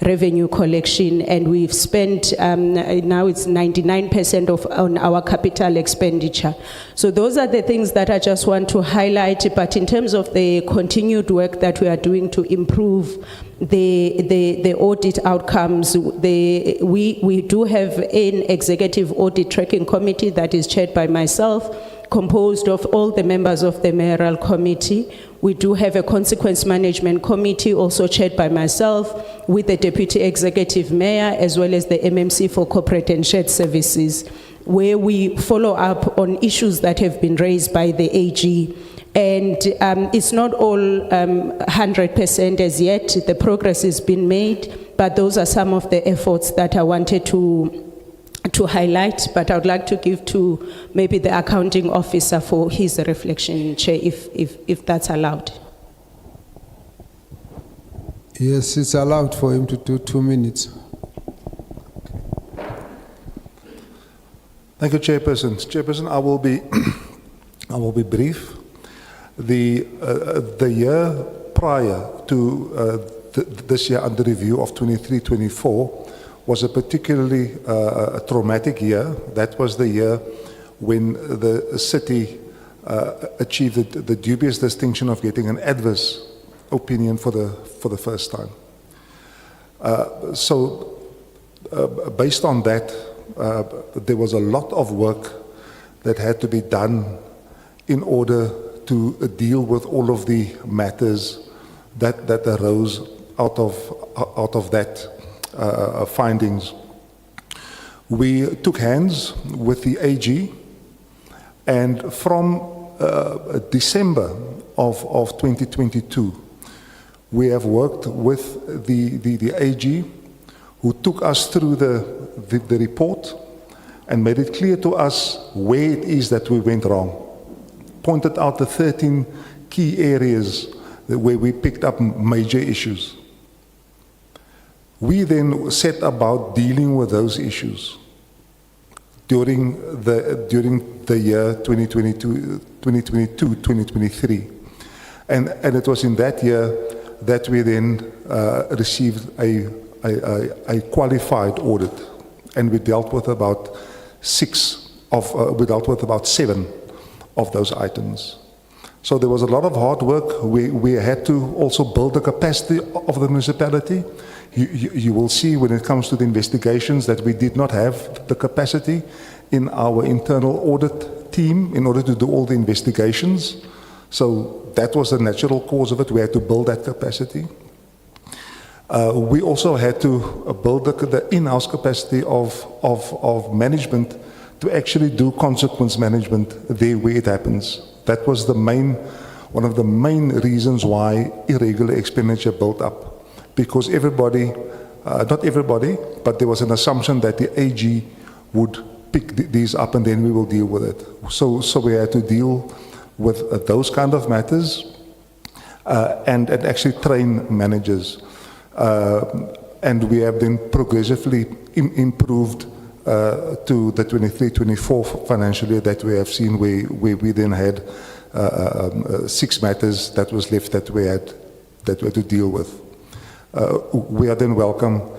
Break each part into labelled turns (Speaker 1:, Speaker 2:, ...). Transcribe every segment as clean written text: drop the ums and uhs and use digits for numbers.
Speaker 1: revenue collection, and we've spent, now it's 99% on our capital expenditure. So those are the things that I just want to highlight, but in terms of the continued work that we are doing to improve the audit outcomes, we do have an executive audit tracking committee that is chaired by myself, composed of all the members of the mayoral committee. We do have a consequence management committee also chaired by myself, with the deputy executive mayor as well as the MMC for corporate and shared services, where we follow up on issues that have been raised by the AG. And it's not all 100% as yet. The progress has been made, but those are some of the efforts that I wanted to highlight. But I would like to give to maybe the accounting officer for his reflection, Chair, if that's allowed.
Speaker 2: Yes, it's allowed for him to do 2 minutes.
Speaker 3: Thank you, Chairperson. Chairperson, I will be, I will be brief. The year prior to this year under review of 23-24 was a particularly traumatic year. That was the year when the city achieved the dubious distinction of getting an adverse opinion for the first time. Based on that, there was a lot of work that had to be done in order to deal with all of the matters that arose out of that findings. We took hands with the AG, and from December of 2022, we have worked with the AG, who took us through the report and made it clear to us where it is that we went wrong. Pointed out the 13 key areas where we picked up major issues. We then set about dealing with those issues during the year 2022-2023. And it was in that year that we then received a qualified audit, and we dealt with about 7 of those items. So there was a lot of hard work. We had to also build the capacity of the municipality. You will see when it comes to the investigations that we did not have the capacity in our internal audit team in order to do all the investigations. So that was the natural cause of it. We had to build that capacity. We also had to build the in-house capacity of management to actually do consequence management there where it happens. That was one of the main reasons why irregular expenditure built up. Because everybody, not everybody, but there was an assumption that the AG would pick these up and then we will deal with it. So we had to deal with those kind of matters and actually train managers. And we have then progressively improved to the 23-24 financial year that we have seen, where we then had 6 matters that was left that we had to deal with. We would then welcome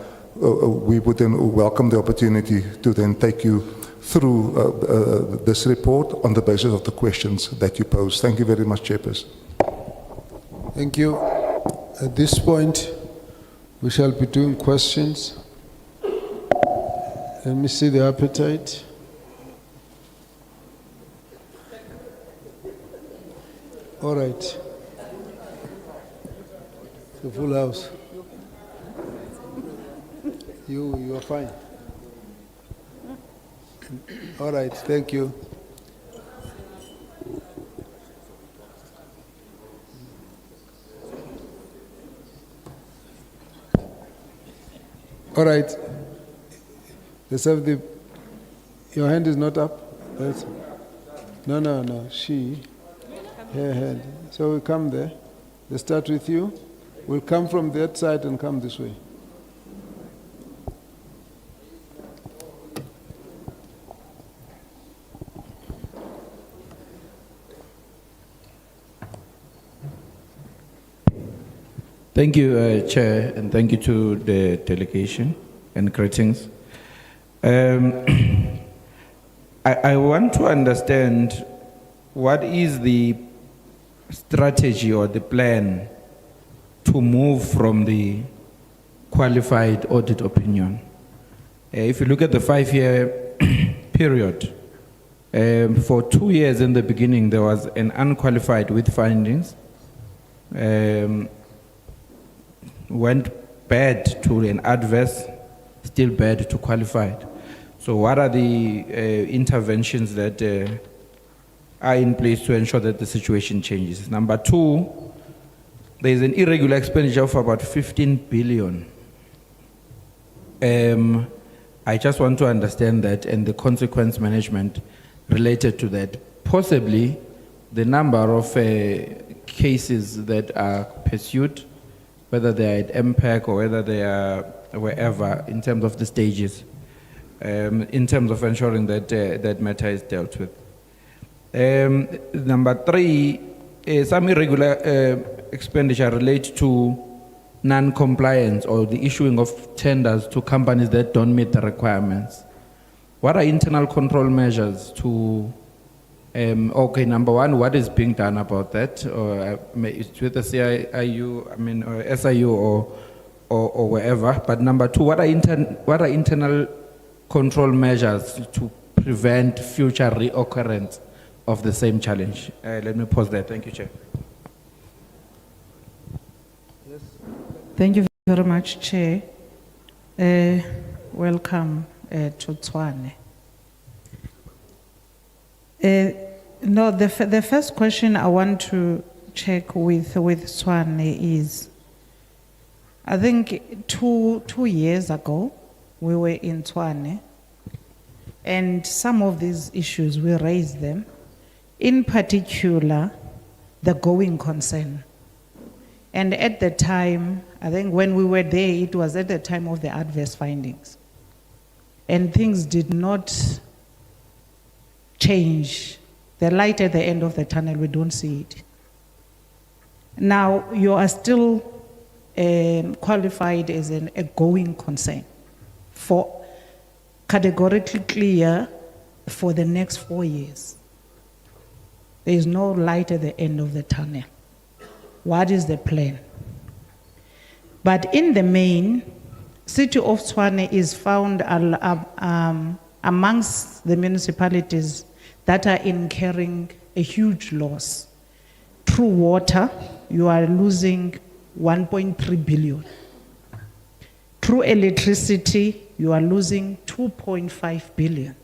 Speaker 3: the opportunity to then take you through this report on the basis of the questions that you posed. Thank you very much, Chairperson.
Speaker 2: Thank you. At this point, we shall be doing questions. Let me see the appetite. All right. The full house. You are fine. All right, thank you. All right. Let's have your hand is not up? No, she, her hand. So we come there. Let's start with you. We'll come from that side and come this way.
Speaker 4: Thank you, Chair, and thank you to the delegation, and greetings. I want to understand what is the strategy or the plan to move from the qualified audit opinion. If you look at the 5-year period, for 2 years in the beginning, there was an unqualified with findings, went bad to an adverse, still bad to qualified. So what are the interventions that are in place to ensure that the situation changes? Number 2, there is an irregular expenditure of about 15 billion. I just want to understand that and the consequence management related to that. Possibly the number of cases that are pursued, whether they are at MPAC or whether they are wherever, in terms of the stages, in terms of ensuring that that matter is dealt with. Number 3, some irregular expenditure relates to non-compliance or the issuing of tenders to companies that don't meet the requirements. What are internal control measures to, okay, number 1, what is being done about that? Or it's with the CIU, or SIU or wherever. But number 2, what are internal control measures to prevent future reoccurrence of the same challenge? Let me pause there. Thank you, Chair.
Speaker 5: Thank you very much, Chair. Welcome to Tshwane. No, the first question I want to check with Tshwane is, I think two years ago, we were in Tshwane, and some of these issues, we raised them, in particular, the going concern. And at the time, I think when we were there, it was at the time of the adverse findings. And things did not change. The light at the end of the tunnel, we don't see it. Now, you are still qualified as a going concern for categorically clear for the next 4 years. There is no light at the end of the tunnel. What is the plan? But in the main, City of Tshwane is found amongst the municipalities that are incurring a huge loss. Through water, you are losing 1.3 billion. Through electricity, you are losing 2.5 billion.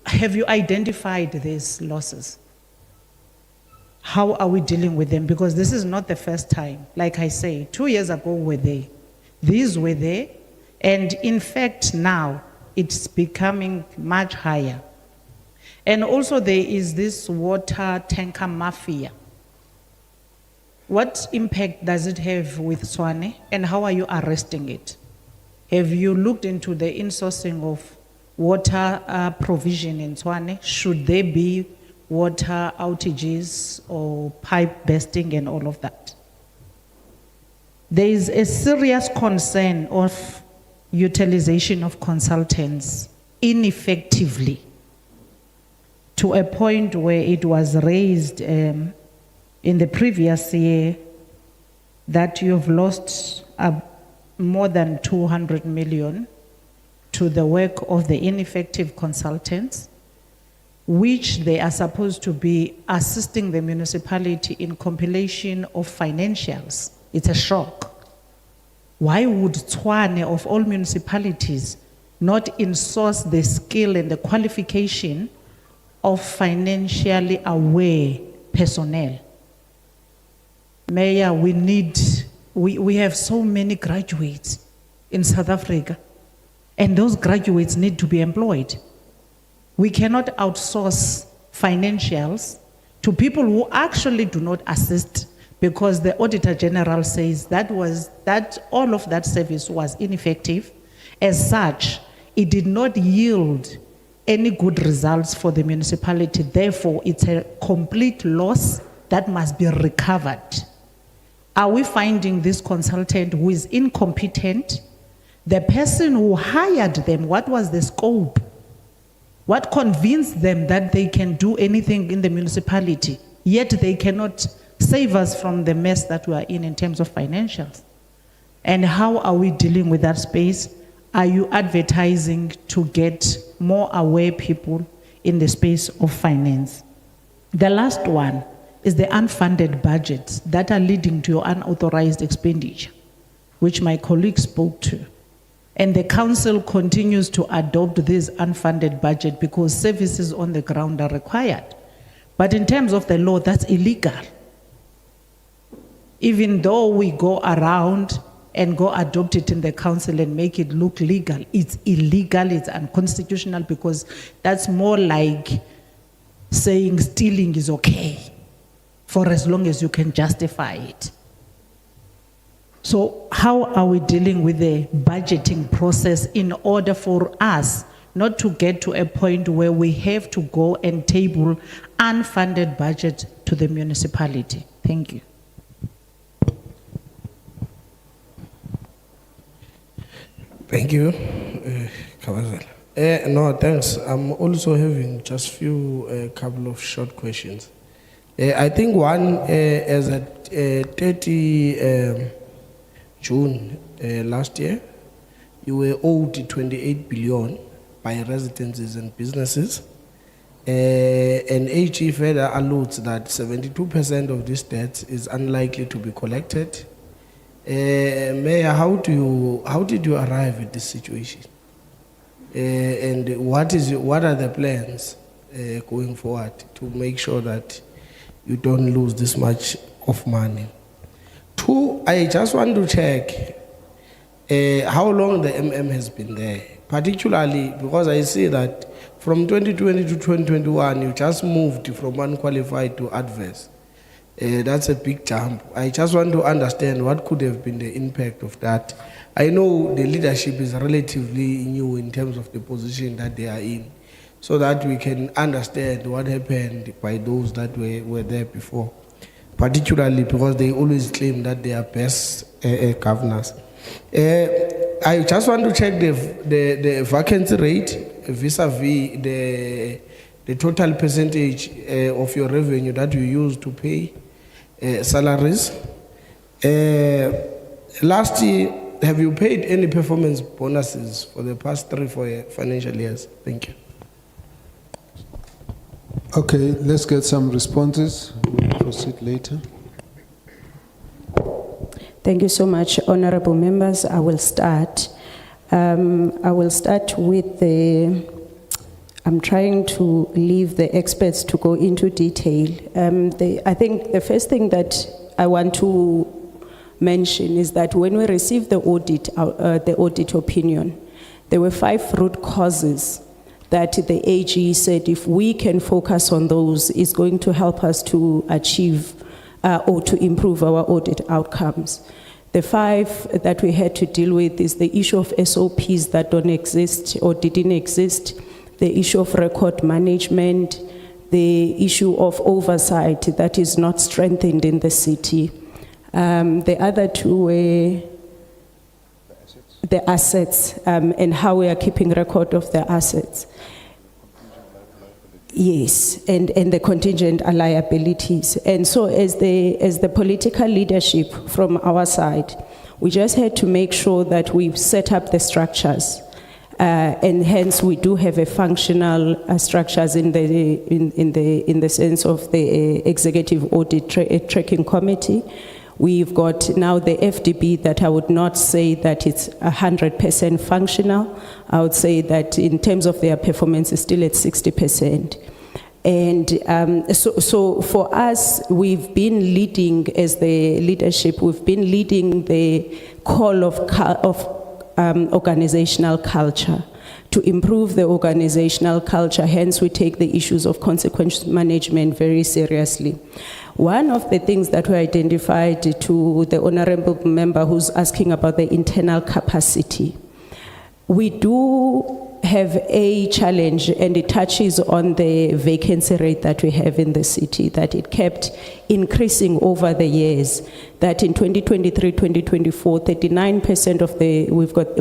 Speaker 5: Have you identified these losses? How are we dealing with them? Because this is not the first time. Like I say, 2 years ago we were there. These were there. And in fact, now it's becoming much higher. And also there is this water tanker mafia. What impact does it have with Tshwane, and how are you arresting it? Have you looked into the insourcing of water provision in Tshwane? Should there be water outages or pipe bursting and all of that? There is a serious concern of utilization of consultants ineffectively, to a point where it was raised in the previous year that you've lost more than 200 million to the work of the ineffective consultants, which they are supposed to be assisting the municipality in compilation of financials. It's a shock. Why would Tshwane, of all municipalities, not in-source the skill and the qualification of financially aware personnel? Mayor, we have so many graduates in South Africa, and those graduates need to be employed. We cannot outsource financials to people who actually do not assist, because the Auditor General says that all of that service was ineffective. As such, it did not yield any good results for the municipality. Therefore, it's a complete loss that must be recovered. Are we finding this consultant who is incompetent? The person who hired them, what was the scope? What convinced them that they can do anything in the municipality, yet they cannot save us from the mess that we are in terms of financials? And how are we dealing with that space? Are you advertising to get more aware people in the space of finance? The last one is the unfunded budgets that are leading to your unauthorized expenditure, which my colleague spoke to. And the council continues to adopt this unfunded budget because services on the ground are required. But in terms of the law, that's illegal. Even though we go around and go adopt it in the council and make it look legal, it's illegal, it's unconstitutional, because that's more like saying stealing is okay for as long as you can justify it. So how are we dealing with the budgeting process in order for us not to get to a point where we have to go and table unfunded budget to the municipality? Thank you.
Speaker 6: Thank you, Kawazela. No, thanks. I'm also having just few couple of short questions. I think one is at 30 June last year, you were owed 28 billion by residences and businesses. And AG further alludes that 72% of this debt is unlikely to be collected. Mayor, how did you arrive at this situation? And what are the plans going forward to make sure that you don't lose this much of money? Two, I just want to check how long the MM has been there, particularly because I see that from 2020 to 2021, you just moved from unqualified to adverse. That's a big jump. I just want to understand what could have been the impact of that. I know the leadership is relatively new in terms of the position that they are in, so that we can understand what happened by those that were there before, particularly because they always claim that they are best governors. I just want to check the vacancy rate vis-a-vis the total percentage of your revenue that you use to pay salaries. Last year, have you paid any performance bonuses for the past 3-4 financial years? Thank you.
Speaker 2: Okay, let's get some responses. We'll proceed later.
Speaker 1: Thank you so much, honorable members. I will start. With I'm trying to leave the experts to go into detail. I think the first thing that I want to mention is that when we received the audit opinion, there were 5 root causes that the AG said if we can focus on those, it's going to help us to achieve or to improve our audit outcomes. The 5 that we had to deal with is the issue of SOPs that don't exist or didn't exist, the issue of record management, the issue of oversight that is not strengthened in the city. The other 2 were the assets and how we are keeping record of the assets. Yes, and the contingent liabilities. And so as the political leadership from our side, we just had to make sure that we've set up the structures. And hence we do have a functional structures in the sense of the executive audit tracking committee. We've got now the FDB that I would not say that it's 100% functional. I would say that in terms of their performance is still at 60%. And so for us, we've been leading as the leadership, we've been leading the call of organizational culture, to improve the organizational culture. Hence, we take the issues of consequence management very seriously. One of the things that we identified to the honorable member who's asking about the internal capacity, we do have a challenge, and it touches on the vacancy rate that we have in the city, that it kept increasing over the years. That in 2023, 2024, 39% of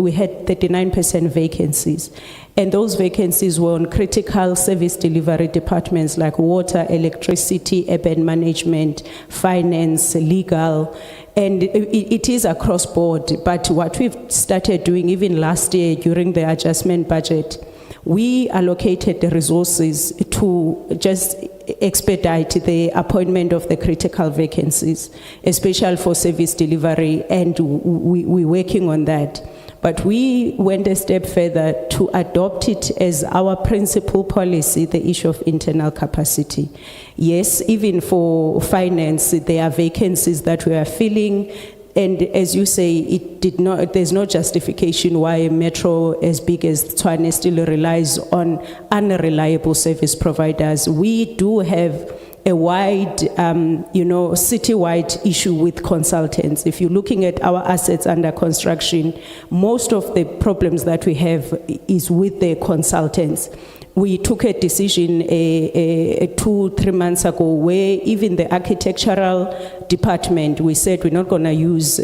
Speaker 1: we had 39% vacancies. And those vacancies were on critical service delivery departments like water, electricity, urban management, finance, legal, and it is across board. But what we've started doing even last year during the adjustment budget, we allocated the resources to just expedite the appointment of the critical vacancies, especially for service delivery, and we're working on that. But we went a step further to adopt it as our principal policy, the issue of internal capacity. Yes, even for finance, there are vacancies that we are filling. And as you say, there's no justification why a metro as big as Tshwane still relies on unreliable service providers. We do have a wide, citywide issue with consultants. If you're looking at our assets under construction, most of the problems that we have is with the consultants. We took a decision 2-3 months ago where even the architectural department, we said we're not going to use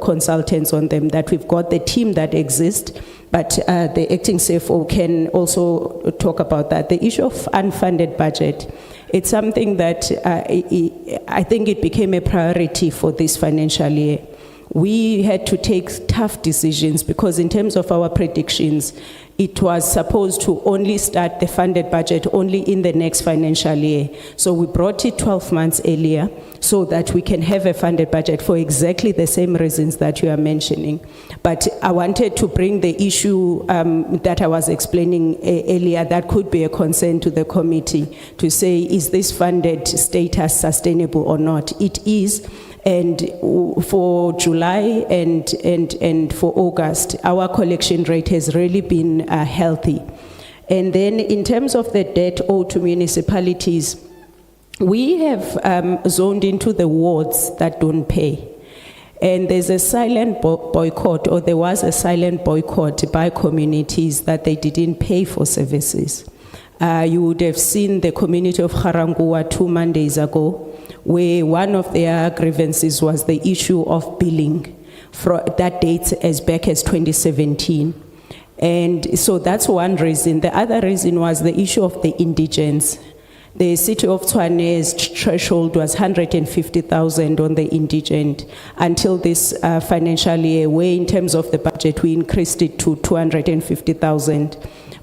Speaker 1: consultants on them, that we've got the team that exists, but the acting CFO can also talk about that. The issue of unfunded budget, it's something that I think it became a priority for this financial year. We had to take tough decisions because in terms of our predictions, it was supposed to only start the funded budget only in the next financial year. So we brought it 12 months earlier so that we can have a funded budget for exactly the same reasons that you are mentioning. But I wanted to bring the issue that I was explaining earlier that could be a concern to the committee to say, is this funded status sustainable or not? It is. And for July and for August, our collection rate has really been healthy. And then in terms of the debt owed to municipalities, we have zoned into the wards that don't pay. And there's a silent boycott, or there was a silent boycott by communities that they didn't pay for services. You would have seen the community of Harangua 2 Mondays ago, where one of their grievances was the issue of billing that dates as back as 2017. And so that's one reason. The other reason was the issue of the indigents. The city of Tshwane's threshold was 150,000 on the indigent until this financial year, where in terms of the budget, we increased it to 250,000.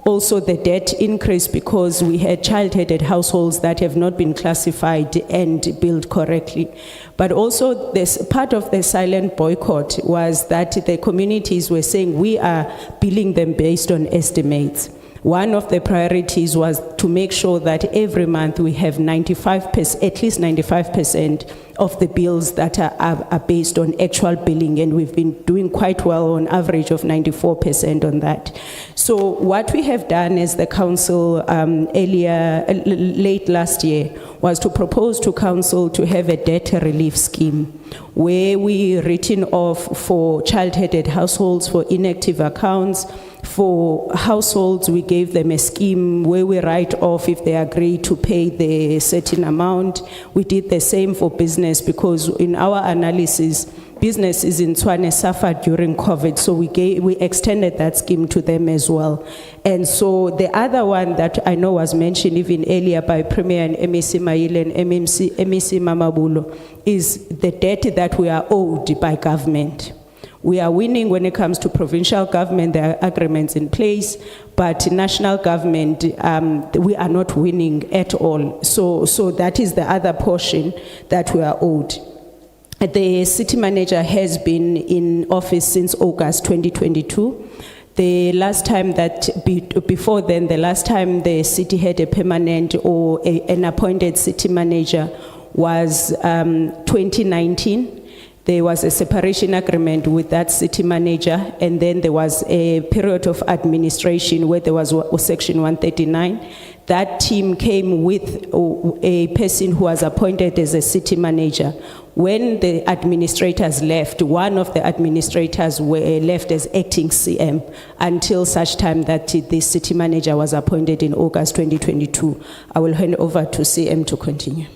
Speaker 1: Also, the debt increased because we had child-headed households that have not been classified and billed correctly. But also, this part of the silent boycott was that the communities were saying we are billing them based on estimates. One of the priorities was to make sure that every month we have 95%, at least 95% of the bills that are based on actual billing, and we've been doing quite well on average of 94% on that. So what we have done as the council late last year was to propose to council to have a debt relief scheme where we written off for child-headed households, for inactive accounts. For households, we gave them a scheme where we write off if they agree to pay the certain amount. We did the same for business because in our analysis, businesses in Tshwane suffered during COVID, so we extended that scheme to them as well. And so the other one that I know was mentioned even earlier by Premier and MEC Maile and MEC Mamabulo is the debt that we are owed by government. We are winning when it comes to provincial government, there are agreements in place, but national government, we are not winning at all. So that is the other portion that we are owed. The city manager has been in office since August 2022. The last time before then, the last time the city had a permanent or an appointed city manager was 2019. There was a separation agreement with that city manager, and then there was a period of administration where there was Section 139. That team came with a person who was appointed as a city manager. When the administrators left, one of the administrators were left as acting CM until such time that the city manager was appointed in August 2022. I will hand over to CM to continue.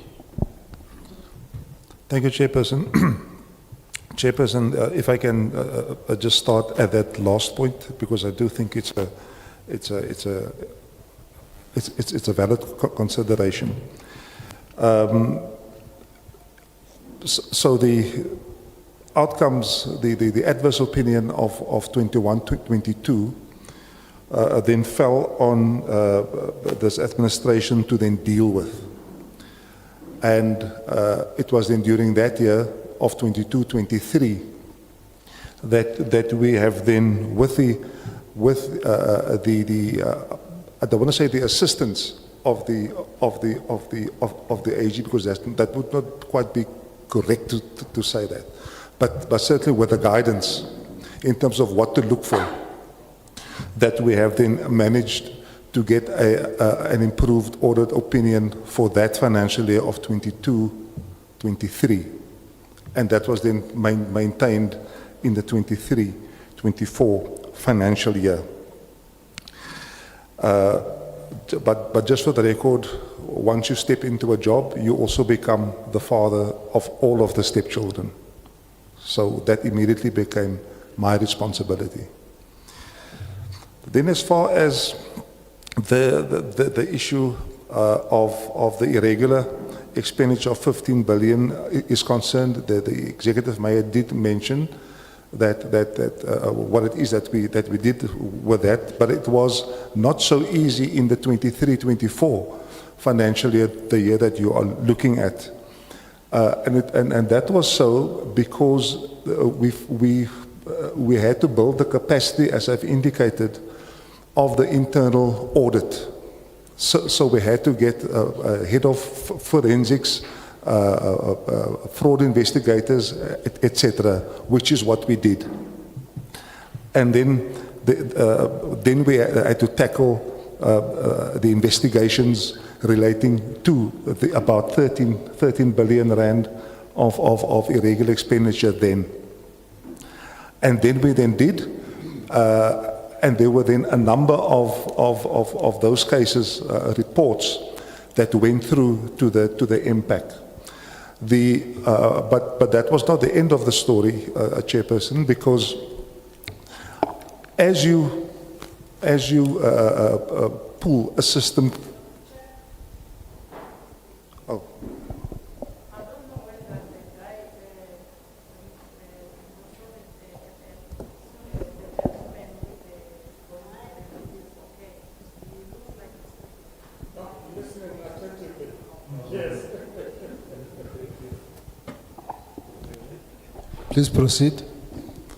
Speaker 3: Thank you, Chairperson. Chairperson, if I can just start at that last point, because I do think it's a valid consideration. So the outcomes, the adverse opinion of 21-22 then fell on this administration to then deal with. And it was then during that year of 22-23 that we have then I don't want to say the assistance of the AG, because that would not quite be correct to say that, but certainly with the guidance in terms of what to look for, that we have then managed to get an improved audit opinion for that financial year of 22-23, and that was then maintained in the 23-24 financial year. But just for the record, once you step into a job, you also become the father of all of the stepchildren. So that immediately became my responsibility. Then as far as the issue of the irregular expenditure of 15 billion is concerned, the executive mayor did mention that what it is that we did with that, but it was not so easy in the 23-24 financial year, the year that you are looking at, and that was so because we had to build the capacity, as I've indicated, of the internal audit. So we had to get a head of forensics, fraud investigators, etc., which is what we did. And then we had to tackle the investigations relating to about 13 billion rand of irregular expenditure then. And then we then did, and there were then a number of those cases, reports that went through to the impact. But that was not the end of the story, Chairperson, because as you pull a system. Oh.
Speaker 2: Please proceed.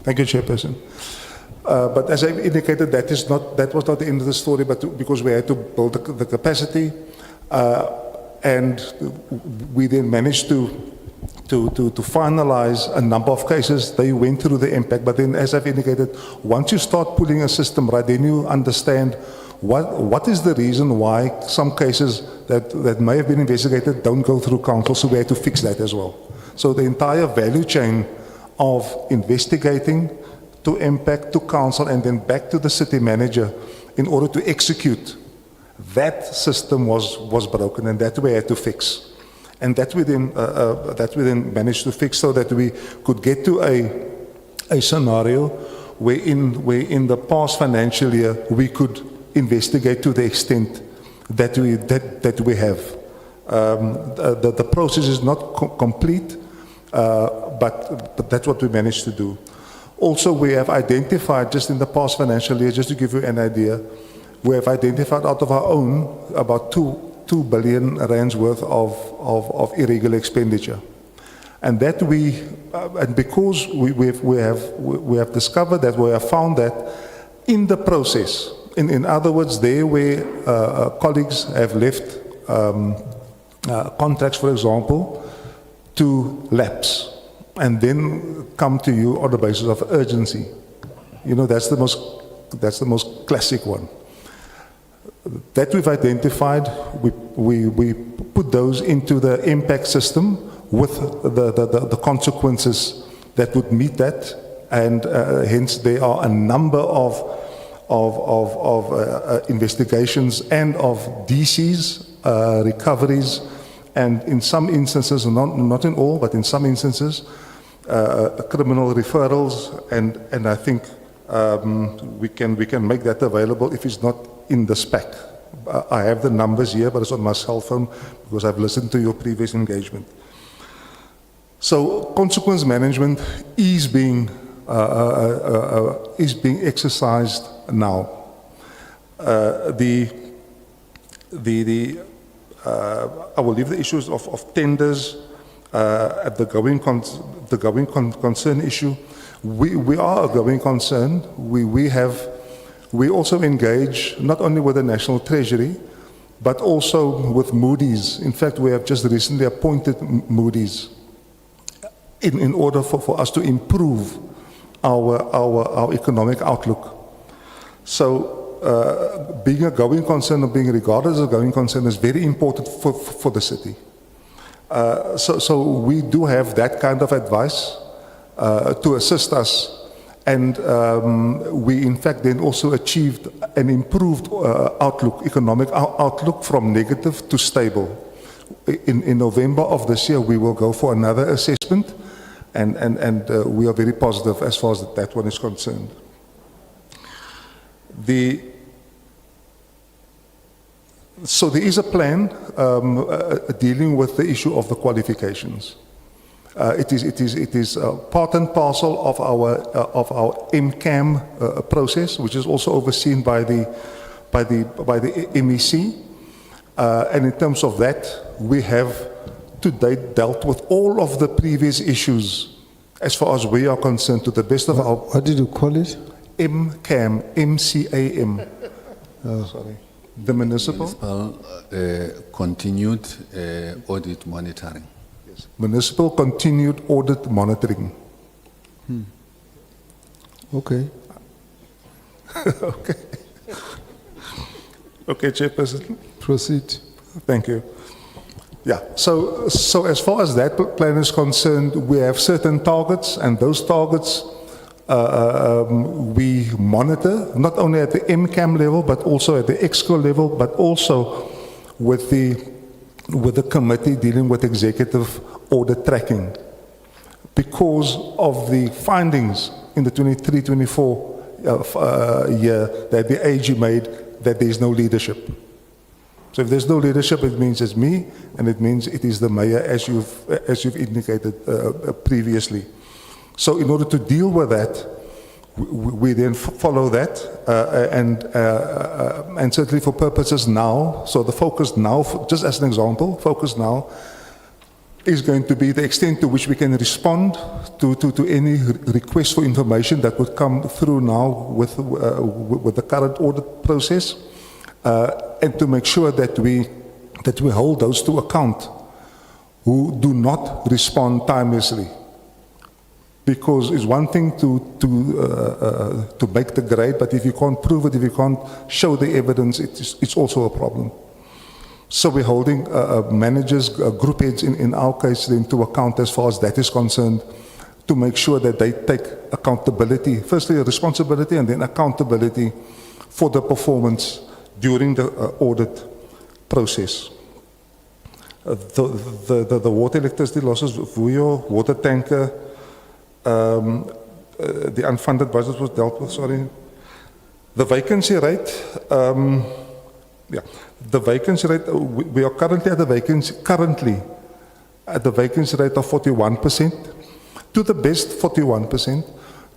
Speaker 3: Thank you, Chairperson. But as I indicated, that was not the end of the story, but because we had to build the capacity, and we then managed to finalize a number of cases. They went through the impact, but then, as I've indicated, once you start pulling a system right, then you understand what is the reason why some cases that may have been investigated don't go through council. So we had to fix that as well. So the entire value chain of investigating to impact to council and then back to the city manager in order to execute, that system was broken, and that we had to fix. And that we then managed to fix so that we could get to a scenario where in the past financial year we could investigate to the extent that we have. The process is not complete, but that's what we managed to do. Also, we have identified, just in the past financial year, just to give you an idea, we have identified out of our own about 2 billion rands worth of irregular expenditure. And that and because we have discovered that, we have found that in the process, in other words, there where colleagues have left contracts, for example, to lapse, and then come to you on the basis of urgency. You know, that's the most classic one. that we've identified, we put those into the impact system with the consequences that would meet that, and hence there are a number of investigations and of DCs, recoveries, and in some instances, not in all, but in some instances, criminal referrals, and I think we can make that available if it's not in the spec. I have the numbers here, but it's on my cell phone because I've listened to your previous engagement. So consequence management is being exercised now. I will leave the issues of tenders at the going concern issue. We are a going concern. We also engage not only with the National Treasury, but also with Moody's. In fact, we have just recently appointed Moody's in order for us to improve our economic outlook. So being a going concern or being regarded as a going concern is very important for the city. So we do have that kind of advice to assist us. And we, in fact, then also achieved an improved outlook, economic outlook from negative to stable. In November of this year, we will go for another assessment, and we are very positive as far as that one is concerned. So there is a plan dealing with the issue of the qualifications. It is part and parcel of our MCAM process, which is also overseen by the MEC. And in terms of that, we have to date dealt with all of the previous issues as far as we are concerned to the best of our...
Speaker 2: What did you call it?
Speaker 3: MCAM, M-C-A-M. Sorry. The municipal
Speaker 7: continued audit monitoring.
Speaker 3: Yes. Municipal continued audit monitoring.
Speaker 2: Okay.
Speaker 3: Okay. Okay, Chairperson.
Speaker 2: Proceed.
Speaker 3: Thank you. Yeah, so as far as that plan is concerned, we have certain targets, and those targets we monitor, not only at the MCAM level, but also at the EXCO level, but also with the committee dealing with executive audit tracking. Because of the findings in the 23-24 year that the AG made, that there is no leadership. So if there's no leadership, it means it's me, and it means it is the mayor, as you've indicated previously. So in order to deal with that, we then follow that, and certainly for purposes now, so the focus now, just as an example, focus now is going to be the extent to which we can respond to any request for information that would come through now with the current audit process, and to make sure that we hold those to account who do not respond timelessly. Because it's one thing to make the grade, but if you can't prove it, if you can't show the evidence, it's also a problem. So we're holding managers, group heads in our case, into account as far as that is concerned, to make sure that they take accountability, firstly responsibility and then accountability for the performance during the audit process. The water electricity losses, Vuyo, water tanker, the unfunded budget was dealt with, sorry. The vacancy rate, the vacancy rate, we are currently at the vacancy rate of 41%. To the best, 41%.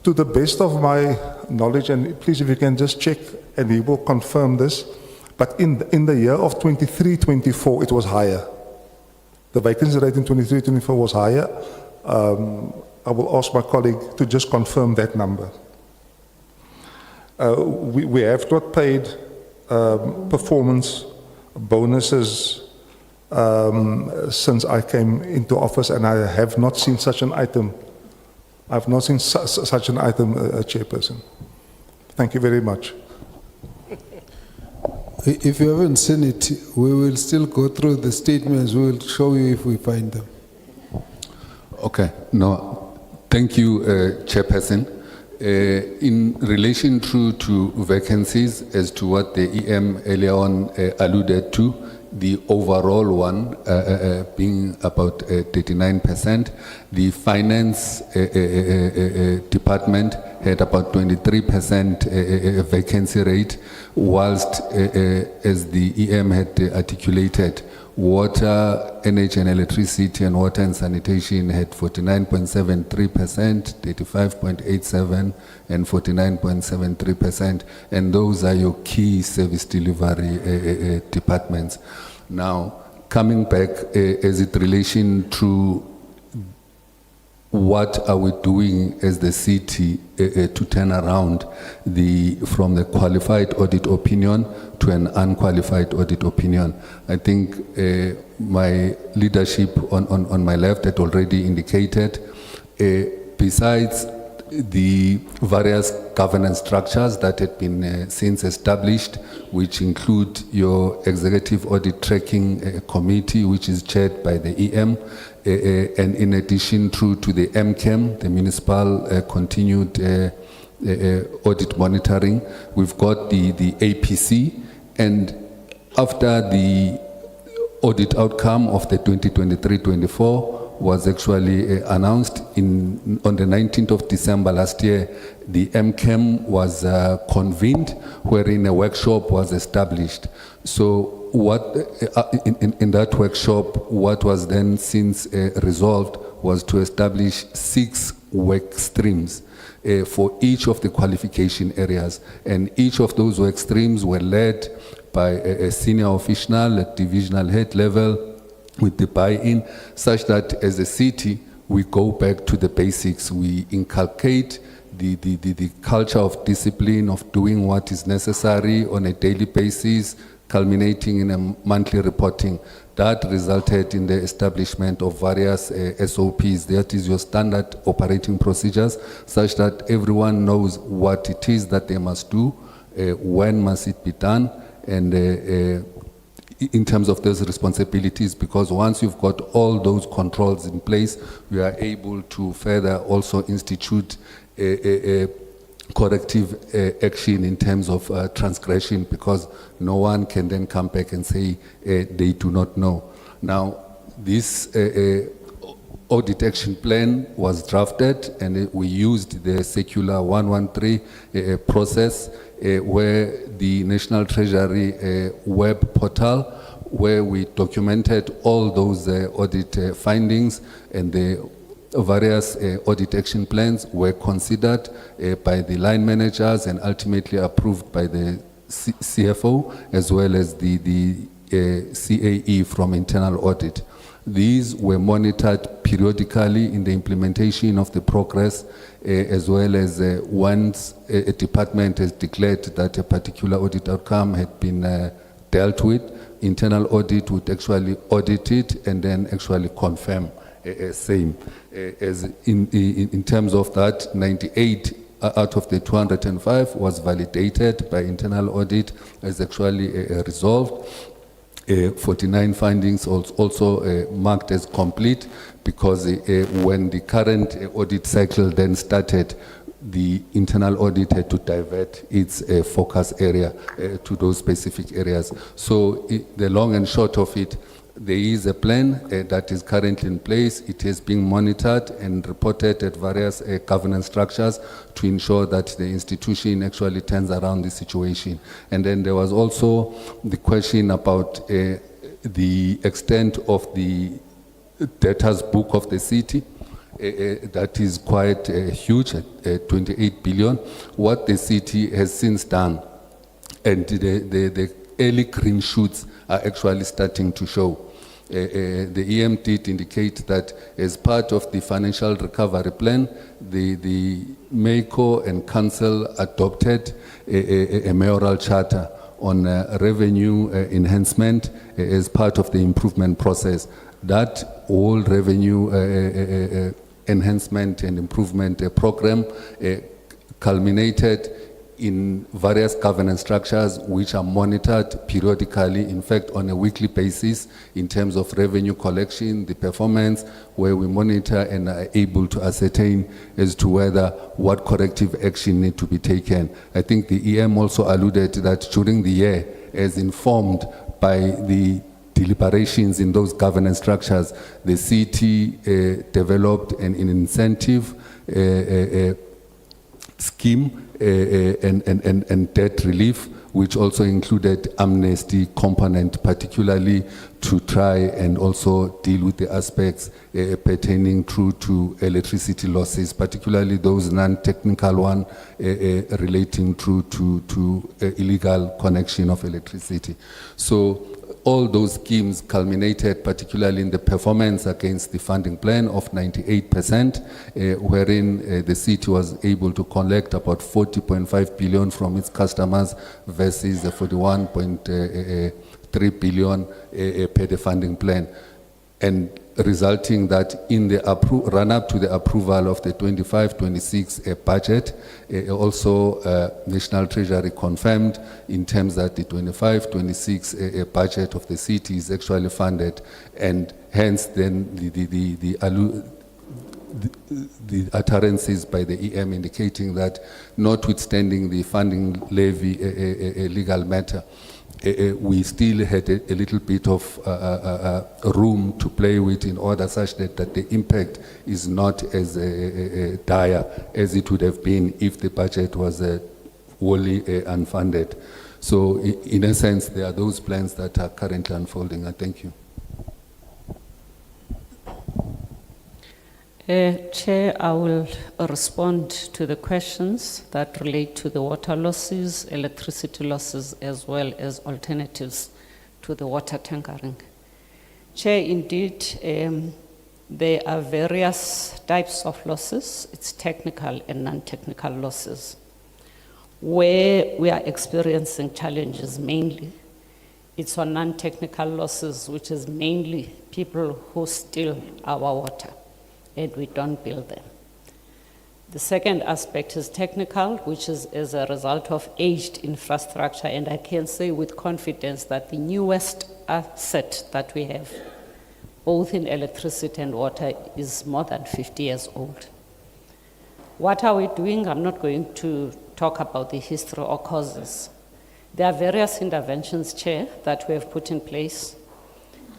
Speaker 3: To the best of my knowledge, and please if you can just check, and he will confirm this, but in the year of 23-24, it was higher. The vacancy rate in 23-24 was higher. I will ask my colleague to just confirm that number. We have not paid performance bonuses since I came into office, and I have not seen such an item. I've not seen such an item, Chairperson. Thank you very much.
Speaker 2: If you haven't seen it, we will still go through the statements. We will show you if we find them.
Speaker 7: Okay, no, thank you, Chairperson. In relation to vacancies, as to what the EM earlier on alluded to, the overall one being about 39%, the finance department had about 23% vacancy rate, whilst as the EM had articulated, water, energy and electricity, and water and sanitation had 49.73%, 35.87%, and 49.73%. And those are your key service delivery departments. Now, coming back as it relation to what are we doing as the city to turn around from the qualified audit opinion to an unqualified audit opinion. I think my leadership on my left had already indicated, besides the various governance structures that had been since established, which include your Executive Audit Tracking Committee, which is chaired by the EM, and in addition to the MCAM, the Municipal Continued Audit Monitoring, we've got the APC, and after the audit outcome of the 2023-24 was actually announced on the 19th of December last year, the MCAM was convened, wherein a workshop was established. So what in that workshop, what was then since resolved was to establish 6 work streams for each of the qualification areas, and each of those work streams were led by a senior official at divisional head level, with the buy-in, such that as a city, we go back to the basics. We inculcate the culture of discipline, of doing what is necessary on a daily basis, culminating in a monthly reporting. That resulted in the establishment of various SOPs. That is your standard operating procedures, such that everyone knows what it is that they must do, when must it be done, and in terms of those responsibilities, because once you've got all those controls in place, we are able to further also institute a corrective action in terms of transgression, because no one can then come back and say they do not know. Now, this audit action plan was drafted, and we used the Circular 113 process, where the National Treasury web portal, where we documented all those audit findings, and the various audit action plans were considered by the line managers and ultimately approved by the CFO, as well as the CAE from internal audit. These were monitored periodically in the implementation of the progress, as well as once a department has declared that a particular audit outcome had been dealt with, internal audit would actually audit it and then actually confirm same. As in terms of that, 98 out of the 205 was validated by internal audit as actually resolved. 49 findings also marked as complete, because when the current audit cycle then started, the internal audit had to divert its focus area to those specific areas. So the long and short of it, there is a plan that is currently in place. It is being monitored and reported at various governance structures to ensure that the institution actually turns around the situation. And then there was also the question about the extent of the debtors book of the city. That is quite huge, at 28 billion. What the city has since done, and the early green shoots are actually starting to show. The EM did indicate that as part of the financial recovery plan, the MECO and Council adopted a mayoral charter on revenue enhancement as part of the improvement process. That whole revenue enhancement and improvement program culminated in various governance structures which are monitored periodically, in fact, on a weekly basis in terms of revenue collection, the performance, where we monitor and are able to ascertain as to whether what corrective action need to be taken. I think the EM also alluded that during the year, as informed by the deliberations in those governance structures, the city developed an incentive scheme and debt relief, which also included amnesty component, particularly to try and also deal with the aspects pertaining to electricity losses, particularly those non-technical one relating to illegal connection of electricity. So all those schemes culminated particularly in the performance against the funding plan of 98%, wherein the city was able to collect about 40.5 billion from its customers versus the 41.3 billion per the funding plan. And resulting that in the run-up to the approval of the 25-26 budget, also National Treasury confirmed in terms that the 25-26 budget of the city is actually funded, and hence then the utterances by the EM indicating that notwithstanding the funding levy a legal matter, we still had a little bit of room to play with in order such that the impact is not as dire as it would have been if the budget was wholly unfunded. So in a sense, there are those plans that are currently unfolding. I thank you.
Speaker 8: Chair, I will respond to the questions that relate to the water losses, electricity losses, as well as alternatives to the water tankering. Chair, indeed, there are various types of losses. It's technical and non-technical losses. Where we are experiencing challenges mainly, it's on non-technical losses, which is mainly people who steal our water and we don't bill them. The second aspect is technical, which is as a result of aged infrastructure, and I can say with confidence that the newest asset that we have, both in electricity and water, is more than 50 years old. What are we doing? I'm not going to talk about the history or causes. There are various interventions, Chair, that we have put in place.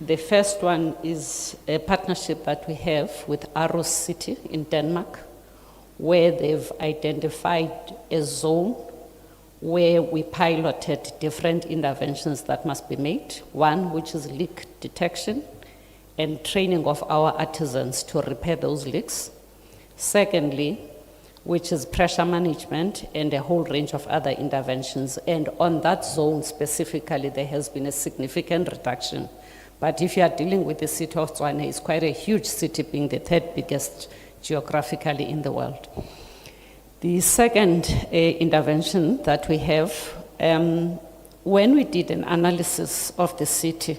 Speaker 8: The first one is a partnership that we have with Aarhus City in Denmark, where they've identified a zone where we piloted different interventions that must be made. One, which is leak detection and training of our artisans to repair those leaks. Secondly, which is pressure management and a whole range of other interventions. And on that zone specifically, there has been a significant reduction. But if you are dealing with the city of Tshwane, it's quite a huge city, being the third biggest geographically in the world. The second intervention that we have, when we did an analysis of the city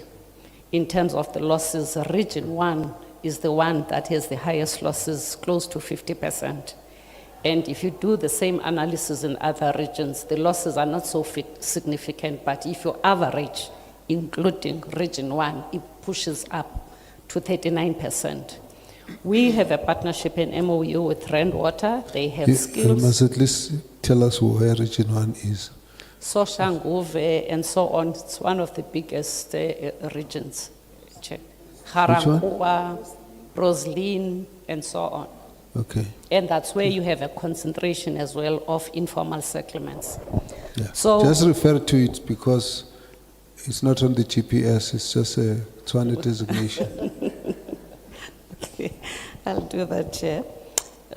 Speaker 8: in terms of the losses, Region 1 is the one that has the highest losses, close to 50%. And if you do the same analysis in other regions, the losses are not so significant, but if you average, including Region 1, it pushes up to 39%. We have a partnership in MOU with Water. They have
Speaker 2: You
Speaker 8: skills.
Speaker 2: must at least tell us where Region 1 is.
Speaker 8: Soshanguve and so on. It's one of the biggest regions. Check.
Speaker 2: one?
Speaker 8: Haramua, Roslyn, and so on.
Speaker 2: Okay.
Speaker 8: And that's where you have a concentration as well of informal settlements.
Speaker 2: Yeah.
Speaker 8: So-
Speaker 2: Just refer to it because it's not on the GPS, it's just a Tshwane designation.
Speaker 8: Okay, I'll do that, Chair.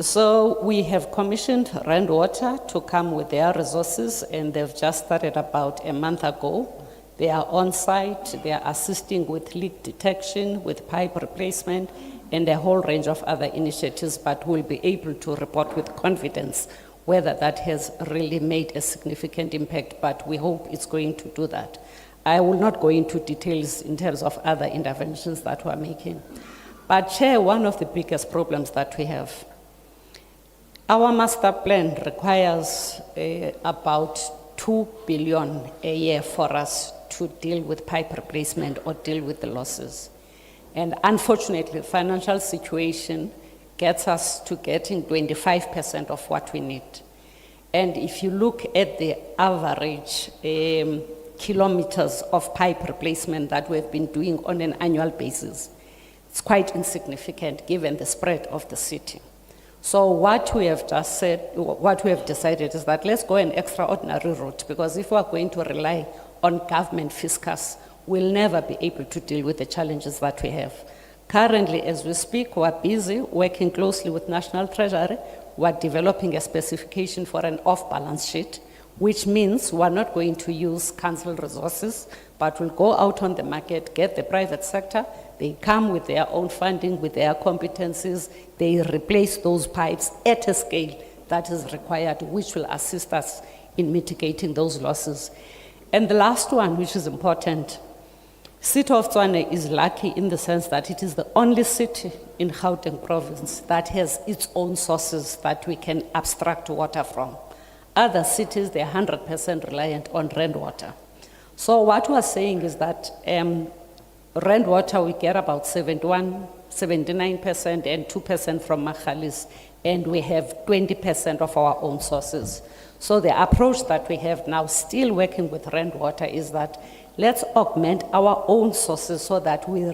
Speaker 8: So we have commissioned Water to come with their resources, and they've just started about a month ago. They are on site, they are assisting with leak detection, with pipe replacement, and a whole range of other initiatives, but we'll be able to report with confidence whether that has really made a significant impact, but we hope it's going to do that. I will not go into details in terms of other interventions that we're making. But Chair, one of the biggest problems that we have, Our master plan requires about 2 billion a year for us to deal with pipe replacement or deal with the losses. And unfortunately, financial situation gets us to getting 25% of what we need. And if you look at the average kilometers of pipe replacement that we've been doing on an annual basis, it's quite insignificant given the spread of the city. So what we have just said, what we have decided is that let's go an extraordinary route, because if we are going to rely on government fiscus, we'll never be able to deal with the challenges that we have. Currently, as we speak, we're busy working closely with National Treasury. We're developing a specification for an off-balance sheet, which means we're not going to use council resources, but we'll go out on the market, get the private sector. They come with their own funding, with their competencies. They replace those pipes at a scale that is required, which will assist us in mitigating those losses. And the last one, which is important, City of Tshwane is lucky in the sense that it is the only city in Gauteng province that has its own sources that we can abstract water from. Other cities, they're 100% reliant on rainwater. So what we're saying is that rainwater, we get about 79% and 2% from Maghalis, and we have 20% of our own sources. So the approach that we have now, still working with rainwater, is that let's augment our own sources so that we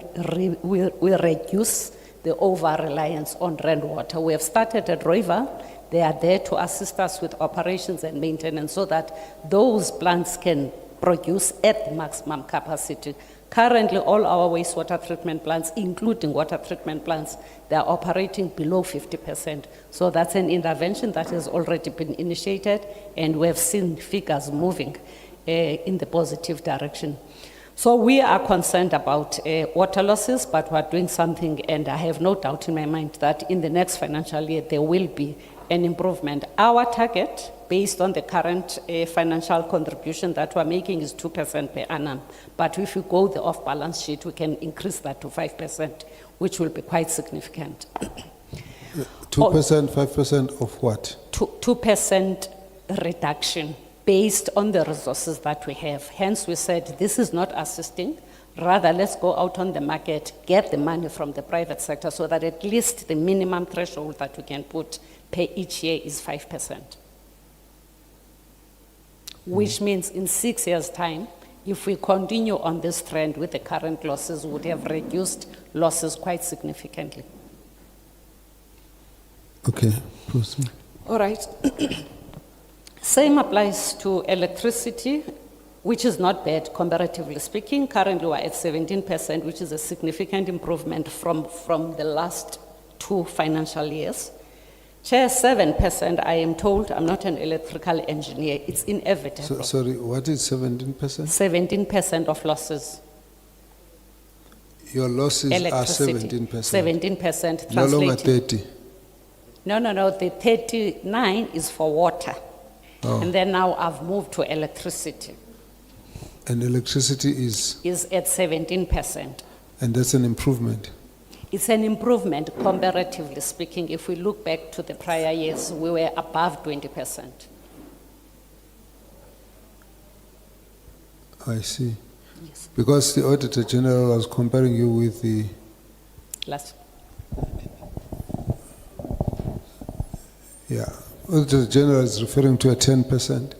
Speaker 8: reduce the over-reliance on rainwater. We have started at Roiva. They are there to assist us with operations and maintenance so that those plants can produce at maximum capacity. Currently, all our wastewater treatment plants, including water treatment plants, they are operating below 50%. So that's an intervention that has already been initiated, and we have seen figures moving in the positive direction. So we are concerned about water losses, but we're doing something, and I have no doubt in my mind that in the next financial year, there will be an improvement. Our target, based on the current financial contribution that we're making, is 2% per annum. But if we go the off-balance sheet, we can increase that to 5%, which will be quite significant.
Speaker 2: 2%, 5% of what?
Speaker 8: 2% reduction based on the resources that we have. Hence, we said this is not assisting. Rather, let's go out on the market, get the money from the private sector so that at least the minimum threshold that we can put per each year is 5%. Which means in 6 years' time, if we continue on this trend with the current losses, we would have reduced losses quite significantly.
Speaker 2: Okay, proceed.
Speaker 8: All right. Same applies to electricity, which is not bad comparatively speaking. Currently, we're at 17%, which is a significant improvement from the last 2 financial years. Chair, 7%, I am told, I'm not an electrical engineer, it's inevitable.
Speaker 2: Sorry, what is 17%?
Speaker 8: 17% of losses.
Speaker 2: Your losses are
Speaker 8: Electricity.
Speaker 2: 17%.
Speaker 8: 17%
Speaker 2: No longer
Speaker 8: translated.
Speaker 2: 30.
Speaker 8: No, the 39 is for water.
Speaker 2: Oh.
Speaker 8: And then now I've moved to electricity,
Speaker 2: And electricity is,
Speaker 8: at 17%.
Speaker 2: and that's an improvement.
Speaker 8: It's an improvement comparatively speaking. If we look back to the prior years, we were above 20%.
Speaker 2: I see.
Speaker 8: Yes.
Speaker 2: Because the Auditor General was comparing you with the,
Speaker 8: Last.
Speaker 2: yeah, Auditor General is referring to a 10%.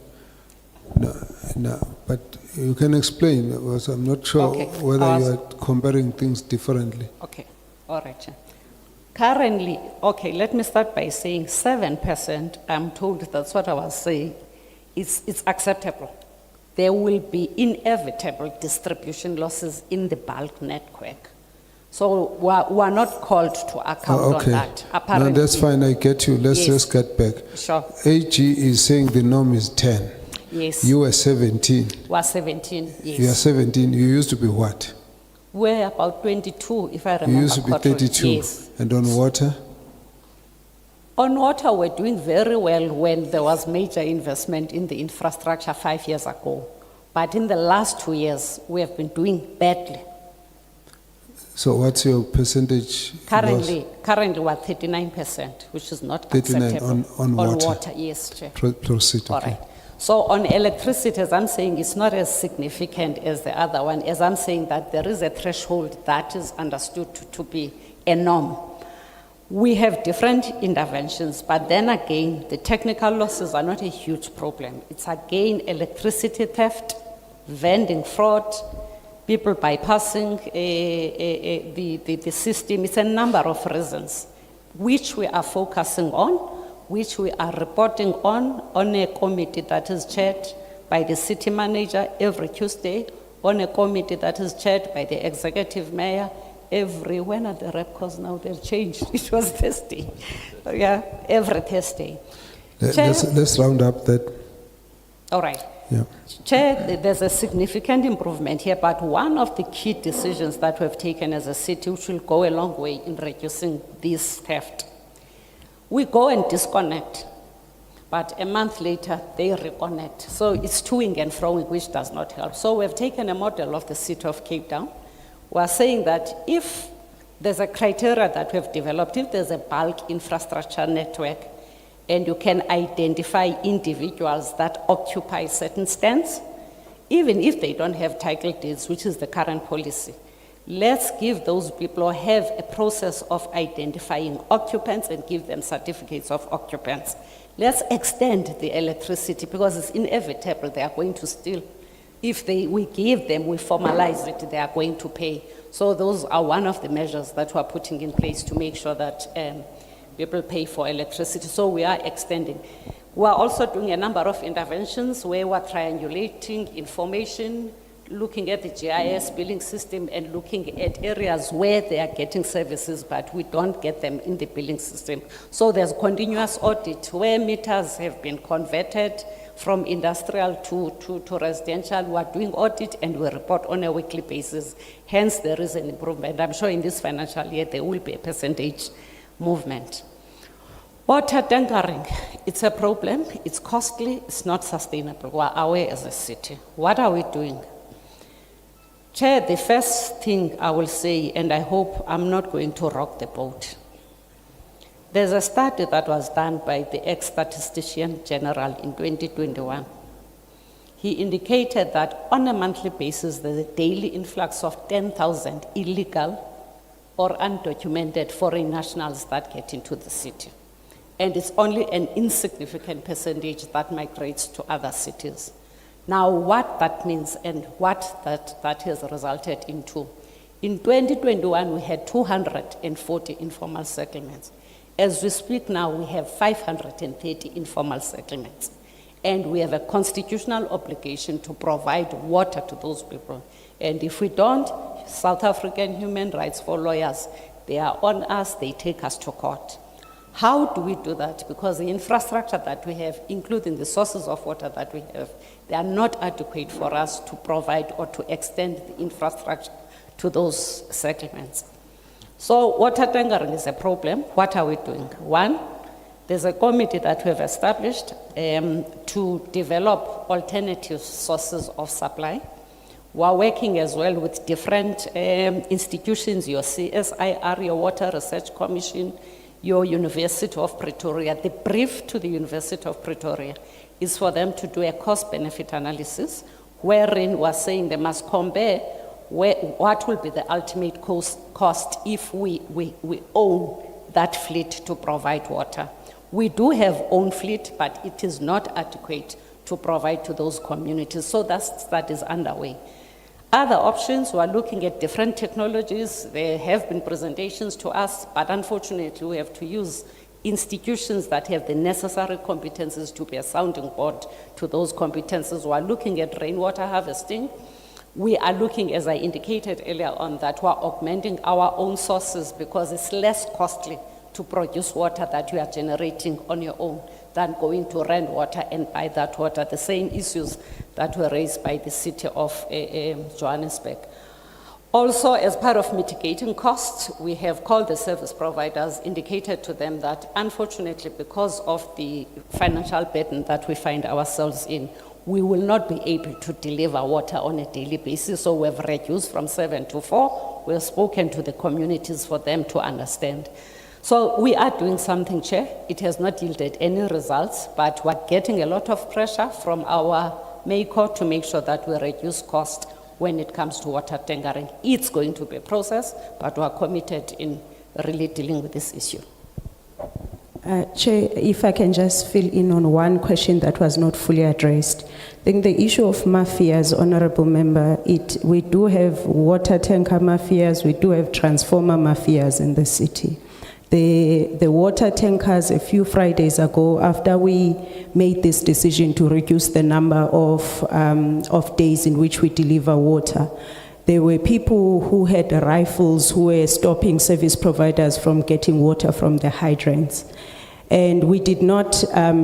Speaker 2: No, but you can explain, because I'm not sure
Speaker 8: Okay.
Speaker 2: whether you are comparing things differently.
Speaker 8: Okay, all right. Chair. Currently, okay, let me start by saying 7%, I'm told that's what I was saying, it's acceptable. There will be inevitable distribution losses in the bulk network. So we're not called to account on
Speaker 2: Okay,
Speaker 8: that.
Speaker 2: no,
Speaker 8: Apparently.
Speaker 2: that's fine, I get you. Let's
Speaker 8: Yes.
Speaker 2: just get back.
Speaker 8: Sure,
Speaker 2: AG is saying the norm is 10.
Speaker 8: yes.
Speaker 2: You were 17.
Speaker 8: We're 17, yes.
Speaker 2: You are 17. You used to be what?
Speaker 8: We're about 22, if I remember
Speaker 2: You used to be
Speaker 8: correctly.
Speaker 2: 32.
Speaker 8: Yes.
Speaker 2: And on water?
Speaker 8: On water, we're doing very well when there was major investment in the infrastructure 5 years ago. But in the last 2 years, we have been doing badly.
Speaker 2: So what's your percentage? loss?
Speaker 8: Currently we're 39%, which is not
Speaker 2: 39
Speaker 8: acceptable.
Speaker 2: on water.
Speaker 8: Yes, Chair.
Speaker 2: Proceed,
Speaker 8: All
Speaker 2: okay.
Speaker 8: right. So on electricity, as I'm saying, it's not as significant as the other one, as I'm saying that there is a threshold that is understood to be a norm. We have different interventions, but then again, the technical losses are not a huge problem. It's again electricity theft, vending fraud, people bypassing the system. It's a number of reasons, which we are focusing on, which we are reporting on a committee that is chaired by the city manager every Tuesday, on a committee that is chaired by the executive mayor when are the repcos now? They've changed. It was Thursday. Yeah, every Thursday. Chair-
Speaker 2: Let's round up that.
Speaker 8: All right.
Speaker 2: Yeah.
Speaker 8: Chair, there's a significant improvement here, but one of the key decisions that we've taken as a city, which will go a long way in reducing this theft. We go and disconnect, but a month later, they reconnect. So it's toing and froing, which does not help. So we've taken a model of the city of Cape Town. We're saying that if there's a criteria that we've developed, if there's a bulk infrastructure network, and you can identify individuals that occupy certain stands, even if they don't have title deeds, which is the current policy. Let's give those people, or have a process of identifying occupants and give them certificates of occupants. Let's extend the electricity, because it's inevitable they are going to steal. If we give them, we formalize it, they are going to pay. So those are one of the measures that we're putting in place to make sure that people pay for electricity. So we are extending. We're also doing a number of interventions where we're triangulating information, looking at the GIS billing system and looking at areas where they are getting services, but we don't get them in the billing system. So there's continuous audit where meters have been converted from industrial to residential. We are doing audit and we report on a weekly basis. Hence, there is an improvement. I'm sure in this financial year, there will be a percentage movement. Water tankering, it's a problem. It's costly. It's not sustainable. We're aware as a city. What are we doing? Chair, the first thing I will say, and I hope I'm not going to rock the boat. There's a study that was done by the ex-statistician general in 2021. He indicated that on a monthly basis, there's a daily influx of 10,000 illegal or undocumented foreign nationals that get into the city. And it's only an insignificant percentage that migrates to other cities. Now, what that means and what that has resulted into. In 2021, we had 240 informal settlements. As we speak now, we have 530 informal settlements. And we have a constitutional obligation to provide water to those people. And if we don't, South African human rights for lawyers, they are on us, they take us to court. How do we do that? Because the infrastructure that we have, including the sources of water that we have, they are not adequate for us to provide or to extend the infrastructure to those settlements. So water tankering is a problem. What are we doing? One, there's a committee that we have established to develop alternative sources of supply. We're working as well with different institutions, your CSIR, your Water Research Commission, your University of Pretoria. The brief to the University of Pretoria is for them to do a cost-benefit analysis, wherein we're saying they must compare what will be the ultimate cost if we own that fleet to provide water. We do have own fleet, but it is not adequate to provide to those communities. So that is underway. Other options, we are looking at different technologies. There have been presentations to us, but unfortunately we have to use institutions that have the necessary competencies to be a sounding board to those competencies. We are looking at rainwater harvesting. We are looking, as I indicated earlier on, that we are augmenting our own sources because it's less costly to produce water that you are generating on your own than going to rent water and buy that water. The same issues that were raised by the city of Johannesburg. Also, as part of mitigating costs, we have called the service providers, indicated to them that unfortunately, because of the financial burden that we find ourselves in, we will not be able to deliver water on a daily basis. So we've reduced from 7 to 4 We have spoken to the communities for them to understand. So we are doing something, Chair. It has not yielded any results, but we're getting a lot of pressure from our MACO to make sure that we reduce cost when it comes to water tankering. It's going to be a process, but we're committed in really dealing with this issue.
Speaker 1: Chair, if I can just fill in on one question that was not fully addressed. I think the issue of mafias, Honorable Member, we do have water tanker mafias, we do have transformer mafias in the city. The water tankers, a few Fridays ago, after we made this decision to reduce the number of days in which we deliver water, there were people who had rifles who were stopping service providers from getting water from the hydrants. And we did not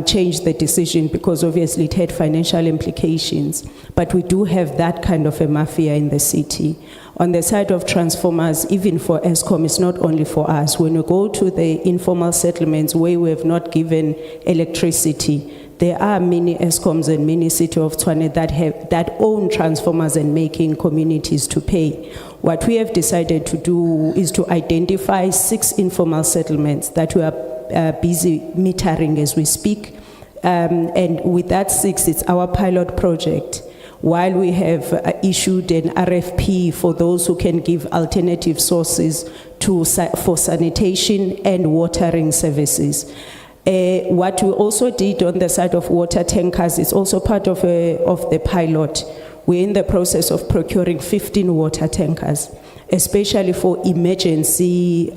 Speaker 1: change the decision because obviously it had financial implications. But we do have that kind of a mafia in the city. On the side of transformers, even for ESCOM, it's not only for us. When you go to the informal settlements where we have not given electricity, there are many ESCOMs and many City of Tshwane that own transformers and making communities to pay. What we have decided to do is to identify 6 informal settlements that we are busy metering as we speak. And with that 6, it's our pilot project. While we have issued an RFP for those who can give alternative sources for sanitation and watering services. What we also did on the side of water tankers is also part of the pilot. We're in the process of procuring 15 water tankers, especially for emergency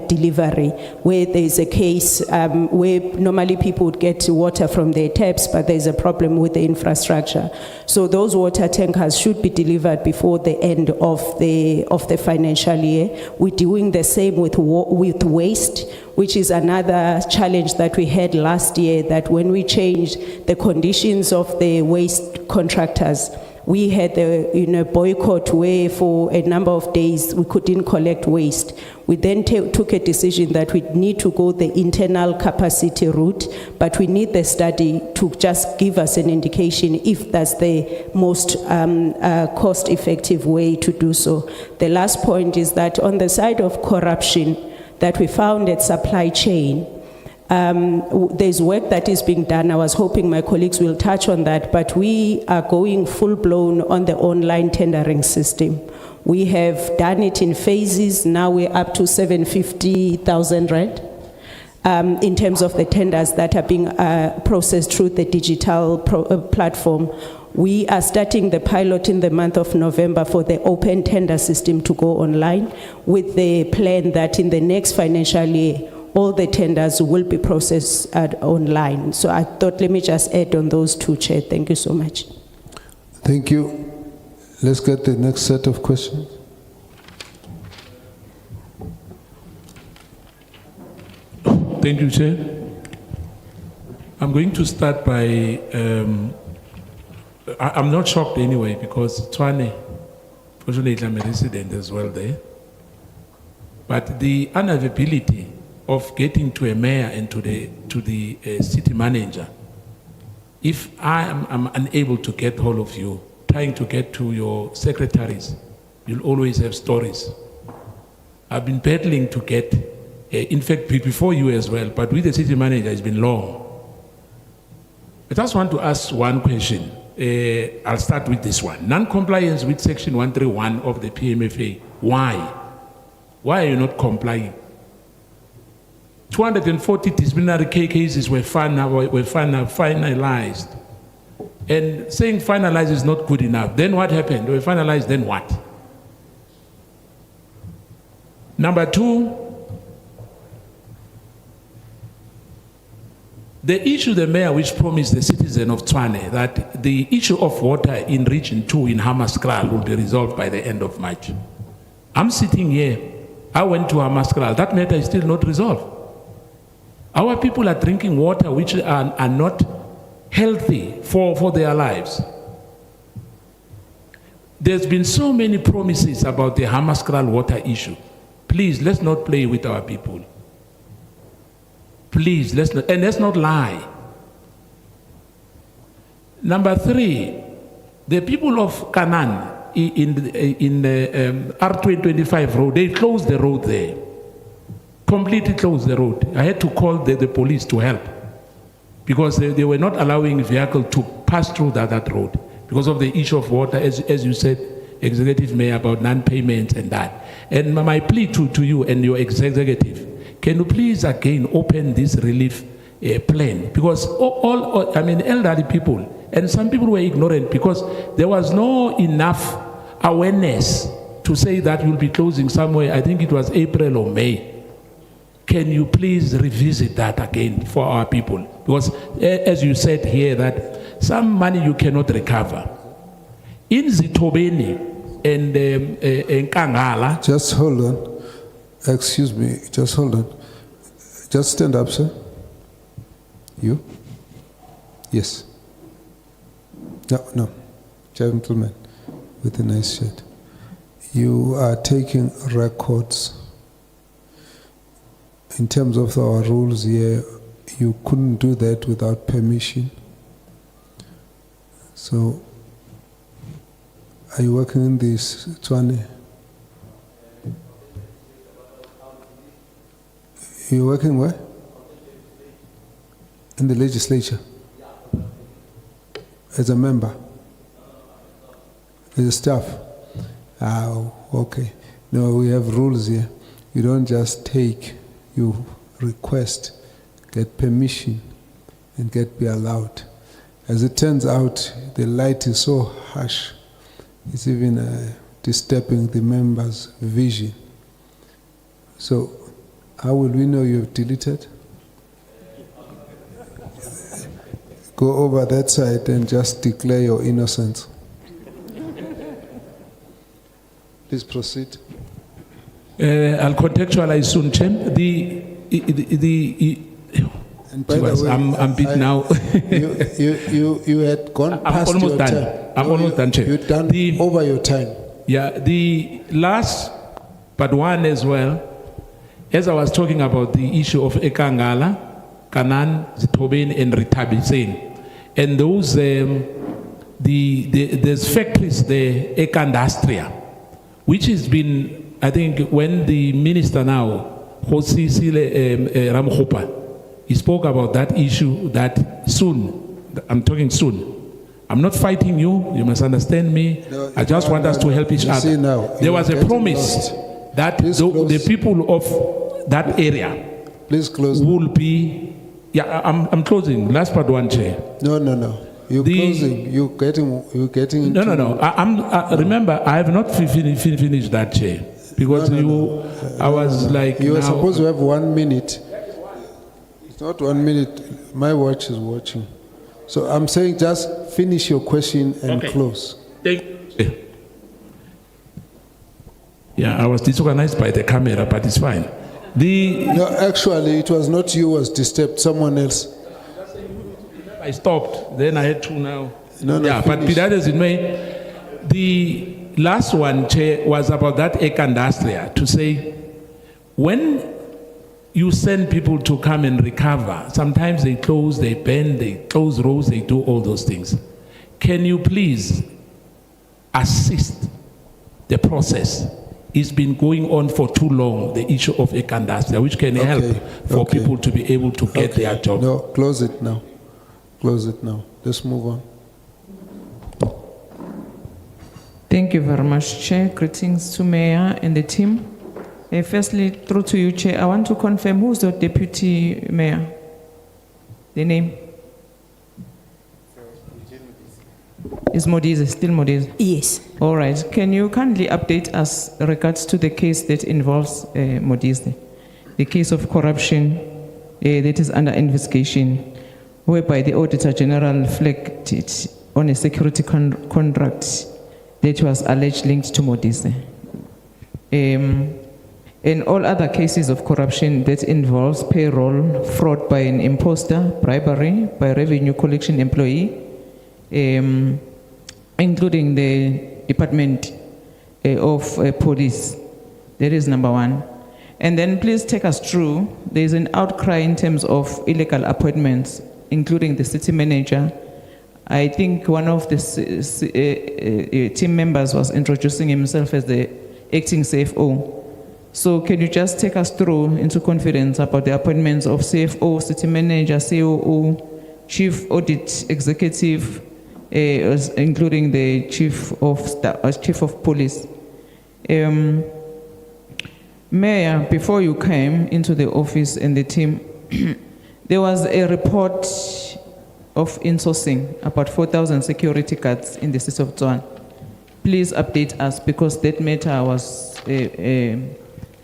Speaker 1: delivery, where there's a case where normally people would get water from their taps, but there's a problem with the infrastructure. So those water tankers should be delivered before the end of the financial year. We're doing the same with waste, which is another challenge that we had last year, that when we changed the conditions of the waste contractors, we had a boycott where for a number of days we couldn't collect waste. We then took a decision that we need to go the internal capacity route, but we need the study to just give us an indication if that's the most cost-effective way to do so. The last point is that on the side of corruption that we found at supply chain, there's work that is being done. I was hoping my colleagues will touch on that, but we are going full-blown on the online tendering system. We have done it in phases. Now we're up to 750,000 rand in terms of the tenders that are being processed through the digital platform. We are starting the pilot in the month of November for the open tender system to go online, with the plan that in the next financial year, all the tenders will be processed online. So I thought, let me just add on those 2, Chair. Thank you so much.
Speaker 2: Thank you. Let's get the next set of questions.
Speaker 9: Thank you, Chair. I'm going to start by, I'm not shocked anyway, because Tshwane, fortunately I'm a resident as well there, but the unavailability of getting to a mayor and to the city manager, if I am unable to get hold of you, trying to get to your secretaries, you'll always have stories. I've been battling to get, in fact, before you as well, but with the city manager, it's been long. I just want to ask one question. I'll start with this one. Non-compliance with Section 131 of the PMFA. Why? Why are you not complying? 240 disciplinary cases were finalized. And saying finalized is not good enough. Then what happened? They were finalized, then what? Number 2, the issue the mayor which promised the citizen of Tshwane that the issue of water in Region 2 in Hammanskraal will be resolved by the end of March. I'm sitting here. I went to Hammanskraal. That matter is still not resolved. Our people are drinking water which are not healthy for their lives. There's been so many promises about the Hammanskraal water issue. Please, let's not play with our people. Please, let's not lie. Number 3, the people of Canaan, in the R225 road, they closed the road there. Completely closed the road. I had to call the police to help because they were not allowing vehicle to pass through that road because of the issue of water, as you said, Executive Mayor, about non-payment and that. And my plea to you and your executive, can you please again open this relief plan? Because elderly people, and some people were ignorant because there was no enough awareness to say that you'll be closing somewhere. I think it was April or May. Can you please revisit that again for our people? Because as you said here, that some money you cannot recover. In Zitobeni and Kangala.
Speaker 2: Just hold on. Excuse me, just hold on. Just stand up, sir. You? Yes. No. Gentleman with a nice shirt. You are taking records. In terms of our rules here, you couldn't do that without permission. So, are you working in this, Tshwane? You're working where? In the legislature? As a member? As a staff? Okay. No, we have rules here. You don't just take, you request, get permission, and be allowed. As it turns out, the light is so harsh, it's even disturbing the members' vision. So, how will we know you've deleted? Go over that side and just declare your innocence. Please proceed.
Speaker 9: I'll contextualize soon, Chem.
Speaker 2: And by the way,
Speaker 9: I'm bit now.
Speaker 2: you had gone past
Speaker 9: almost
Speaker 2: your
Speaker 9: done.
Speaker 2: time.
Speaker 9: I'm almost done, Chem.
Speaker 2: You've done over your time.
Speaker 9: Yeah, the last but one as well, as I was talking about the issue of Ekangala, Kanan, Zitobeni, and Ritabisen, and those there's factories there, Ekandastria, which has been, I think, when the minister now, Hosi Sile Ramkhopa, he spoke about that issue that soon, I'm talking soon. I'm not fighting you, you must understand me. No, I just want us to help each other. There was a promise that the people of that area will be, I'm closing, last part one, Chair.
Speaker 2: No. You're closing, you're getting into...
Speaker 9: No. Remember, I have not finished that, Chair. Because I was like...
Speaker 2: You were supposed to have 1 minute. It's not 1 minute. My watch is watching. So I'm saying just finish your question and close.
Speaker 9: Thank you. Yeah, I was disorganized by the camera, but it's fine.
Speaker 2: No, actually, it was not you who was disturbed, someone else.
Speaker 9: I stopped, then I had to now.
Speaker 2: No,
Speaker 9: but that is in May. The last one, Chair, was about that Ekandastria, to say, when you send people to come and recover, sometimes they close, they bend, they close roads, they do all those things. Can you please assist the process? It's been going on for too long, the issue of Ekandastria, which can help for people to be able to get their job.
Speaker 2: No, close it now. Close it now. Let's move on.
Speaker 10: Thank you very much, Chair. Greetings to Mayor and the team. Firstly, through to you, Chair, I want to confirm who's the Deputy Mayor? The name? Is Modize, still Modize?
Speaker 1: Yes.
Speaker 10: All right. Can you kindly update us regards to the case that involves Modize? The case of corruption that is under investigation, whereby the Auditor General flagged it on a security contract that was alleged linked to Modize. In all other cases of corruption that involves payroll, fraud by an imposter, bribery by a revenue collection employee, including the Department of Police. That is number one. And then please take us through, there is an outcry in terms of illegal appointments, including the city manager, I think one of the team members was introducing himself as the acting CFO. So can you just take us through into confidence about the appointments of CFO, city manager, COO, chief audit executive, including the chief of police? Mayor, before you came into the office and the team, there was a report of insourcing about 4,000 security guards in the city of Tshwane. Please update us because that matter was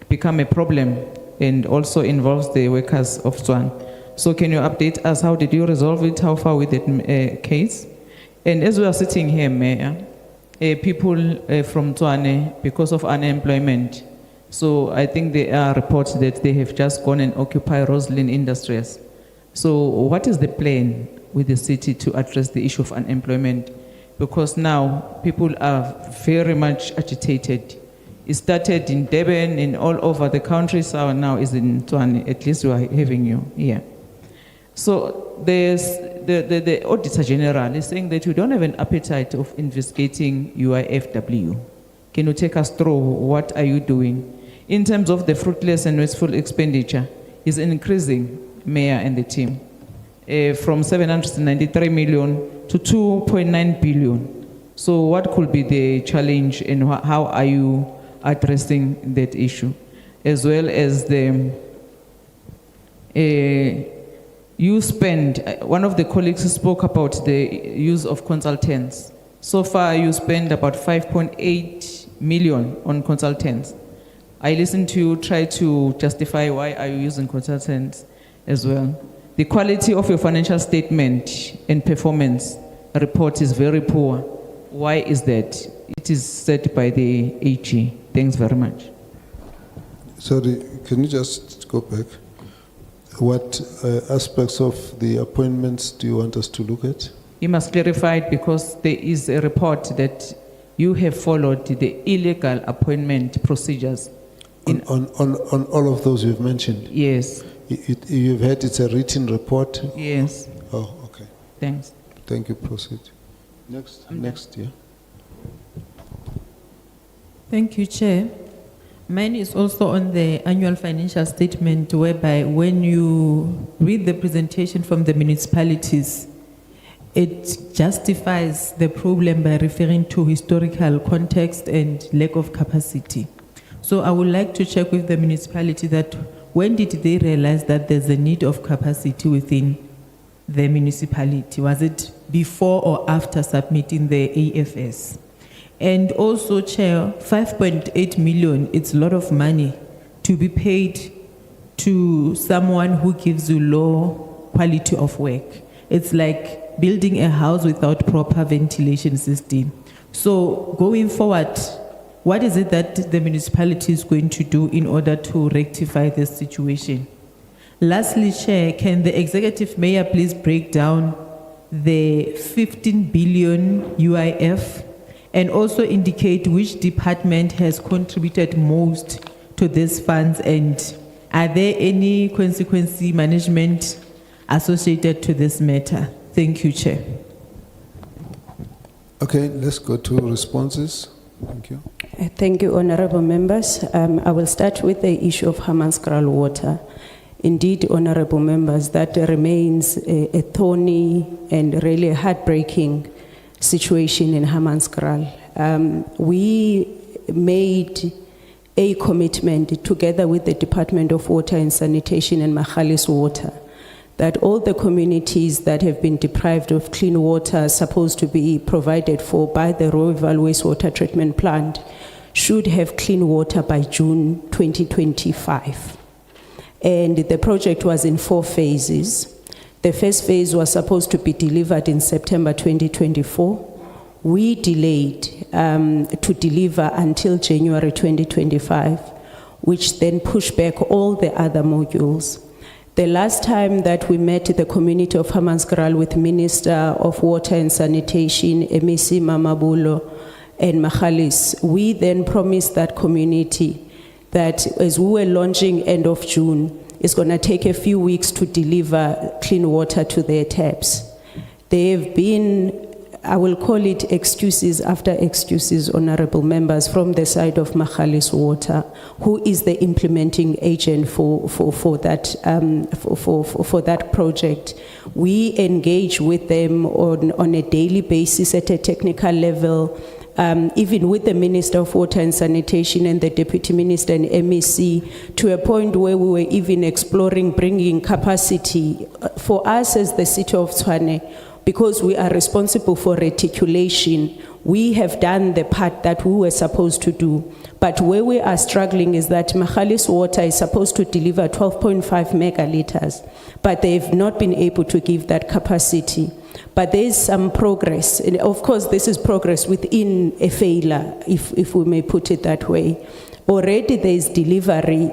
Speaker 10: become a problem and also involves the workers of Tshwane. So can you update us? How did you resolve it? How far with that case? And as we are sitting here, Mayor, people from Tshwane, because of unemployment, so I think there are reports that they have just gone and occupied Roslyn Industries. So what is the plan with the city to address the issue of unemployment? Because now people are very much agitated. It started in Durban and all over the country, so now is in Tshwane. At least we are having you here. So there's the Auditor General is saying that you don't have an appetite of investigating UIFW. Can you take us through what are you doing? In terms of the fruitless and wasteful expenditure, is increasing, Mayor and the team, from 793 million to 2.9 billion. So what could be the challenge and how are you addressing that issue? As well as the, you spend, one of the colleagues spoke about the use of consultants. So far you spend about 5.8 million on consultants. I listened to you try to justify why are you using consultants as well. The quality of your financial statement and performance report is very poor. Why is that? It is said by the AG. Thanks very much.
Speaker 2: Sorry, can you just go back? What aspects of the appointments do you want us to look at?
Speaker 10: You must clarify it because there is a report that you have followed the illegal appointment procedures.
Speaker 2: On all of those you've mentioned?
Speaker 10: Yes.
Speaker 2: You've heard it's a written report?
Speaker 10: Yes.
Speaker 2: Oh, okay.
Speaker 10: Thanks.
Speaker 2: Thank you, proceed. Next, yeah.
Speaker 11: Thank you, Chair. Mine is also on the annual financial statement, whereby when you read the presentation from the municipalities, it justifies the problem by referring to historical context and lack of capacity. So I would like to check with the municipality that when did they realize that there's a need of capacity within the municipality? Was it before or after submitting the AFS? And also, Chair, 5.8 million, it's a lot of money to be paid to someone who gives you low quality of work. It's like building a house without proper ventilation system. So going forward, what is it that the municipality is going to do in order to rectify this situation? Lastly, Chair, can the executive mayor please break down the 15 billion UIF and also indicate which department has contributed most to these funds, and are there any consequence management associated to this matter? Thank you, Chair.
Speaker 2: Okay, let's go to responses. Thank you.
Speaker 1: Thank you, honorable members. I will start with the issue of Hammanskraal water. Indeed, honorable members, that remains a thorny and really heartbreaking situation in Hammanskraal. We made a commitment together with the Department of Water and Sanitation and Magalies Water that all the communities that have been deprived of clean water are supposed to be provided for by the Royal Wastewater Treatment Plant should have clean water by June 2025. And the project was in 4 phases. The first phase was supposed to be delivered in September 2024. We delayed to deliver until January 2025, which then pushed back all the other modules. The last time that we met the community of Hammanskraal with Minister of Water and Sanitation, MEC Mamabulo, and Magalies, we then promised that community that as we were launching end of June, it's going to take a few weeks to deliver clean water to their taps. There have been, I will call it excuses after excuses, honorable members, from the side of Magalies Water, who is the implementing agent for that project. We engage with them on a daily basis at a technical level, even with the Minister of Water and Sanitation and the Deputy Minister and MEC, to a point where we were even exploring bringing capacity. For us as the city of Tshwane, because we are responsible for reticulation, we have done the part that we were supposed to do. But where we are struggling is that Magalies Water is supposed to deliver 12.5 megaliters, but they've not been able to give that capacity. But there is some progress. And of course, this is progress within a failure, if we may put it that way. Already there is delivery.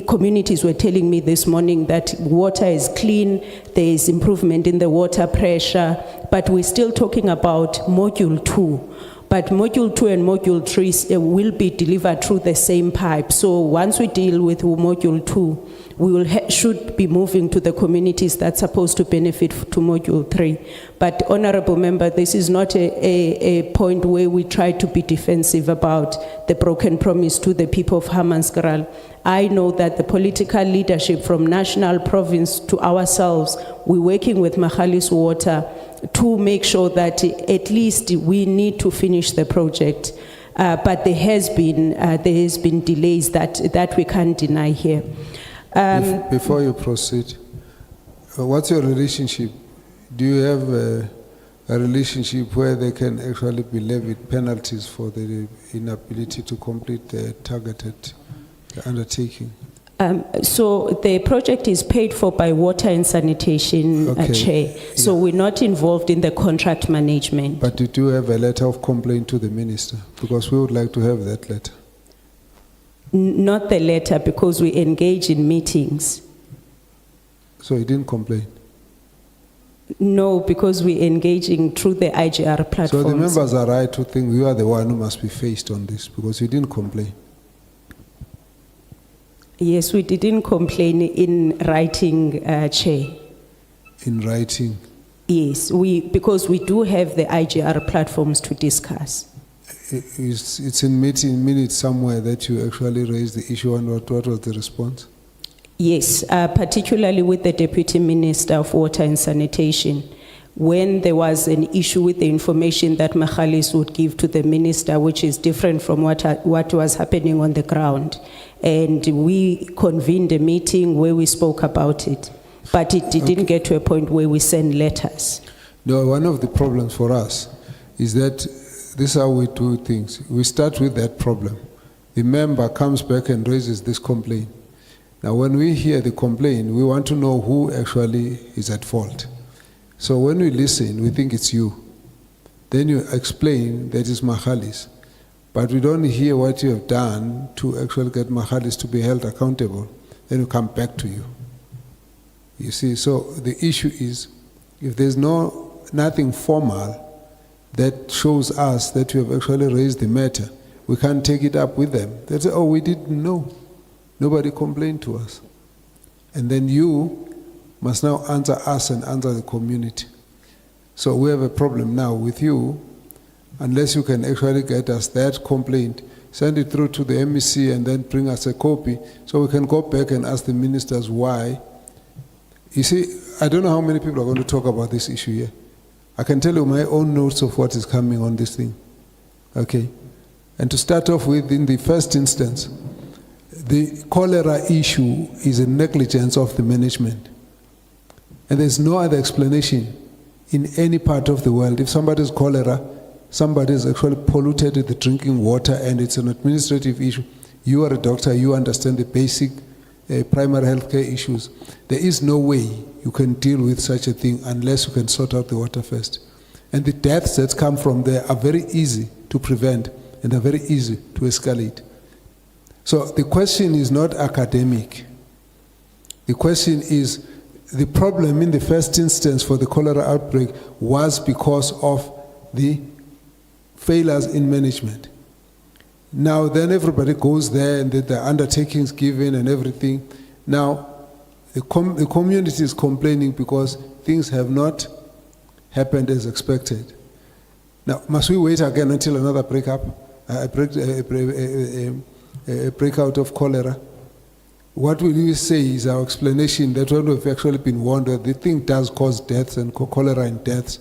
Speaker 1: Communities were telling me this morning that water is clean, there is improvement in the water pressure, but we're still talking about module 2. But module 2 and module 3 will be delivered through the same pipe. So once we deal with module 2, we will should be moving to the communities that's supposed to benefit to module 3. But honorable member, this is not a point where we try to be defensive about the broken promise to the people of Hammanskraal. I know that the political leadership from national, province to ourselves, we're working with Magalies Water to make sure that at least we need to finish the project. But there has been delays that we can't deny here.
Speaker 2: Before you proceed, what's your relationship? Do you have a relationship where they can actually be levied penalties for the inability to complete the targeted undertaking?
Speaker 1: So the project is paid for by Water and Sanitation
Speaker 2: Okay.
Speaker 1: Chair. So we're not involved in the contract management.
Speaker 2: But you do have a letter of complaint to the minister, because we would like to have that letter.
Speaker 1: Not the letter, because we engage in meetings.
Speaker 2: So he didn't complain.
Speaker 1: No, because we're engaging through the IGR
Speaker 2: So
Speaker 1: platforms.
Speaker 2: the members are right to think you are the one who must be faced on this, because you didn't complain.
Speaker 1: Yes, we didn't complain in writing, Chair.
Speaker 2: In writing.
Speaker 1: Yes, because we do have the IGR platforms to discuss.
Speaker 2: It's in meeting minutes somewhere that you actually raised the issue, and what was the response?
Speaker 1: Yes, particularly with the Deputy Minister of Water and Sanitation. When there was an issue with the information that Magalies would give to the minister, which is different from what was happening on the ground. And we convened a meeting where we spoke about it. But it didn't get to a point where we send letters.
Speaker 2: No, one of the problems for us is that this is how we do things. We start with that problem. The member comes back and raises this complaint. Now, when we hear the complaint, we want to know who actually is at fault. So when we listen, we think it's you. Then you explain that it's Magalies. But we don't hear what you have done to actually get Magalies to be held accountable. Then we come back to you. You see, so the issue is, if there's nothing formal that shows us that you have actually raised the matter, we can't take it up with them. They say, oh, we didn't know. Nobody complained to us. And then you must now answer us and answer the community. So we have a problem now with you. Unless you can actually get us that complaint, send it through to the MEC and then bring us a copy so we can go back and ask the ministers why. You see, I don't know how many people are going to talk about this issue here. I can tell you my own notes of what is coming on this thing. Okay? And to start off with, in the first instance, the cholera issue is a negligence of the management. And there's no other explanation in any part of the world. If somebody's cholera, somebody has actually polluted the drinking water and it's an administrative issue. You are a doctor, you understand the basic primary healthcare issues. There is no way you can deal with such a thing unless you can sort out the water first. And the deaths that come from there are very easy to prevent and are very easy to escalate. So the question is not academic. The question is, the problem in the first instance for the cholera outbreak was because of the failures in management. Now then everybody goes there and the undertakings given and everything. Now the community is complaining because things have not happened as expected. Now, must we wait again until another breakout of cholera? What will you say is our explanation that when we've actually been warned that the thing does cause deaths and cholera and deaths,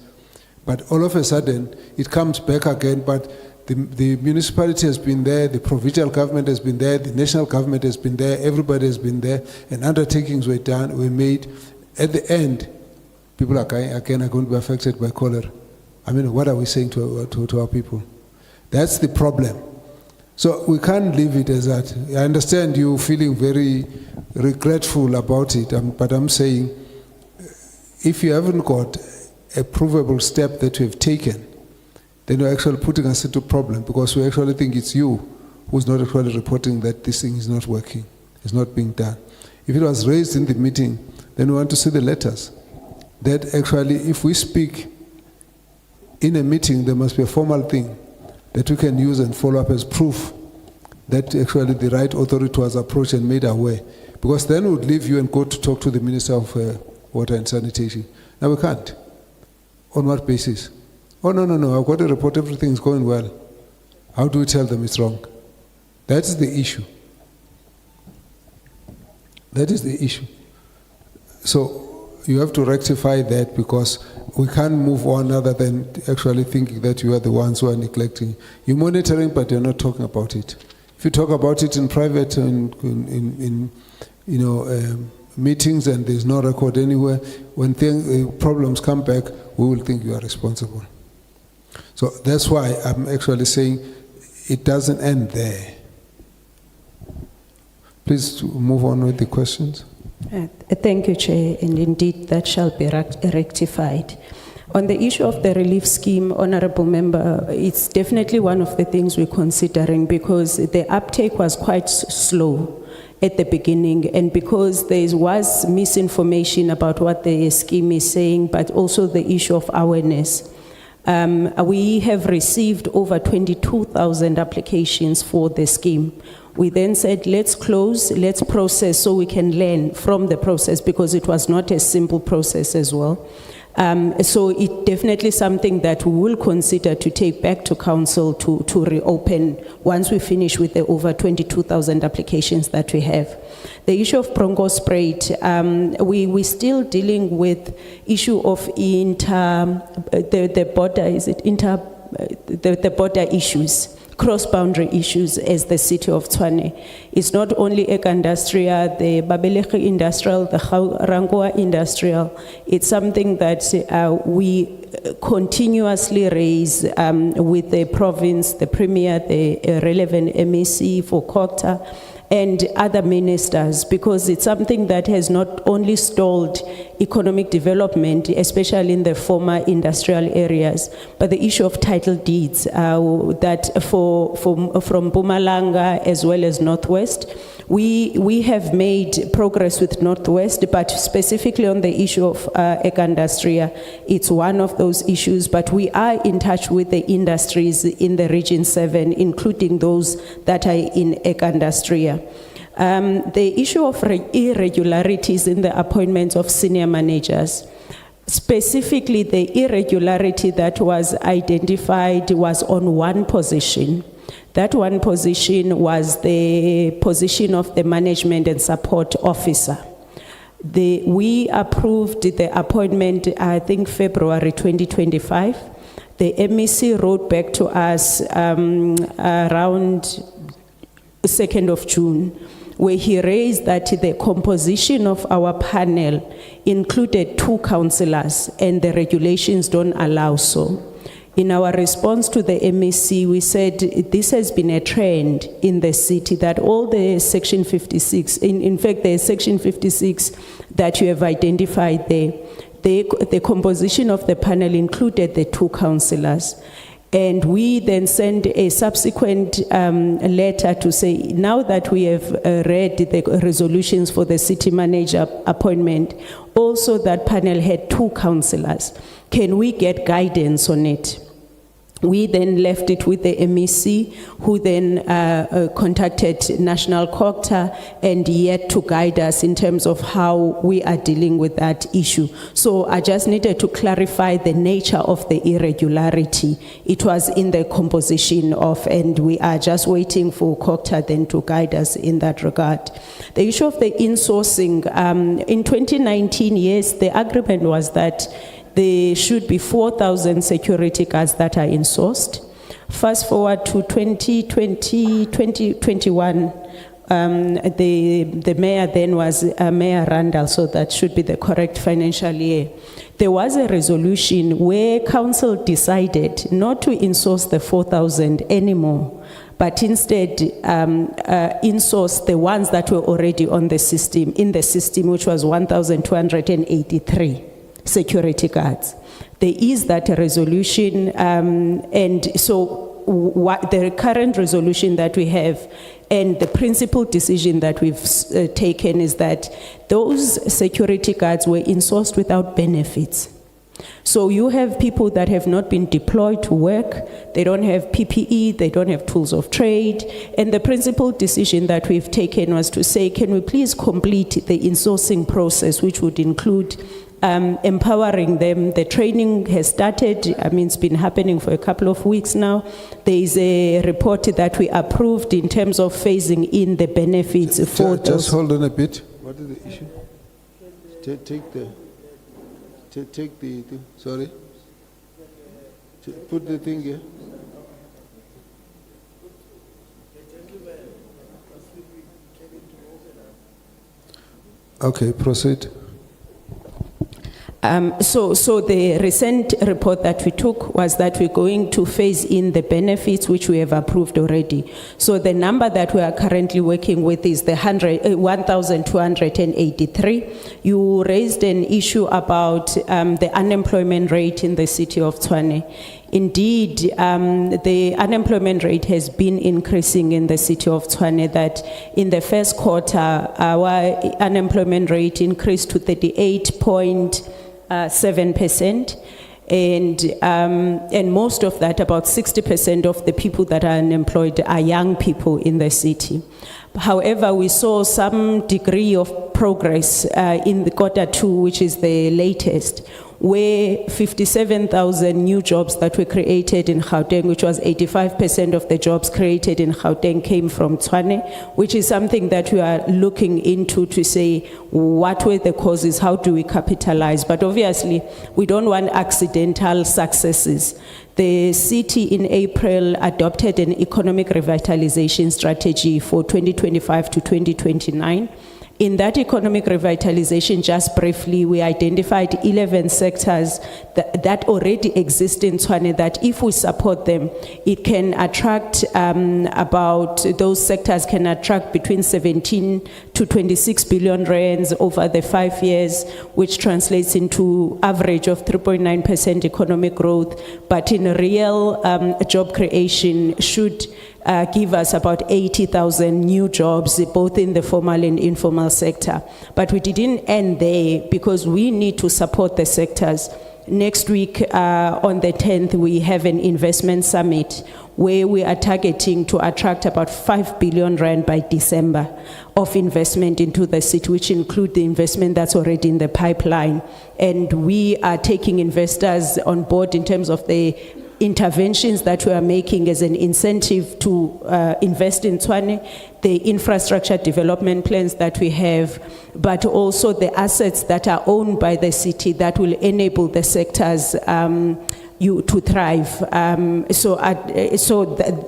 Speaker 2: but all of a sudden it comes back again, but the municipality has been there, the provincial government has been there, the national government has been there, everybody has been there, and undertakings were made. At the end, people are going to be affected by cholera. I mean, what are we saying to our people? That's the problem. So we can't leave it as that. I understand you feeling very regretful about it, but I'm saying, if you haven't got a provable step that you have taken, then you're actually putting us into a problem, because we actually think it's you who's not actually reporting that this thing is not working, it's not being done. If it was raised in the meeting, then we want to see the letters. That actually, if we speak in a meeting, there must be a formal thing that we can use and follow up as proof that actually the right authority was approached and made aware. Because then we'd leave you and go to talk to the Minister of Water and Sanitation. Now we can't. On what basis? Oh, no, I've got a report, everything's going well. How do we tell them it's wrong? That's the issue. That is the issue. So you have to rectify that, because we can't move on other than actually thinking that you are the ones who are neglecting. You're monitoring, but you're not talking about it. If you talk about it in private and in meetings, and there's no record anywhere, when problems come back, we will think you are responsible. So that's why I'm actually saying it doesn't end there. Please move on with the questions.
Speaker 1: Thank you, Chair, and indeed that shall be rectified. On the issue of the relief scheme, Honourable Member, it's definitely one of the things we're considering, because the uptake was quite slow at the beginning, and because there was misinformation about what the scheme is saying, but also the issue of awareness. We have received over 22,000 applications for the scheme. We then said, let's close, let's process so we can learn from the process, because it was not a simple process as well. So it's definitely something that we will consider to take back to council to reopen once we finish with the over 22,000 applications that we have. The issue of bronchospray, we're still dealing with issue of the border issues, cross-boundary issues as the city of Tshwane. It's not only Eka Industrial, the Babelegi Industrial, the Rangoa Industrial. It's something that we continuously raise with the province, the premier, the relevant MEC for Kota, and other ministers, because it's something that has not only stalled economic development, especially in the former industrial areas, but the issue of title deeds that from Mpumalanga as well as Northwest. We have made progress with Northwest, but specifically on the issue of Eka Industria, it's one of those issues, but we are in touch with the industries in the Region 7, including those that are in Eka Industria. The issue of irregularities in the appointments of senior managers, specifically the irregularity that was identified was on one position. That one position was the position of the management and support officer. We approved the appointment, I think, February 2025. The MEC wrote back to us around 2nd of June, where he raised that the composition of our panel included 2 councillors, and the regulations don't allow so. In our response to the MEC, we said this has been a trend in the city, that all the Section 56, in fact, the Section 56 that you have identified there, the composition of the panel included the 2 councillors. And we then sent a subsequent letter to say, now that we have read the resolutions for the city manager appointment, also that panel had 2 councillors. Can we get guidance on it? We then left it with the MEC, who then contacted National COGTA and yet to guide us in terms of how we are dealing with that issue. So I just needed to clarify the nature of the irregularity. It was in the composition of, and we are just waiting for COGTA then to guide us in that regard. The issue of the insourcing, in 2019, yes, the agreement was that there should be 4,000 security guards that are insourced. Fast forward to 2021, the mayor then was Mayor Randall, so that should be the correct financial year. There was a resolution where council decided not to insource the 4,000 anymore, but instead insource the ones that were already on the system, which was 1,283. Security guards. There is that resolution, and so what the current resolution that we have and the principal decision that we've taken is that those security guards were insourced without benefits. So you have people that have not been deployed to work, they don't have PPE, they don't have tools of trade, and the principal decision that we've taken was to say, can we please complete the insourcing process, which would include empowering them. The training has started. I mean, it's been happening for a couple of weeks now. There is a report that we approved in terms of phasing in the benefits for those.
Speaker 2: Just hold on a bit. What is the issue? Take the thing. Sorry. Put the thing here. Okay, proceed.
Speaker 1: So the recent report that we took was that we're going to phase in the benefits which we have approved already. So the number that we are currently working with is the 1,283. You raised an issue about the unemployment rate in the city of Tshwane. Indeed, the unemployment rate has been increasing in the city of Tshwane, that in the first quarter, our unemployment rate increased to 38.7%. And most of that, about 60% of the people that are unemployed are young people in the city. However, we saw some degree of progress in the quarter two, which is the latest, where 57,000 new jobs that were created in Gauteng, which was 85% of the jobs created in Gauteng came from Tshwane, which is something that we are looking into to say what were the causes, how do we capitalize. But obviously, we don't want accidental successes. The city in April adopted an economic revitalization strategy for 2025 to 2029. In that economic revitalization, just briefly, we identified 11 sectors that already exist in Tshwane, that if we support them, it can attract those sectors can attract between 17 to 26 billion rands over the 5 years, which translates into average of 3.9% economic growth. But in real job creation should give us about 80,000 new jobs, both in the formal and informal sector. But we didn't end there, because we need to support the sectors. Next week, on the 10th, we have an investment summit where we are targeting to attract about 5 billion rand by December of investment into the city, which include the investment that's already in the pipeline. And we are taking investors on board in terms of the interventions that we are making as an incentive to invest in Tshwane, the infrastructure development plans that we have, but also the assets that are owned by the city that will enable the sectors to thrive. So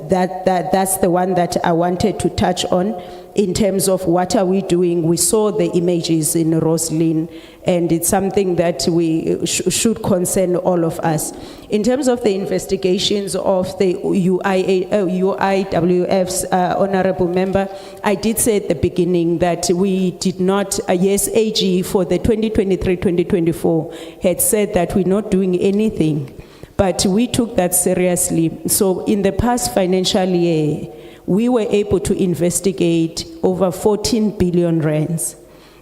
Speaker 1: that's the one that I wanted to touch on. In terms of what are we doing, we saw the images in Roslyn, and it's something that we should concern all of us. In terms of the investigations of the UIWF's honorable member, I did say at the beginning that we did not, yes, AG for the 2023-2024 had said that we're not doing anything, but we took that seriously. So in the past financial year, we were able to investigate over 14 billion rands,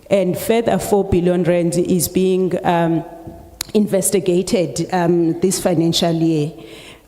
Speaker 1: and further 4 billion rands is being investigated this financial year.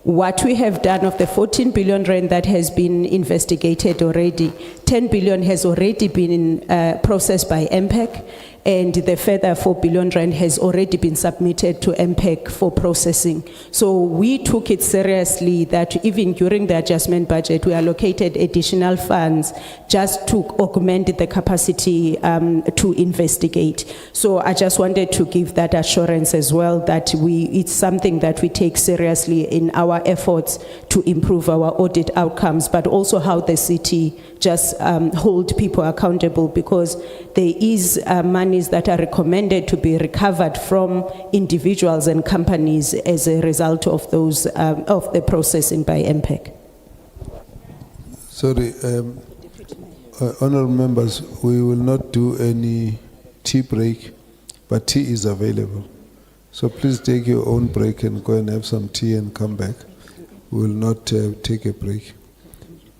Speaker 1: What we have done of the 14 billion rand that has been investigated already, 10 billion has already been processed by MPEC, and the further 4 billion rand has already been submitted to MPEC for processing. So we took it seriously that even during the adjustment budget, we allocated additional funds just to augment the capacity to investigate. So I just wanted to give that assurance as well that it's something that we take seriously in our efforts to improve our audit outcomes, but also how the city just hold people accountable, because there is monies that are recommended to be recovered from individuals and companies as a result of those of the processing by MPEC.
Speaker 2: Sorry, honorable members, we will not do any tea break, but tea is available. So please take your own break and go and have some tea and come back. We will not take a break.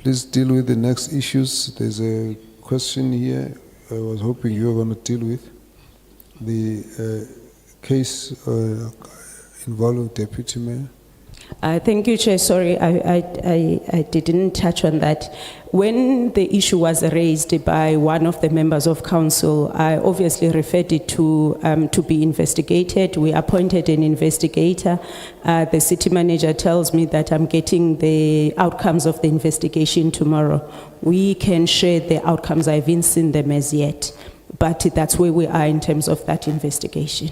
Speaker 2: Please deal with the next issues. There's a question here I was hoping you were going to deal with. The case involving Deputy Mayor.
Speaker 1: Thank you, Chair. Sorry, I didn't touch on that. When the issue was raised by one of the members of council, I obviously referred it to be investigated. We appointed an investigator. The city manager tells me that I'm getting the outcomes of the investigation tomorrow. We can share the outcomes. I haven't seen them as yet, but that's where we are in terms of that investigation.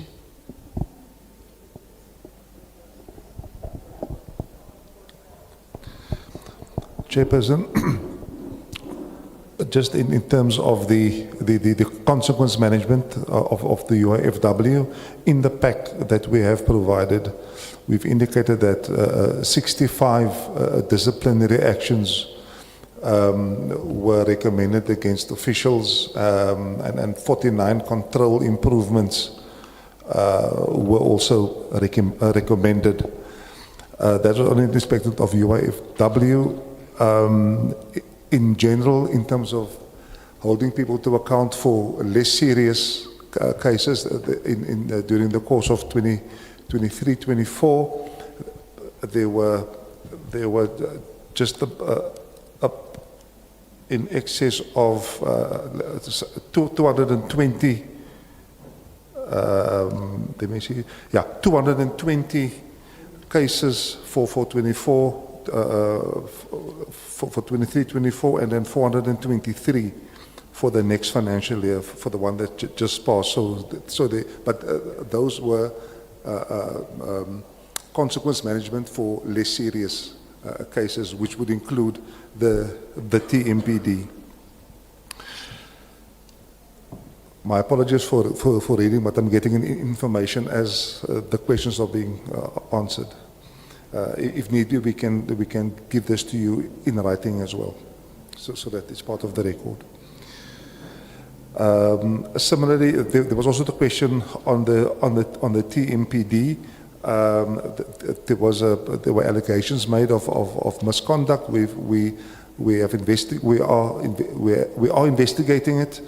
Speaker 3: Chairperson, just in terms of the consequence management of the UIFW, in the pack that we have provided, we've indicated that 65 disciplinary actions were recommended against officials, and 49 control improvements were also recommended. That was only in respect of UIFW. In general, in terms of holding people to account for less serious cases during the course of 2023-24, there were just in excess of 220. Let me see. Yeah, 220 cases for 24. For 23-24, and then 423 for the next financial year, for the one that just passed. But those were consequence management for less serious cases, which would include the TMPD. My apologies for reading, but I'm getting information as the questions are being answered. If need be, we can give this to you in writing as well, so that it's part of the record. Similarly, there was also the question on the TMPD. There were allegations made of misconduct. We are investigating it,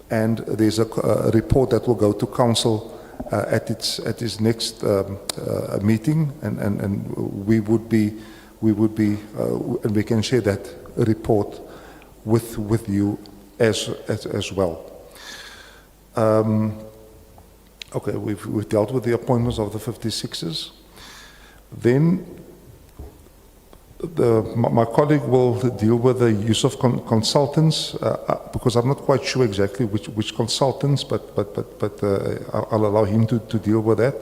Speaker 3: and there's a report that will go to council at its next meeting, and we would be and we can share that report with you as well. Okay, we've dealt with the appointments of the 56s. Then my colleague will deal with the use of consultants, because I'm not quite sure exactly which consultants, but I'll allow him to deal with that.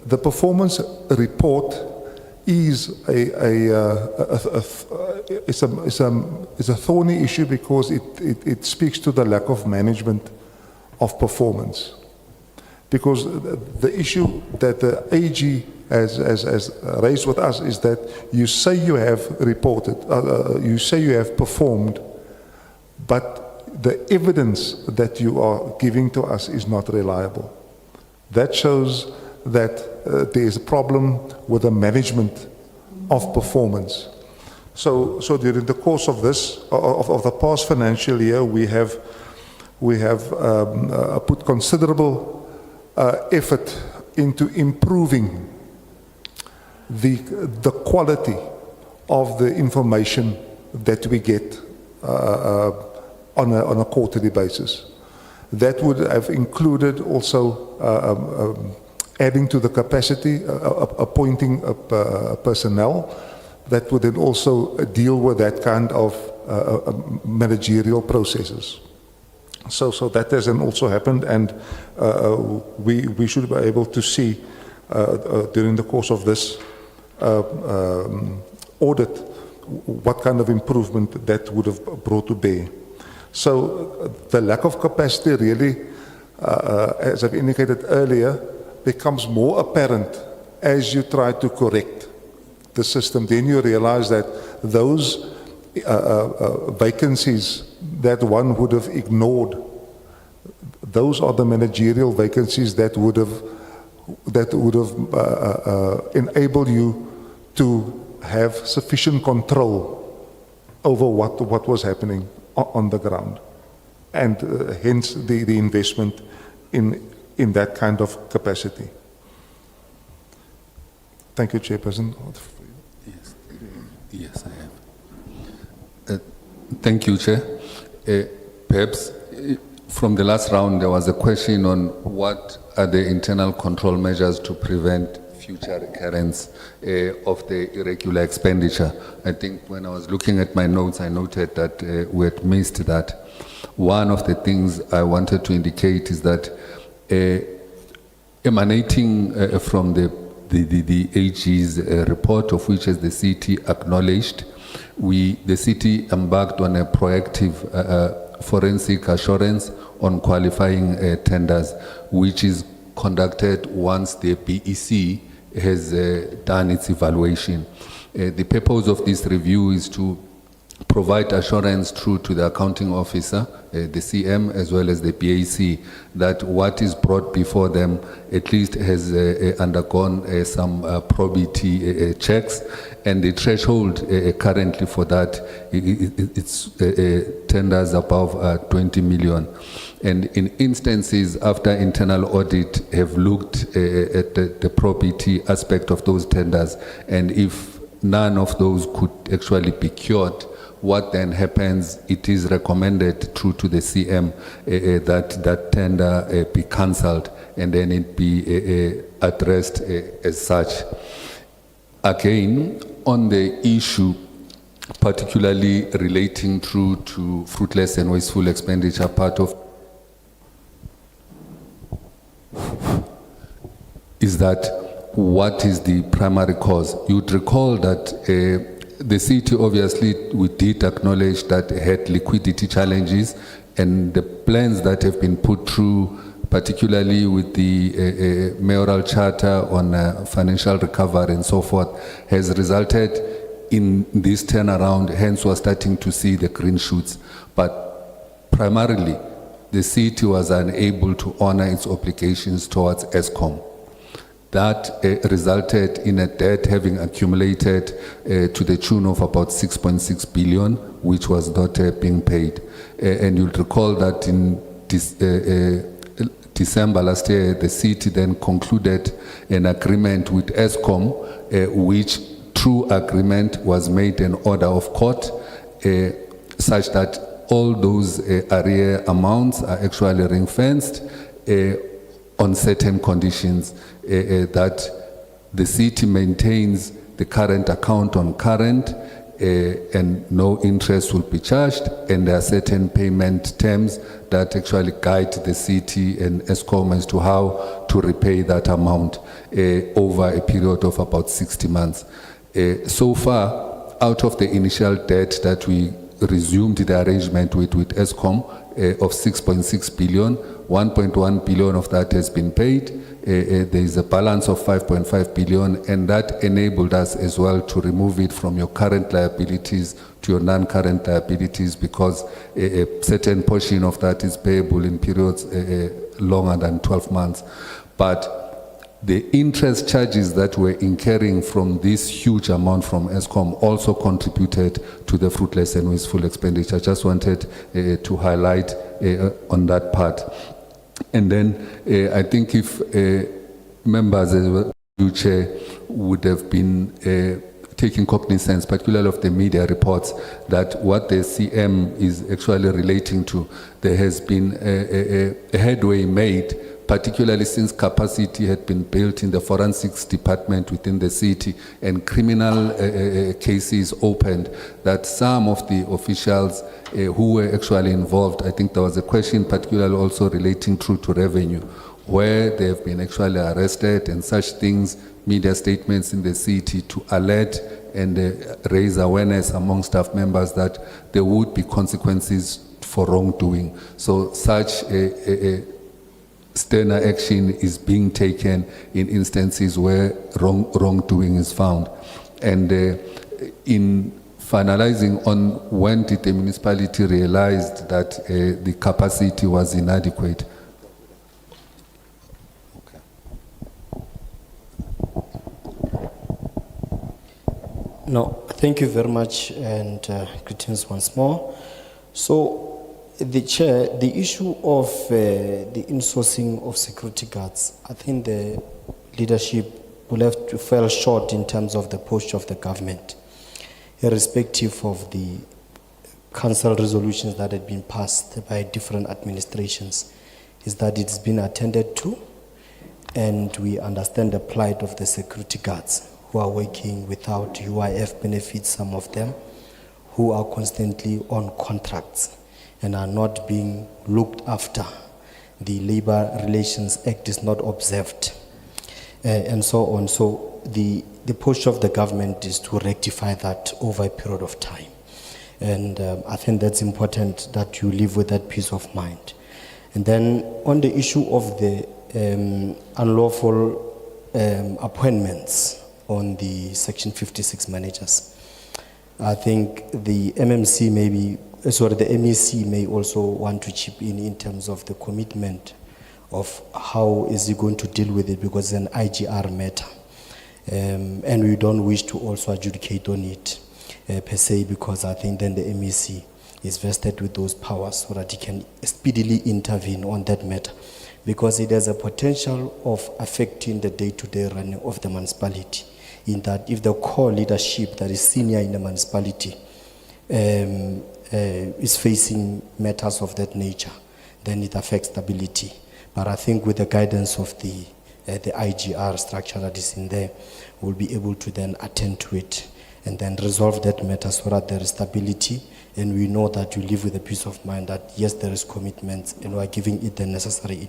Speaker 3: The performance report is a thorny issue because it speaks to the lack of management of performance. Because the issue that the AG has raised with us is that you say you have reported, you say you have performed, but the evidence that you are giving to us is not reliable. That shows that there is a problem with the management of performance. So during the course of this, of the past financial year, we have put considerable effort into improving the quality of the information that we get on a quarterly basis. That would have included also adding to the capacity, appointing personnel that would then also deal with that kind of managerial processes. So that has then also happened, and we should be able to see during the course of this audit what kind of improvement that would have brought to bear. So the lack of capacity really, as I've indicated earlier, becomes more apparent as you try to correct the system. Then you realize that those vacancies that one would have ignored, those are the managerial vacancies that would have enabled you to have sufficient control over what was happening on the ground, and hence the investment in that kind of capacity. Thank you, Chairperson.
Speaker 7: Yes, I have. Thank you, Chair. Perhaps from the last round, there was a question on what are the internal control measures to prevent future recurrence of the irregular expenditure. I think when I was looking at my notes, I noted that we had missed that. One of the things I wanted to indicate is that emanating from the AG's report, of which as the city acknowledged, the city embarked on a proactive forensic assurance on qualifying tenders, which is conducted once the BEC has done its evaluation. The purpose of this review is to provide assurance through to the accounting officer, the CM, as well as the BAC, that what is brought before them at least has undergone some probity checks, and the threshold currently for that, it's tenders above 20 million. And in instances after internal audit have looked at the probity aspect of those tenders, and if none of those could actually be cured, what then happens, it is recommended through to the CM that tender be cancelled, and then it be addressed as such. Again, on the issue particularly relating through to fruitless and wasteful expenditure, part of is that what is the primary cause? You'd recall that the city, obviously, we did acknowledge that it had liquidity challenges, and the plans that have been put through, particularly with the mayoral charter on financial recovery and so forth, has resulted in this turnaround. Hence, we're starting to see the green shoots. But primarily, the city was unable to honor its obligations towards ESCOM. That resulted in a debt having accumulated to the tune of about 6.6 billion, which was not being paid. And you'll recall that in December last year, the city then concluded an agreement with ESCOM, which through agreement was made an order of court, such that all those arrear amounts are actually ring-fenced on certain conditions, that the city maintains the current account on current, and no interest will be charged, and there are certain payment terms that actually guide the city and ESCOM as to how to repay that amount over a period of about 60 months. So far, out of the initial debt that we resumed the arrangement with ESCOM of 6.6 billion, 1.1 billion of that has been paid. There is a balance of 5.5 billion, and that enabled us as well to remove it from your current liabilities to your non-current liabilities, because a certain portion of that is payable in periods longer than 12 months. But the interest charges that we're incurring from this huge amount from ESCOM also contributed to the fruitless and wasteful expenditure. Just wanted to highlight on that part. And then I think if members, as well, you Chair, would have been taking cognizance, particularly of the media reports, that what the CM is actually relating to, there has been a headway made, particularly since capacity had been built in the forensics department within the city and criminal cases opened, that some of the officials who were actually involved, I think there was a question particularly also relating to revenue, where they have been actually arrested and such things, media statements in the city to alert and raise awareness among staff members that there would be consequences for wrongdoing. So such a sterner action is being taken in instances where wrongdoing is found. And in finalizing on when did the municipality realize that the capacity was inadequate?
Speaker 12: No, thank you very much, and greetings once more. So, the chair, the issue of the insourcing of security guards, I think the leadership will have to fall short in terms of the posture of the government, irrespective of the council resolutions that had been passed by different administrations, is that it's been attended to, and we understand the plight of the security guards who are working without UIF benefits, some of them, who are constantly on contracts and are not being looked after. The Labor Relations Act is not observed, and so on. So the push of the government is to rectify that over a period of time. And I think that's important that you live with that peace of mind. And then on the issue of the unlawful appointments on the Section 56 managers, I think the MMC the MEC may also want to chip in terms of the commitment of how is he going to deal with it, because it's an IGR matter. And we don't wish to also adjudicate on it per se, because I think then the MEC is vested with those powers so that he can speedily intervene on that matter, because it has a potential of affecting the day-to-day running of the municipality, in that if the core leadership that is senior in the municipality is facing matters of that nature, then it affects stability. But I think with the guidance of the IGR structure that is in there, we'll be able to then attend to it and then resolve that matter so that there is stability, and we know that you live with a peace of mind that yes, there is commitment and we are giving it the necessary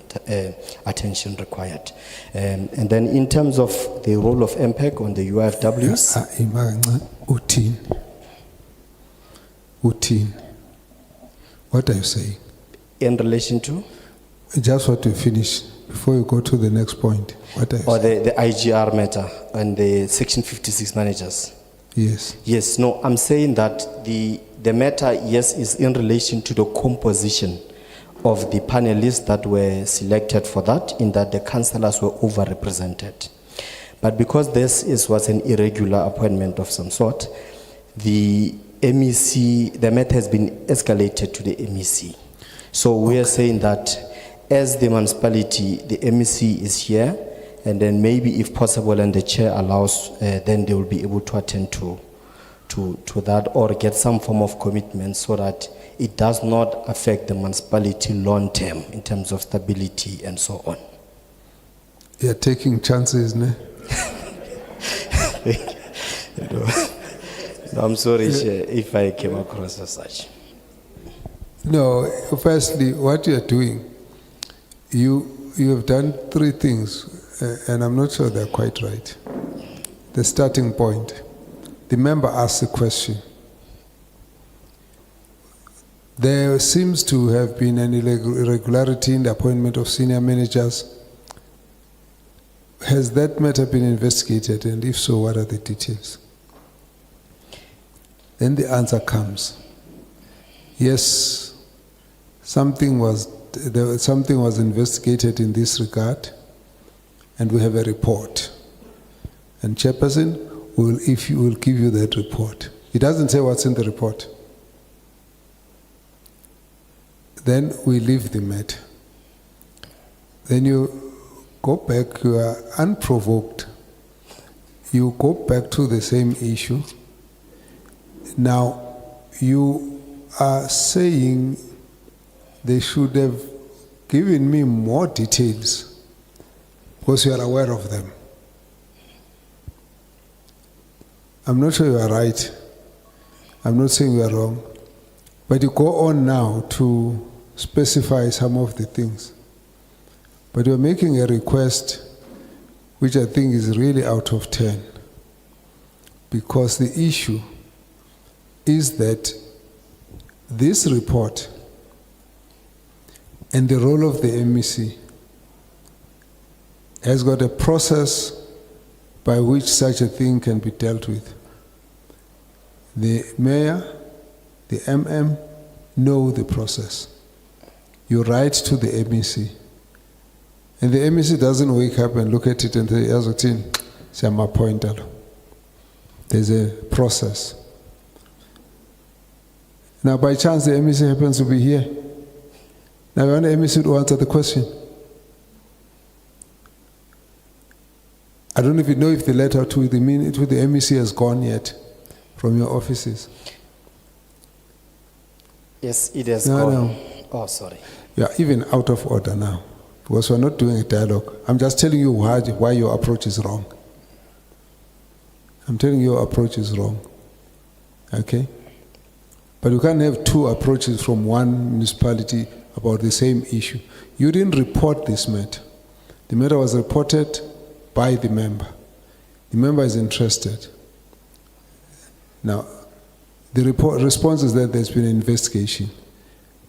Speaker 12: attention required. And then in terms of the role of MPEC on the UIFWs,
Speaker 2: Utin. What are you saying?
Speaker 12: in relation to?
Speaker 2: Just what you finish before you go to the next point. What are you saying?
Speaker 12: The IGR matter and the Section 56 managers.
Speaker 2: Yes.
Speaker 12: Yes, no, I'm saying that the matter, yes, is in relation to the composition of the panelists that were selected for that, in that the councillors were overrepresented. But because this was an irregular appointment of some sort, the MEC, the matter has been escalated to the MEC. So we are saying that as the municipality, the MEC is here, and then maybe if possible and the chair allows, then they will be able to attend to that, or get some form of commitment so that it does not affect the municipality long term in terms of stability and so on.
Speaker 2: You're taking chances, ne?
Speaker 12: No, I'm sorry, Chair, if I came across as such.
Speaker 2: No, firstly, what you're doing, you have done three things, and I'm not sure they're quite right. The starting point, the member asks a question. There seems to have been an irregularity in the appointment of senior managers. Has that matter been investigated, and if so, what are the details? Then the answer comes. Yes, something was investigated in this regard, and we have a report. And Chairperson will give you that report. He doesn't say what's in the report. Then we leave the matter. Then you go back, you are unprovoked. you go back to the same issue. Now, you are saying they should have given me more details because you are aware of them. I'm not sure you are right. I'm not saying you are wrong. But you go on now to specify some of the things. But you're making a request which I think is really out of 10. Because the issue is that this report and the role of the MEC has got a process by which such a thing can be dealt with. The mayor, the MM know the process. You write to the MEC. And the MEC doesn't wake up and look at it and say, Yazotin, say I'm appointed. There's a process. Now, by chance, the MEC happens to be here. Now, I want the MEC to answer the question. I don't even know if the letter to the MEC has gone yet from your offices.
Speaker 12: Yes, it has
Speaker 2: No,
Speaker 12: gone.
Speaker 2: no.
Speaker 12: Oh, sorry.
Speaker 2: You are even out of order now because we're not doing a dialogue. I'm just telling you why your approach is wrong. I'm telling you your approach is wrong. Okay? But you can't have two approaches from one municipality about the same issue. You didn't report this matter. The matter was reported by the member. The member is interested. Now, the response is that there's been an investigation.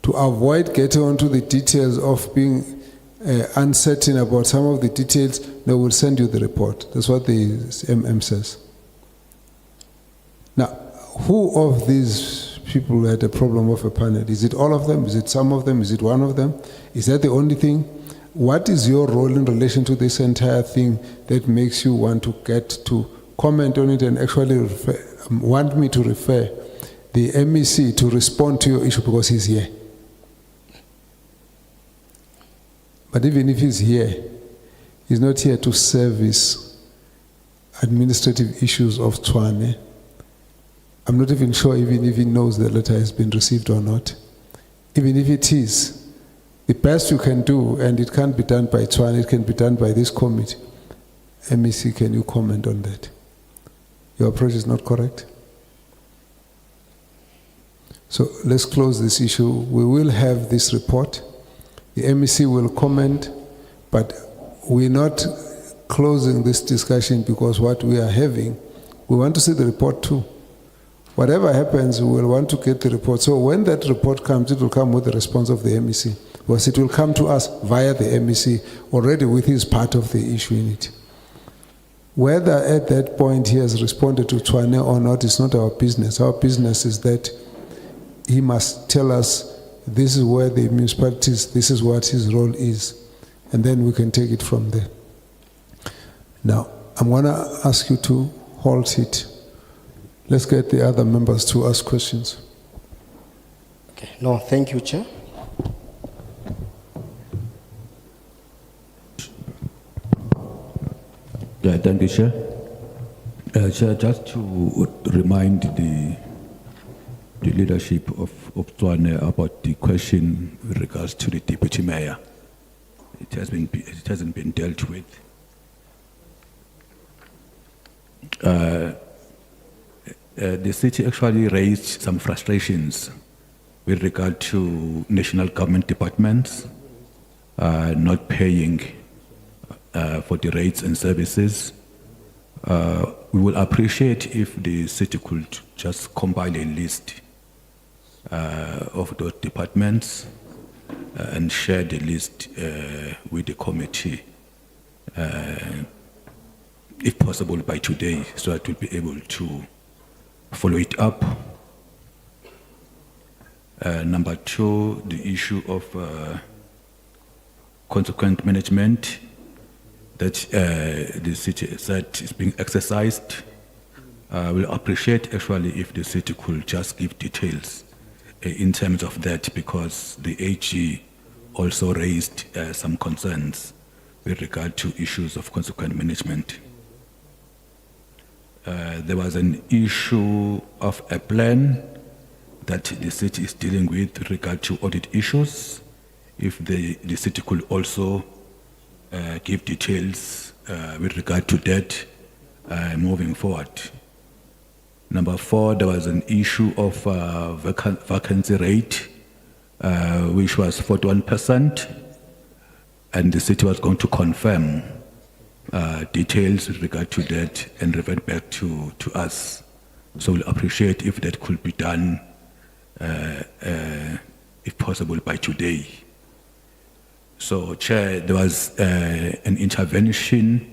Speaker 2: To avoid getting onto the details of being uncertain about some of the details, they will send you the report. That's what the MM says. Now, who of these people had a problem of a panel? Is it all of them? Is it some of them? Is it one of them? Is that the only thing? What is your role in relation to this entire thing that makes you want to get to comment on it and actually want me to refer the MEC to respond to your issue because he's here? But even if he's here, he's not here to service administrative issues of Tshwane. I'm not even sure even if he knows the letter has been received or not. Even if it is, the best you can do, and it can't be done by Tshwane, it can be done by this committee. MEC, can you comment on that? Your approach is not correct. So let's close this issue. We will have this report. The MEC will comment, but we're not closing this discussion because what we are having, we want to see the report too. Whatever happens, we will want to get the report. So when that report comes, it will come with the response of the MEC, because it will come to us via the MEC already with his part of the issue in it. Whether at that point he has responded to Tshwane or not is not our business. Our business is that he must tell us this is where the municipalities, this is what his role is, and then we can take it from there. Now, I'm going to ask you to halt it. Let's get the other members to ask questions.
Speaker 12: Okay. No, thank you, Chair.
Speaker 13: Yeah, thank you, Chair. Chair, just to remind the leadership of Tshwane about the question with regards to the deputy mayor. It hasn't been dealt with. The city actually raised some frustrations with regard to national government departments not paying for the rates and services. We will appreciate if the city could just compile a list of those departments and share the list with the committee, if possible by today, so that we'll be able to follow it up. Number two, the issue of consequent management that the city said is being exercised. We'll appreciate actually if the city could just give details in terms of that, because the AG also raised some concerns with regard to issues of consequent management. there was an issue of a plan that the city is dealing with regard to audit issues. If the city could also give details with regard to that moving forward. Number 4, there was an issue of vacancy rate, which was 41%, and the city was going to confirm details with regard to that and revert back to us. So we'll appreciate if that could be done, if possible, by today. So, Chair, there was an intervention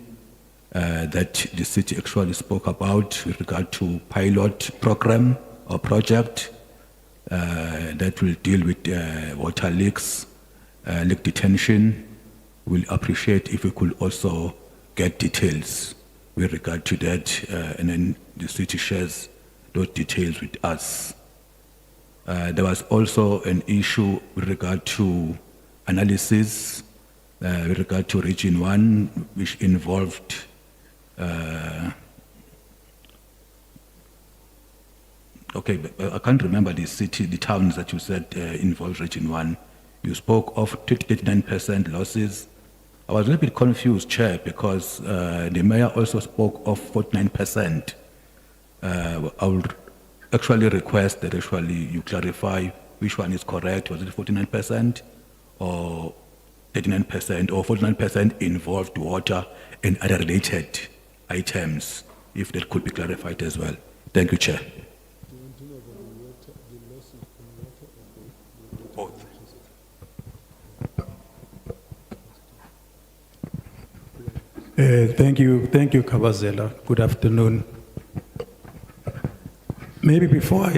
Speaker 13: that the city actually spoke about with regard to pilot program or project that will deal with water leaks, leak detention. We'll appreciate if we could also get details with regard to that, and then the city shares those details with us. There was also an issue with regard to analysis with regard to Region 1, which involved okay, but I can't remember the city, the towns that you said involved Region 1. You spoke of 39% losses. I was a little bit confused, Chair, because the mayor also spoke of 49%. I would actually request that actually you clarify which one is correct. Was it 49% or 39%, or 49% involved water and other related items, if that could be clarified as well. Thank you, Chair. Both.
Speaker 14: Thank you, Kabazela. Good afternoon. Maybe before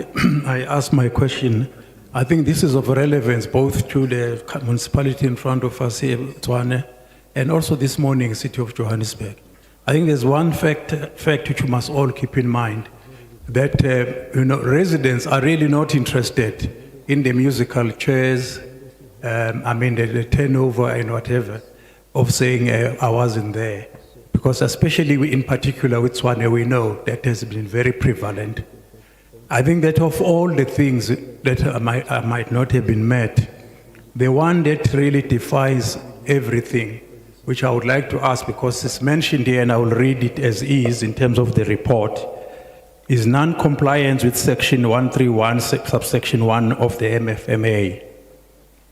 Speaker 14: I ask my question, I think this is of relevance both to the municipality in front of us here, Tshwane, and also this morning, City of Johannesburg. I think there's one fact which you must all keep in mind, that residents are really not interested in the musical chairs, the turnover and whatever, of saying I wasn't there. Because especially in particular with Tshwane, we know that has been very prevalent. I think that of all the things that might not have been met, the one that really defies everything, which I would like to ask because it's mentioned here and I will read it as is in terms of the report, is non-compliance with section 131, subsection 1 of the MFMA.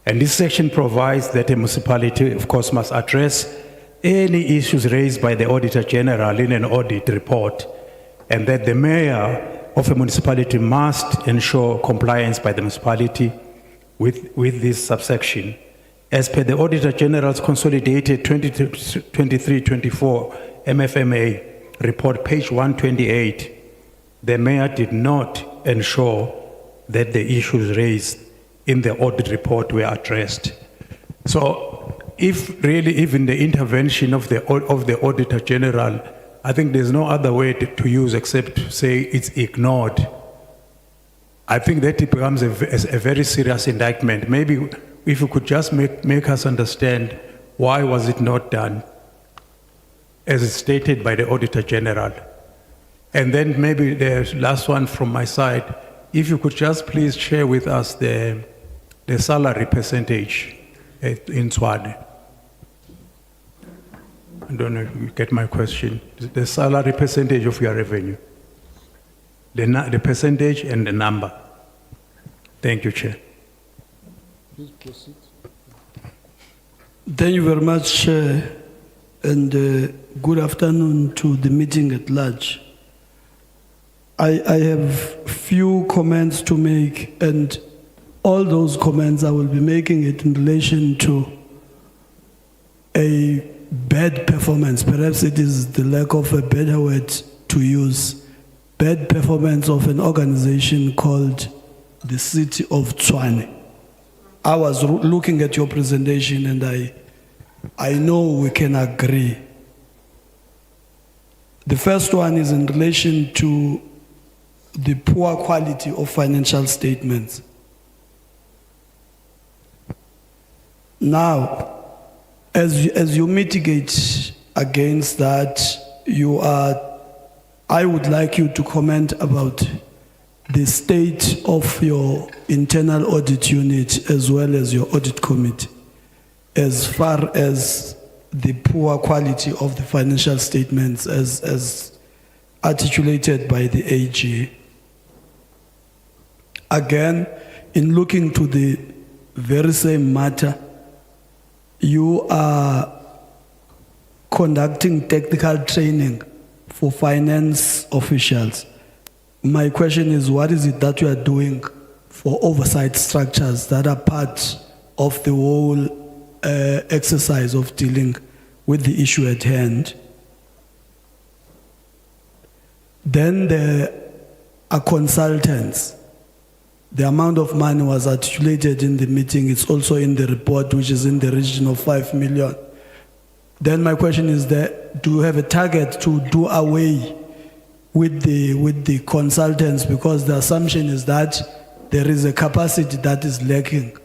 Speaker 14: And this section provides that a municipality, of course, must address any issues raised by the Auditor General in an audit report, and that the mayor of a municipality must ensure compliance by the municipality with this subsection. As per the Auditor General's consolidated 23-24 MFMA report, page 128, the mayor did not ensure that the issues raised in the audit report were addressed. So if really even the intervention of the Auditor General, I think there's no other way to use except to say it's ignored. I think that it becomes a very serious indictment. Maybe if you could just make us understand why was it not done as stated by the Auditor General. And then maybe the last one from my side, if you could just please share with us the salary percentage in Tshwane. I don't know if you get my question. The salary percentage of your revenue. The percentage and the number. Thank you, Chair.
Speaker 2: Please proceed.
Speaker 15: Thank you very much, Chair, and good afternoon to the meeting at large. I have few comments to make, and all those comments I will be making it in relation to a bad performance. Perhaps it is the lack of a better word to use. Bad performance of an organization called the City of Tshwane. I was looking at your presentation and I know we can agree. The first one is in relation to the poor quality of financial statements. Now, as you mitigate against that, you are I would like you to comment about the state of your internal audit unit as well as your audit committee, as far as the poor quality of the financial statements as articulated by the AG. Again, in looking to the very same matter, you are conducting technical training for finance officials. My question is, what is it that you are doing for oversight structures that are part of the whole exercise of dealing with the issue at hand? Then there are consultants. The amount of money was articulated in the meeting. It's also in the report, which is in the region of 5 million. Then my question is that, do you have a target to do away with the consultants? Because the assumption is that there is a capacity that is lacking,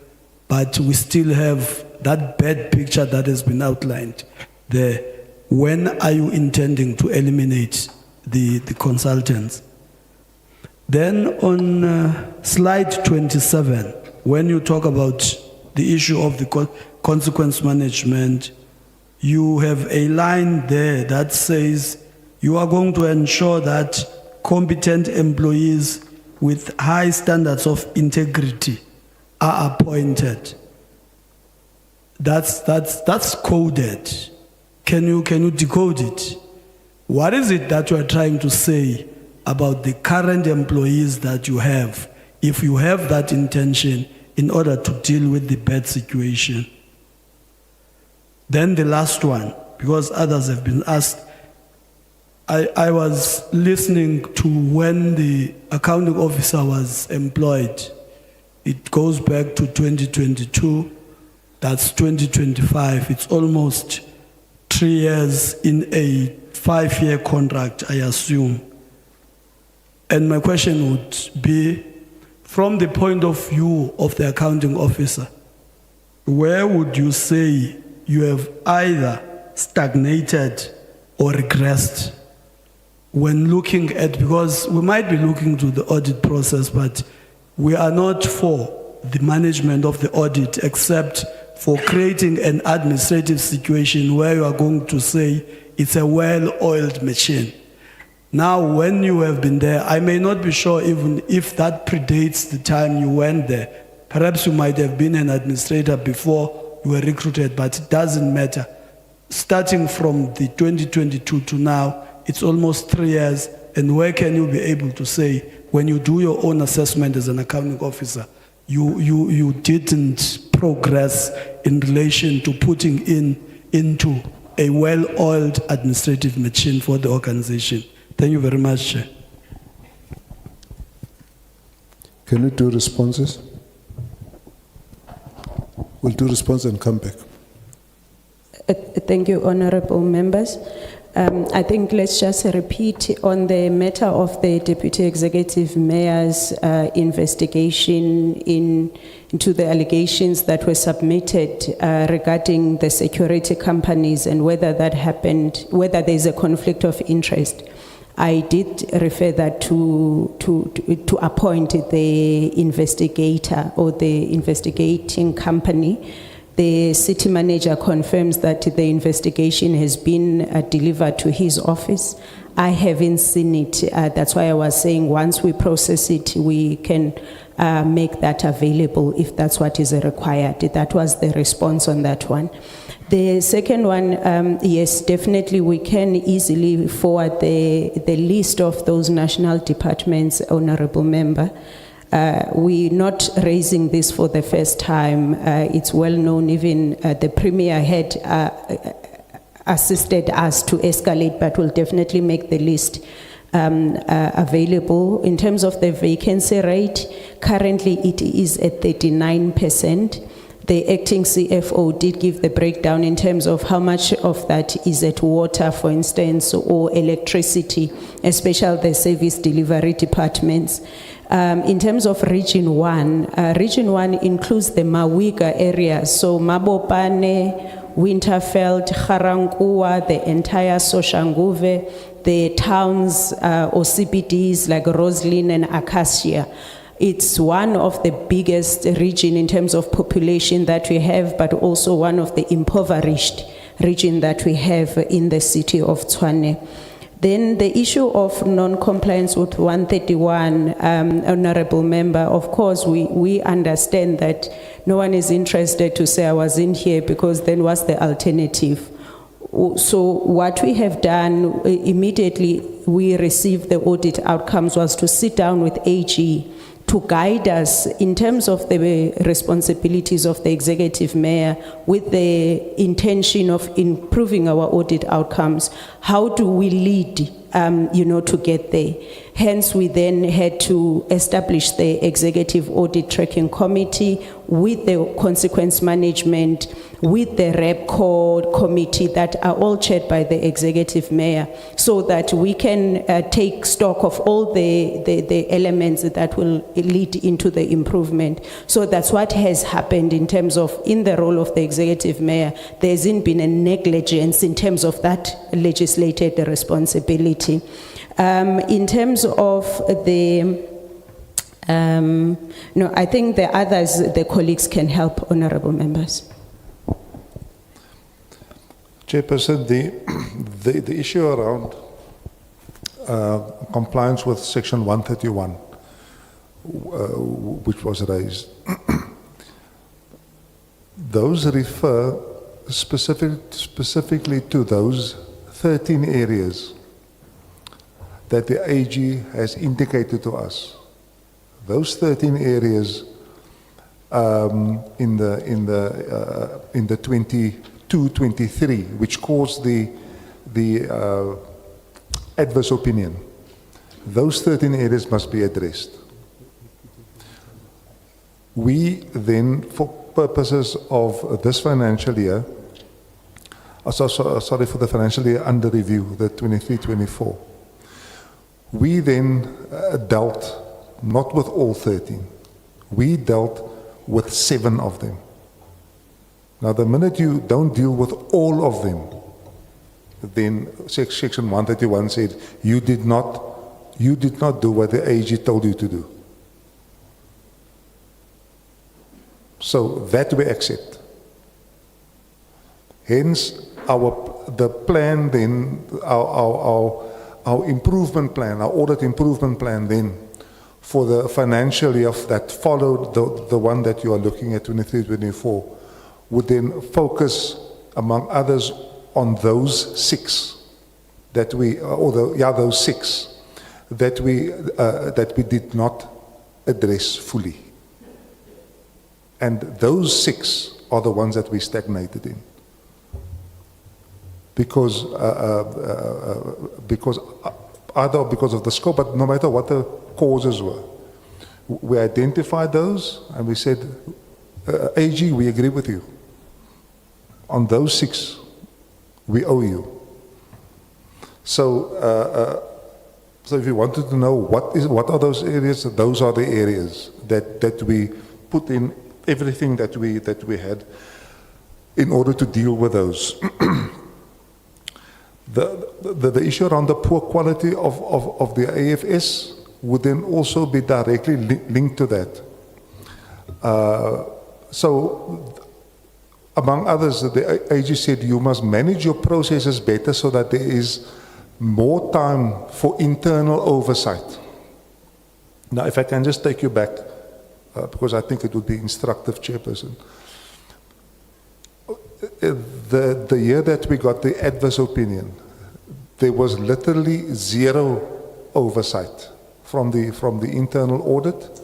Speaker 15: but we still have that bad picture that has been outlined there. When are you intending to eliminate the consultants? Then on slide 27, when you talk about the issue of the consequence management, you have a line there that says you are going to ensure that competent employees with high standards of integrity are appointed. That's coded. Can you decode it? What is it that you are trying to say about the current employees that you have, if you have that intention in order to deal with the bad situation? Then the last one, because others have been asked, I was listening to when the accounting officer was employed. It goes back to 2022, that's 2025. It's almost 3 years in a 5-year contract, I assume. And my question would be, from the point of view of the accounting officer, where would you say you have either stagnated or regressed when looking at, because we might be looking to the audit process, but we are not for the management of the audit except for creating an administrative situation where you are going to say it's a well-oiled machine. Now, when you have been there, I may not be sure even if that predates the time you went there. Perhaps you might have been an administrator before you were recruited, but it doesn't matter. Starting from the 2022 to now, it's almost 3 years, and where can you be able to say, when you do your own assessment as an accounting officer, you didn't progress in relation to putting into a well-oiled administrative machine for the organization? Thank you very much, Chair.
Speaker 2: Can we do responses? We'll do response and come back.
Speaker 1: Thank you, honorable members. I think let's just repeat on the matter of the Deputy Executive Mayor's investigation into the allegations that were submitted regarding the security companies and whether that happened, whether there's a conflict of interest. I did refer that to appoint the investigator or the investigating company. The city manager confirms that the investigation has been delivered to his office. I haven't seen it. That's why I was saying once we process it, we can make that available if that's what is required. That was the response on that one. The second one, yes, definitely we can easily forward the list of those national departments, honorable member. We're not raising this for the first time. It's well known, even the Premier had assisted us to escalate, but we'll definitely make the list available. In terms of the vacancy rate, currently it is at 39%. The acting CFO did give the breakdown in terms of how much of that is at water, for instance, or electricity, especially the service delivery departments. In terms of Region 1 includes the Mawiga area, so Mabopane, Winterfeld, Garankuwa, the entire Soshanguve, the towns or CBDs like Roslyn and Acacia. It's one of the biggest region in terms of population that we have, but also one of the impoverished region that we have in the city of Tshwane. Then the issue of non-compliance with 131, Honorable Member, of course, we understand that no one is interested to say I was in here because then what's the alternative? So what we have done immediately we received the audit outcomes was to sit down with AG to guide us in terms of the responsibilities of the executive mayor with the intention of improving our audit outcomes. How do we lead, to get there? Hence, we then had to establish the executive audit tracking committee with the consequence management, with the REPCO committee that are all chaired by the executive mayor, so that we can take stock of all the elements that will lead into the improvement. So that's what has happened in terms of, in the role of the executive mayor, there hasn't been a negligence in terms of that legislated responsibility. In terms of the, no, I think the others, the colleagues can help, honorable members.
Speaker 3: Chairperson, the issue around compliance with Section 131, which was raised, those refer specifically to those 13 areas that the AG has indicated to us. Those 13 areas in the 22-23, which caused the adverse opinion. Those 13 areas must be addressed. We then, for purposes of this financial year, sorry, for the financial year under review, the 23-24, we then dealt not with all 13. We dealt with 7 of them. Now, the minute you don't deal with all of them, then Section 131 said you did not do what the AG told you to do. So that we accept. Hence, the plan then, our improvement plan, our audit improvement plan then, for the financial year that followed the one that you are looking at, 23-24, would then focus, among others, on those 6 that we, those 6 that we did not address fully. And those 6 are the ones that we stagnated in. Because either because of the scope, but no matter what the causes were. We identified those and we said, AG, we agree with you. On those 6, we owe you. So, so if you wanted to know what are those areas, those are the areas that we put in everything that we had in order to deal with those. The issue around the poor quality of the AFS would then also be directly linked to that. So, among others, the AG said you must manage your processes better so that there is more time for internal oversight. Now, if I can just take you back, because I think it would be instructive, Chairperson. The year that we got the adverse opinion, there was literally 0 oversight from the internal audit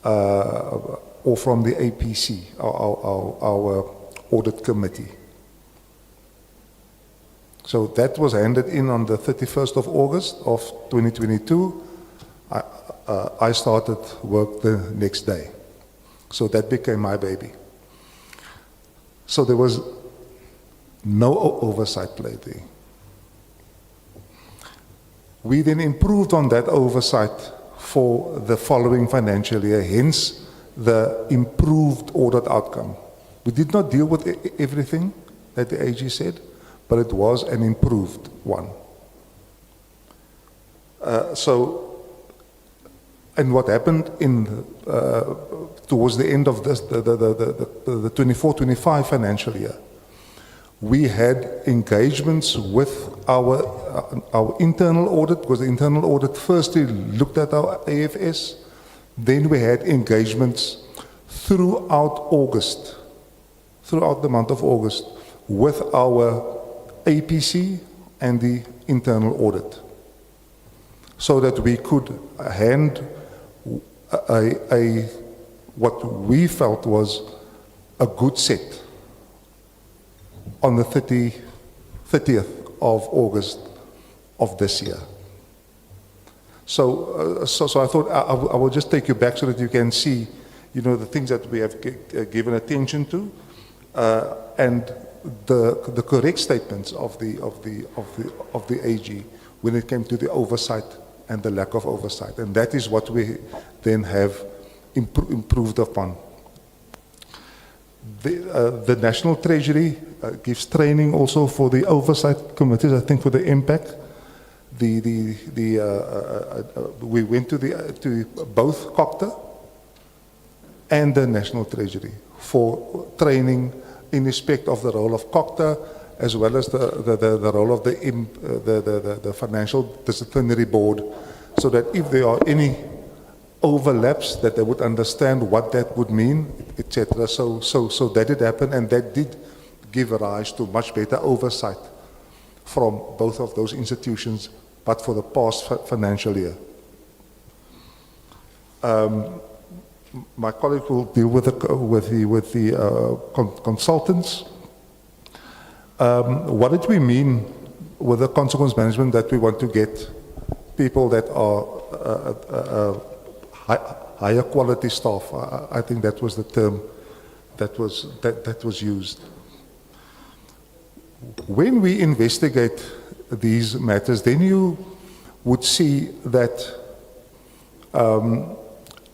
Speaker 3: or from the APC, our audit committee. So that was handed in on the 31st of August of 2022. I started work the next day. So that became my baby. So there was no oversight played there. We then improved on that oversight for the following financial year, hence the improved audit outcome. We did not deal with everything that the AG said, but it was an improved one. And what happened towards the end of this, the 24-25 financial year, we had engagements with our internal audit, because the internal audit firstly looked at our AFS, then we had engagements throughout August, throughout the month of August, with our APC and the internal audit, so that we could hand what we felt was a good set on the 30th of August of this year. So I thought I will just take you back so that you can see, you know, the things that we have given attention to, and the correct statements of the AG when it came to the oversight and the lack of oversight, and that is what we then have improved upon. The National Treasury gives training also for the oversight committees. I think for the impact, we went to both COCTA and the National Treasury for training in respect of the role of COCTA, as well as the role of the Financial Disciplinary Board, so that if there are any overlaps, that they would understand what that would mean, etc. So that did happen, and that did give rise to much better oversight from both of those institutions, but for the past financial year. My colleague will deal with the consultants. What did we mean with the consequence management, that we want to get people that are higher quality staff? I think that was the term that was used. When we investigate these matters, then you would see that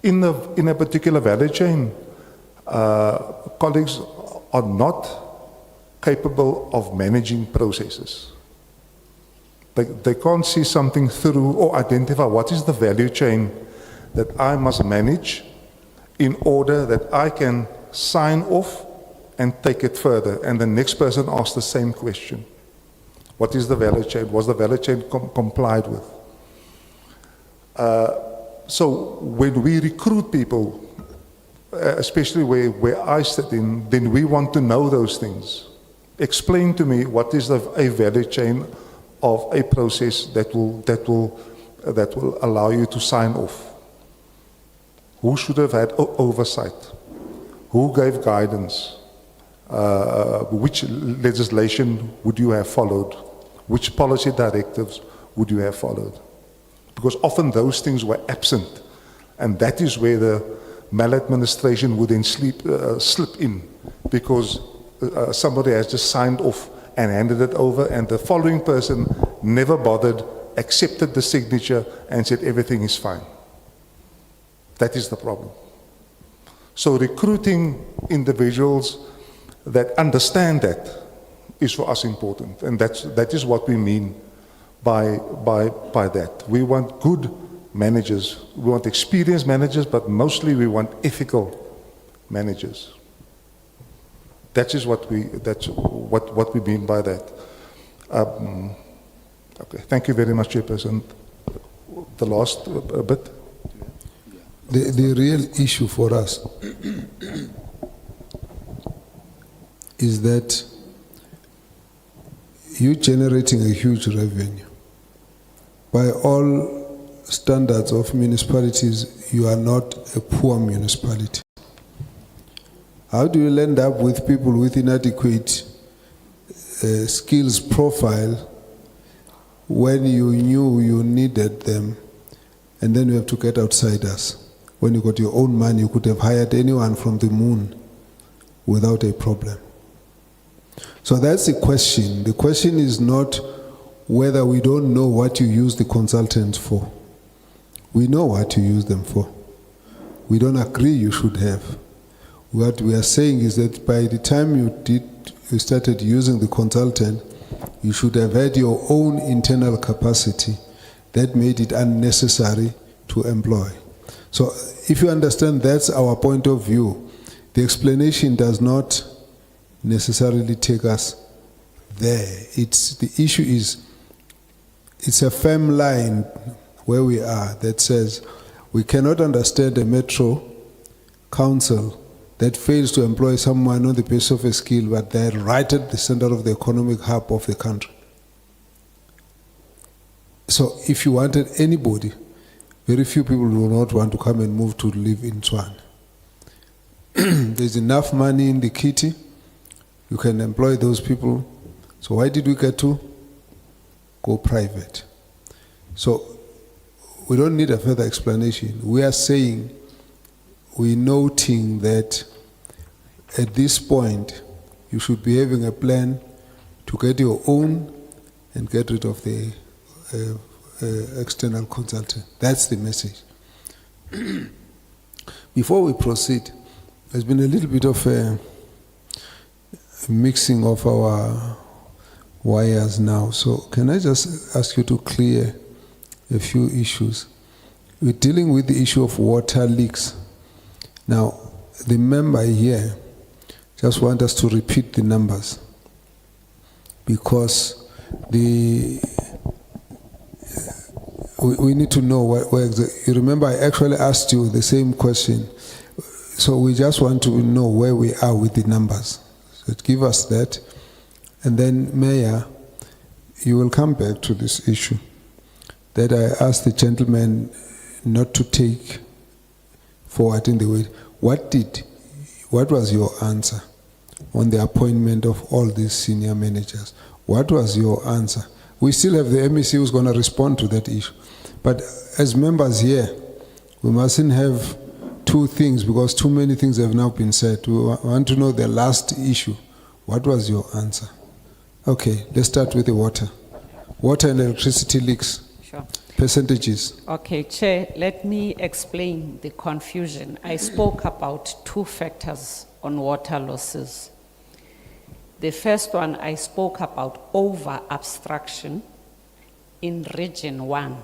Speaker 3: in a particular value chain, colleagues are not capable of managing processes. They can't see something through or identify what is the value chain that I must manage in order that I can sign off and take it further. And the next person asks the same question. What is the value chain? Was the value chain complied with? So when we recruit people, especially where I sit in, then we want to know those things. Explain to me what is a value chain of a process that will allow you to sign off. Who should have had oversight? Who gave guidance? Which legislation would you have followed? Which policy directives would you have followed? Because often those things were absent, and that is where the maladministration would then slip in, because somebody has just signed off and handed it over, and the following person never bothered, accepted the signature, and said everything is fine. That is the problem. So recruiting individuals that understand that is for us important, and that is what we mean by that. We want good managers. We want experienced managers, but mostly we want ethical managers. That's what we mean by that. Okay, thank you very much, Chairperson. The last bit.
Speaker 2: The real issue for us is that you're generating a huge revenue. By all standards of municipalities, you are not a poor municipality. How do you end up with people with inadequate skills profile when you knew you needed them, and then you have to get outsiders? When you got your own money, you could have hired anyone from the moon without a problem. So that's the question. The question is not whether we don't know what you use the consultants for. We know what you use them for. We don't agree you should have. What we are saying is that by the time you did you started using the consultant, you should have had your own internal capacity that made it unnecessary to employ. So if you understand that's our point of view, the explanation does not necessarily take us there. The issue is, it's a firm line where we are that says we cannot understand a metro council that fails to employ someone on the basis of a skill, but they're right at the center of the economic hub of the country. So if you wanted anybody, very few people will not want to come and move to live in Tshwane. There's enough money in the kitty, you can employ those people. So why did we get to go private? So we don't need a further explanation. We are saying, we're noting that at this point, you should be having a plan to get your own and get rid of the external consultant. That's the message. Before we proceed, there's been a little bit of a mixing of our wires now. So can I just ask you to clear a few issues? We're dealing with the issue of water leaks. Now, the member here just want us to repeat the numbers because we need to know where you remember I actually asked you the same question. So we just want to know where we are with the numbers. So give us that. And then, Mayor, you will come back to this issue that I asked the gentleman not to take forward in the way. What was your answer on the appointment of all these senior managers? What was your answer? We still have the MEC who's going to respond to that issue. But as members here, we mustn't have two things because too many things have now been said. We want to know the last issue. What was your answer? Okay, let's start with the water. Water and electricity leaks.
Speaker 8: Sure.
Speaker 1: Percentages.
Speaker 8: Okay, Chair, let me explain the confusion. I spoke about two factors on water losses. The first one, I spoke about over-abstraction in Region 1.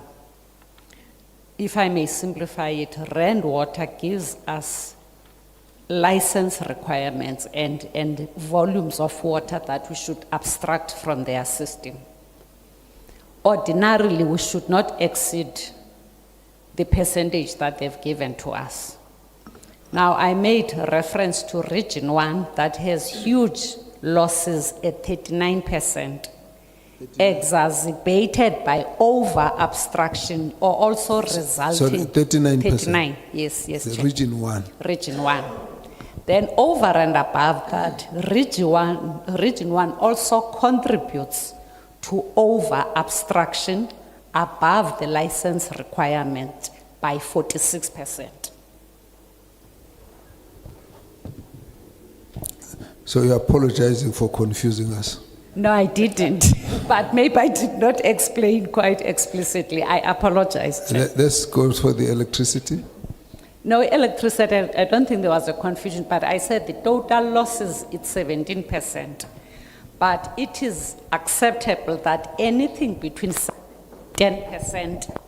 Speaker 8: If I may simplify it, Rand Water gives us license requirements and volumes of water that we should abstract from their system. Ordinarily, we should not exceed the percentage that they've given to us. Now, I made reference to Region 1 that has huge losses at 39%, exacerbated by over-abstraction or also resulting...
Speaker 2: Sorry, 39%.
Speaker 8: 39, yes, Chair.
Speaker 2: Region 1.
Speaker 8: Region 1. Then over and above that, Region 1 also contributes to over-abstraction above the license requirement by 46%.
Speaker 2: So you're apologizing for confusing us.
Speaker 8: No, I didn't, but maybe I did not explain quite explicitly. I apologize, Chair.
Speaker 2: Let's go for the electricity.
Speaker 8: No, electricity, I don't think there was a confusion, but I said the total losses, it's 17%. But it is acceptable that anything between 10%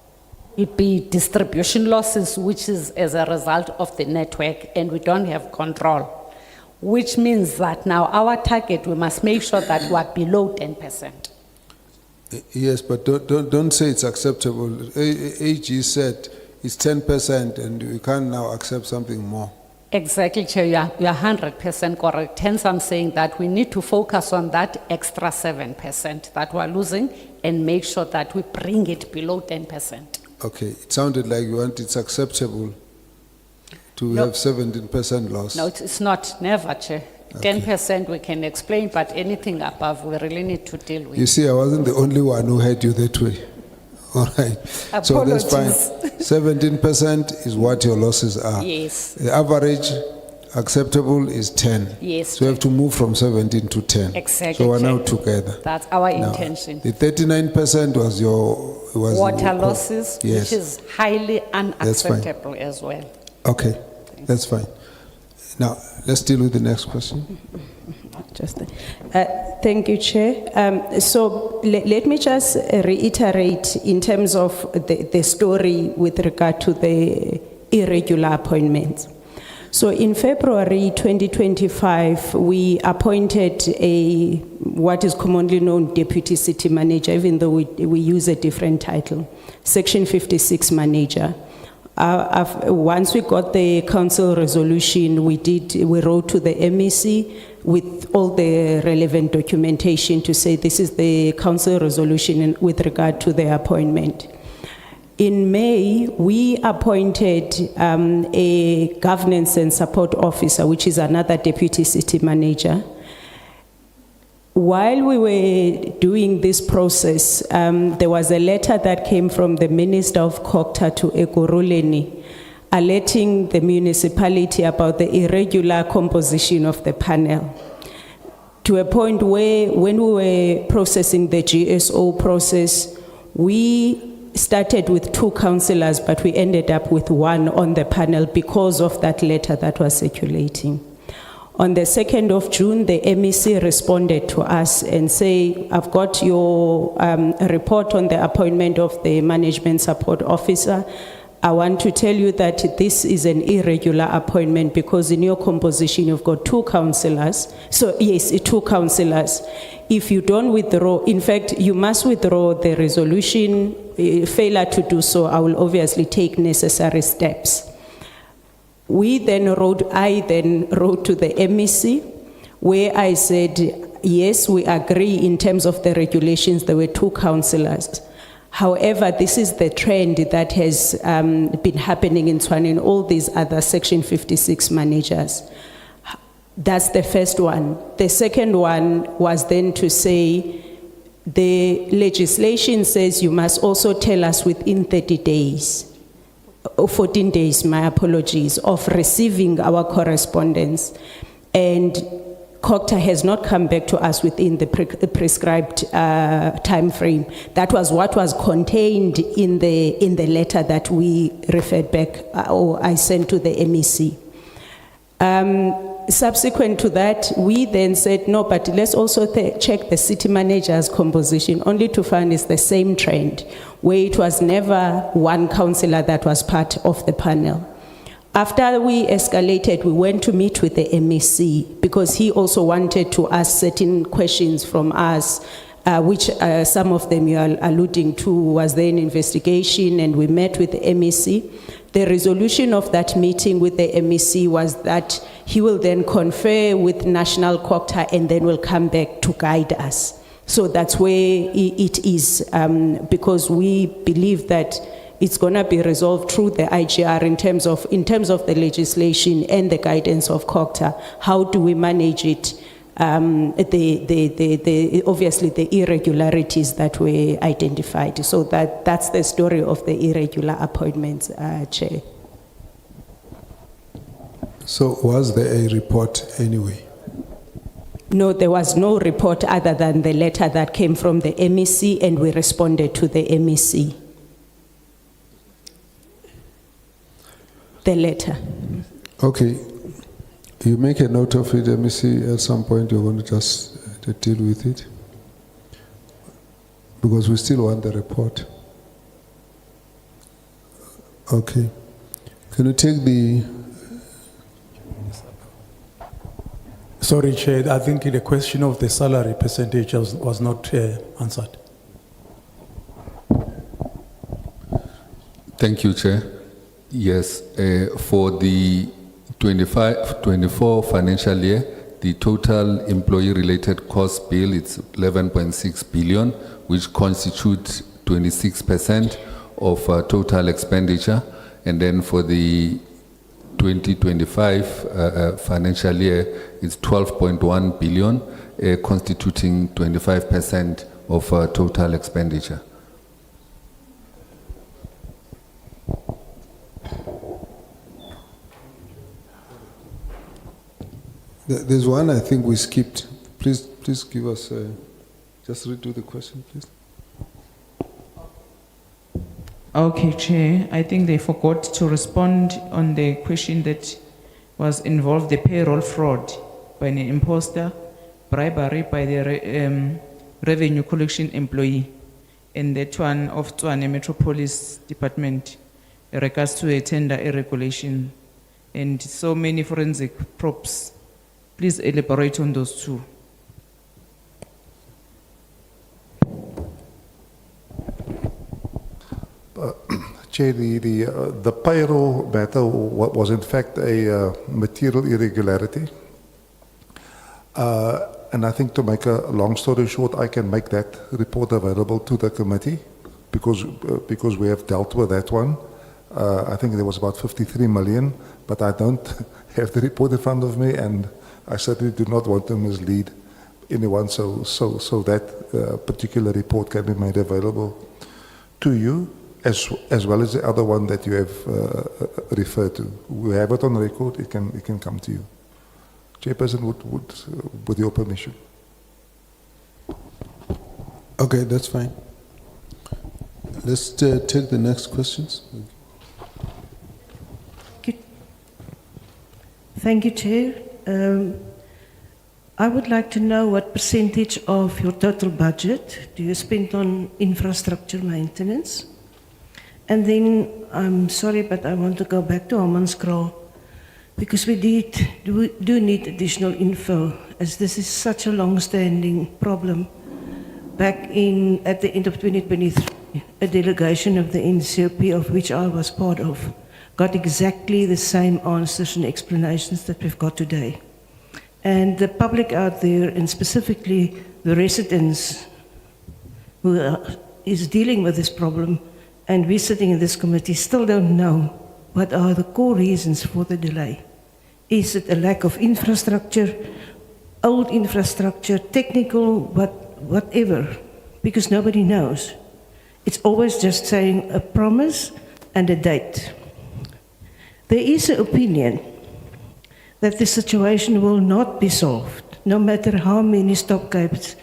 Speaker 8: will be distribution losses, which is as a result of the network, and we don't have control. Which means that now our target, we must make sure that we are below 10%.
Speaker 2: Yes, but don't say it's acceptable. AG said it's 10% and we can't now accept something more.
Speaker 8: Exactly, Chair, you are 100% correct. Hence, I'm saying that we need to focus on that extra 7% that we're losing and make sure that we bring it below 10%.
Speaker 2: Okay, it sounded like you want it's acceptable to have 17% loss.
Speaker 8: No, it's not, never, Chair.
Speaker 2: Okay.
Speaker 8: 10% we can explain, but anything above we really need to deal with.
Speaker 2: You see, I wasn't the only one who had you that way. All right. So that's fine. 17% is what your losses are.
Speaker 8: Yes.
Speaker 2: The average acceptable is 10.
Speaker 8: Yes.
Speaker 2: So we have to move from 17 to 10.
Speaker 8: Exactly.
Speaker 2: So we're now together.
Speaker 8: That's our
Speaker 2: Now,
Speaker 8: intention.
Speaker 2: The 39% was your...
Speaker 8: Water losses,
Speaker 2: yes.
Speaker 8: which is highly unacceptable as well.
Speaker 2: Okay, that's fine. Now, let's deal with the next question.
Speaker 1: Thank you, Chair. So let me just reiterate in terms of the story with regard to the irregular appointments. So in February 2025, we appointed what is commonly known deputy city manager, even though we use a different title, Section 56 manager. Once we got the council resolution, we wrote to the MEC with all the relevant documentation to say this is the council resolution with regard to the appointment. In May, we appointed a governance and support officer, which is another deputy city manager. While we were doing this process, there was a letter that came from the Minister of COCTA to Ekurhuleni, alerting the municipality about the irregular composition of the panel, to a point where when we were processing the GSO process, we started with 2 councillors, but we ended up with 1 on the panel because of that letter that was circulating. On the 2nd of June, the MEC responded to us and say, I've got your report on the appointment of the management support officer. I want to tell you that this is an irregular appointment because in your composition, you've got 2 councillors. So yes, 2 councillors. If you don't withdraw, in fact, you must withdraw the resolution. Failure to do so, I will obviously take necessary steps. I then wrote to the MEC where I said, yes, we agree in terms of the regulations, there were 2 councillors. However, this is the trend that has been happening in Tshwane and all these other Section 56 managers. That's the first one. The second one was then to say, the legislation says you must also tell us within 30 days, 14 days, my apologies, of receiving our correspondence. And COCTA has not come back to us within the prescribed time frame. That was what was contained in the letter that we referred back, or I sent to the MEC. Subsequent to that, we then said, no, but let's also check the city manager's composition, only to find it's the same trend, where it was never 1 councillor that was part of the panel. After we escalated, we went to meet with the MEC because he also wanted to ask certain questions from us, which some of them you are alluding to. Was there an investigation? And we met with the MEC. The resolution of that meeting with the MEC was that he will then confer with National COCTA and then will come back to guide us. So that's where it is, because we believe that it's going to be resolved through the IGR in terms of the legislation and the guidance of COCTA. How do we manage it? Obviously the irregularities that were identified. So that's the story of the irregular appointments, Chair.
Speaker 2: So was there a report anyway?
Speaker 1: No, there was no report other than the letter that came from the MEC, and we responded to the MEC. The letter.
Speaker 2: Okay. You make a note of it, MEC, at some point you're going to just deal with it. Because we still want the report. Okay. Can you take the...
Speaker 14: Sorry, Chair, I think the question of the salary percentage was not answered.
Speaker 7: Thank you, Chair. Yes, for the 25-24 financial year, the total employee-related cost bill is 11.6 billion, which constitutes 26% of total expenditure. And then for the 2025 financial year, it's 12.1 billion, constituting 25% of total expenditure.
Speaker 2: There's one I think we skipped. Please give us, just redo the question, please.
Speaker 10: Okay, Chair. I think they forgot to respond on the question that was involved, the payroll fraud by an imposter, bribery by the revenue collection employee, and that one of Tshwane Metropolis Department in regards to a tender irregulation, and so many forensic probes. Please elaborate on those two.
Speaker 3: Chair, the payroll matter was in fact a material irregularity. And I think to make a long story short, I can make that report available to the committee because we have dealt with that one. I think there was about 53 million, but I don't have the report in front of me, and I certainly do not want to mislead anyone. So that particular report can be made available to you, as well as the other one that you have referred to. We have it on record. It can come to you. Chairperson, with your permission.
Speaker 2: Okay, that's fine. Let's take the next questions.
Speaker 16: Thank you, Chair. I would like to know what percentage of your total budget do you spend on infrastructure maintenance? And then, I'm sorry, but I want to go back to Hammanskraal, because we do need additional info, as this is such a long-standing problem. Back at the end of 2023, a delegation of the NCOP, of which I was part of, got exactly the same answers and explanations that we've got today. And the public out there, and specifically the residents who is dealing with this problem, and we sitting in this committee, still don't know what are the core reasons for the delay. Is it a lack of infrastructure, old infrastructure, technical, whatever? Because nobody knows. It's always just saying a promise and a date. There is an opinion that the situation will not be solved, no matter how many stopgates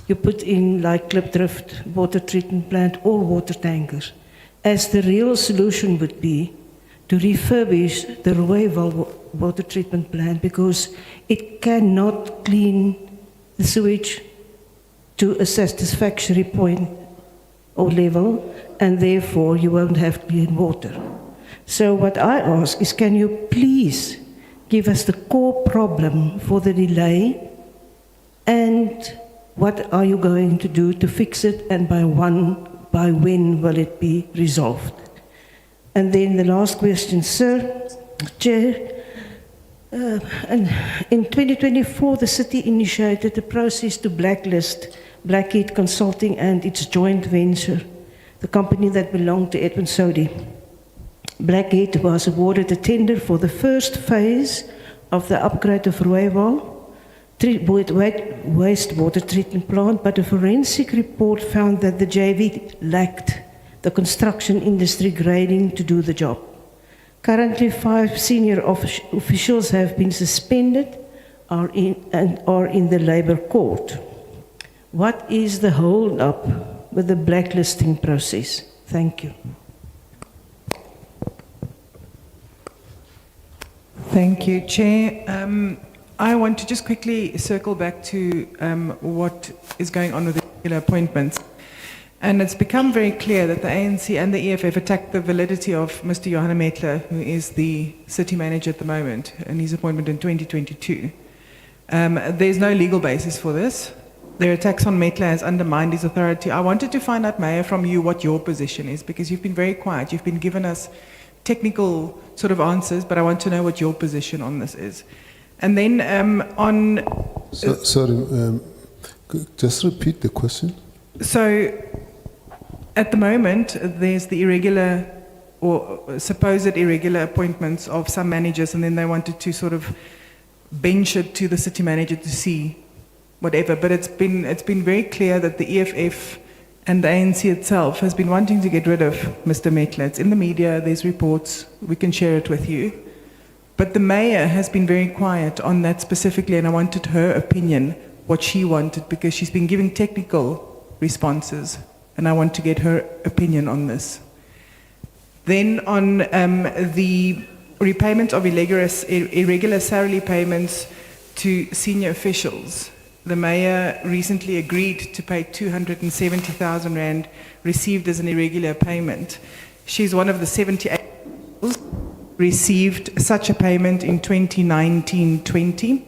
Speaker 16: you put in, like Klipdrift, water treatment plant, or water tankers, as the real solution would be to refurbish the Rooiwal water treatment plant, because it cannot clean the sewage to a satisfactory point or level, and therefore you won't have clean water. So what I ask is, can you please give us the core problem for the delay, and what are you going to do to fix it, and by when will it be resolved? And then the last question, sir, Chair. And in 2024, the city initiated a process to blacklist Blackheat Consulting and its joint venture, the company that belonged to Edwin Sodi. Blackheat was awarded a tender for the first phase of the upgrade of Rooiwal wastewater treatment plant, but a forensic report found that the JV lacked the construction industry grading to do the job. Currently, 5 senior officials have been suspended and are in the Labour Court. What is the hold up with the blacklisting process? Thank you.
Speaker 10: Thank you, Chair. I want to just quickly circle back to what is going on with the regular appointments. And it's become very clear that the ANC and the EFF attacked the validity of Mr. Johanna Metler, who is the city manager at the moment, and his appointment in 2022. There's no legal basis for this. Their attacks on Metler has undermined his authority. I wanted to find out, Mayor, from you what your position is, because you've been very quiet. You've been giving us technical sort of answers, but I want to know what your position on this is. And then on...
Speaker 2: Sorry, just repeat the question.
Speaker 10: So, at the moment, there's the irregular or supposed irregular appointments of some managers, and then they wanted to sort of bench it to the city manager to see whatever. But it's been very clear that the EFF and the ANC itself has been wanting to get rid of Mr. Metler. It's in the media, there's reports, we can share it with you. But the mayor has been very quiet on that specifically, and I wanted her opinion, what she wanted, because she's been giving technical responses, and I want to get her opinion on this. Then on the repayment of irregular salary payments
Speaker 17: to senior officials. The mayor recently agreed to pay 270,000 rand received as an irregular payment. She's one of the 78 received such a payment in 2019-20.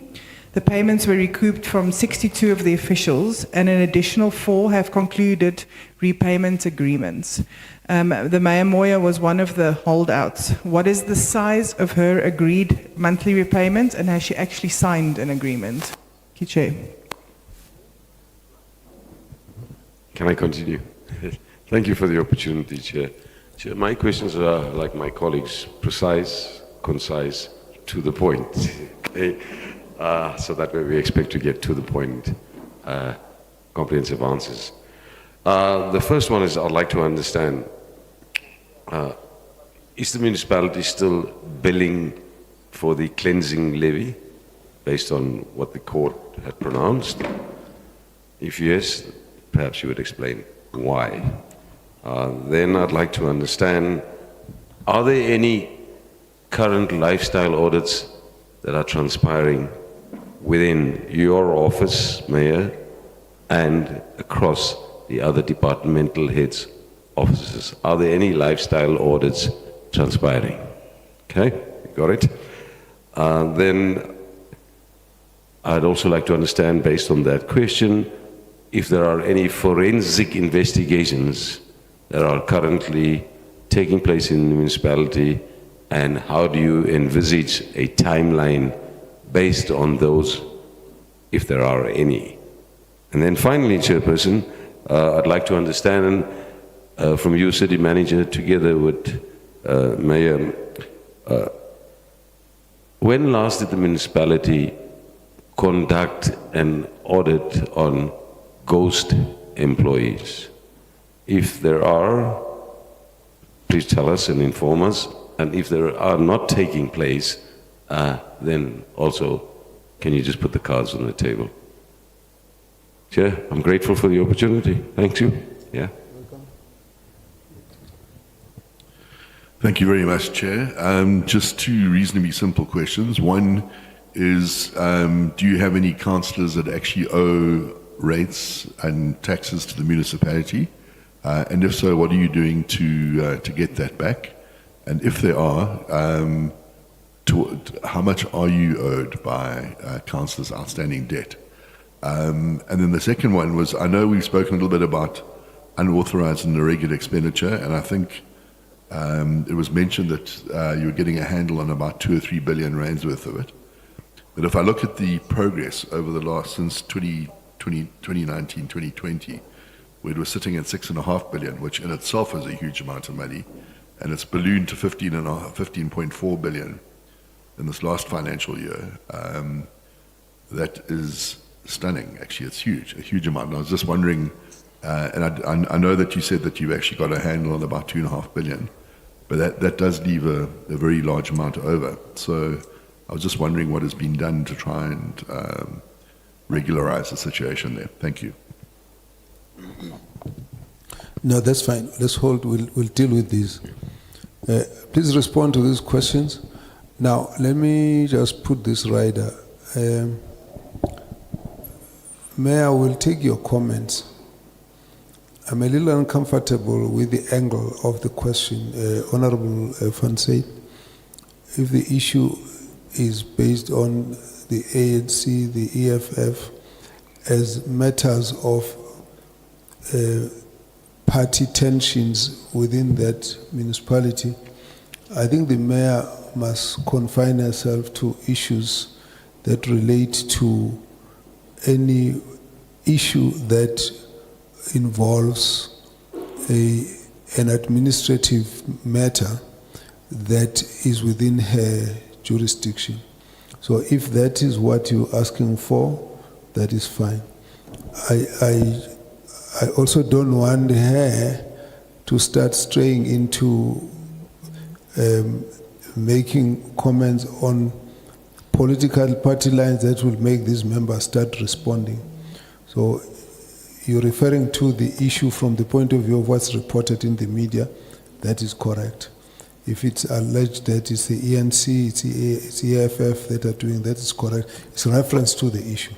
Speaker 17: The payments were recouped from 62 of the officials, and an additional 4 have concluded repayment agreements. The Mayor Moya was one of the holdouts. What is the size of her agreed monthly repayment, and has she actually signed an agreement? Thank you, Chair.
Speaker 18: Can I continue? Thank you for the opportunity, Chair. Chair, my questions are, like my colleagues, precise, concise, to the point. Okay? So that way we expect to get to the point, comprehensive answers. The first one is I'd like to understand, is the municipality still billing for the cleansing levy based on what the court had pronounced? If yes, perhaps you would explain why. Then I'd like to understand, are there any current lifestyle audits that are transpiring within your office, Mayor, and across the other departmental heads' offices? Are there any lifestyle audits transpiring? Okay, got it. Then I'd also like to understand, based on that question, if there are any forensic investigations that are currently taking place in the municipality, and how do you envisage a timeline based on those, if there are any? And then finally, Chairperson, I'd like to understand from you, City Manager, together with Mayor, when last did the municipality conduct an audit on ghost employees? If there are, please tell us and inform us. And if there are not taking place, then also, can you just put the cards on the table? Chair, I'm grateful for the opportunity. Thank you. Yeah.
Speaker 19: Thank you very much, Chair. Just two reasonably simple questions. One is, do you have any councillors that actually owe rates and taxes to the municipality? And if so, what are you doing to get that back? And if there are, how much are you owed by councillors' outstanding debt? And then the second one was, I know we've spoken a little bit about unauthorized and irregular expenditure, and I think it was mentioned that you were getting a handle on about 2 or 3 billion rands worth of it. But if I look at the progress over the last, since 2019, 2020, where it was sitting at 6.5 billion, which in itself is a huge amount of money, and it's ballooned to 15.4 billion in this last financial year. That is stunning, actually. It's huge, a huge amount. And I was just wondering, and I know that you said that you've actually got a handle on about 2.5 billion, but that does leave a very large amount over. So I was just wondering what has been done to try and regularize the situation there. Thank you.
Speaker 2: No, that's fine. Let's hold. We'll deal with these. Please respond to these questions. Now, let me just put this right. Mayor, will take your comments. I'm a little uncomfortable with the angle of the question, Honorable Fansay. If the issue is based on the ANC, the EFF, as matters of party tensions within that municipality, I think the mayor must confine herself to issues that relate to any issue that involves an administrative matter that is within her jurisdiction. So if that is what you're asking for, that is fine. I also don't want her to start straying into making comments on political party lines that will make these members start responding. So you're referring to the issue from the point of view of what's reported in the media. That is correct. If it's alleged that it's the ENC, it's EFF that are doing that, is correct. It's reference to the issue.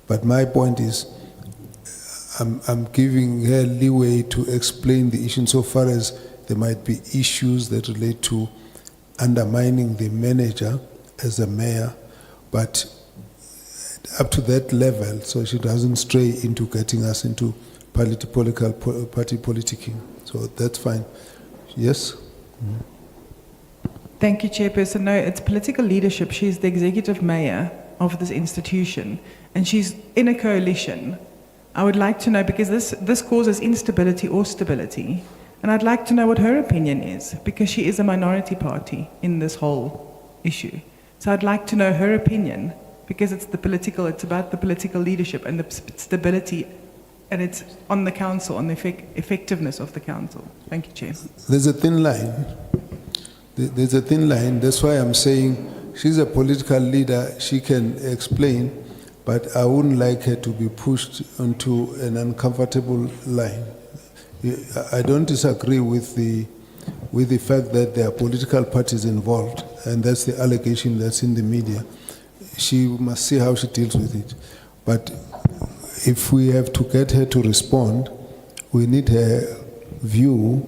Speaker 2: But my point is, I'm giving her leeway to explain the issue so far as there might be issues that relate to undermining the manager as a mayor, but up to that level, so she doesn't stray into getting us into party politicking. So that's fine. Yes?
Speaker 17: Thank you, Chairperson. No, it's political leadership. She's the executive mayor of this institution, and she's in a coalition. I would like to know, because this causes instability or stability, and I'd like to know what her opinion is, because she is a minority party in this whole issue. So I'd like to know her opinion, because it's about the political leadership and the stability, and it's on the council, on the effectiveness of the council. Thank you, Chair.
Speaker 2: There's a thin line. There's a thin line. That's why I'm saying she's a political leader. She can explain, but I wouldn't like her to be pushed onto an uncomfortable line. I don't disagree with the fact that there are political parties involved, and that's the allegation that's in the media. She must see how she deals with it. But if we have to get her to respond, we need her view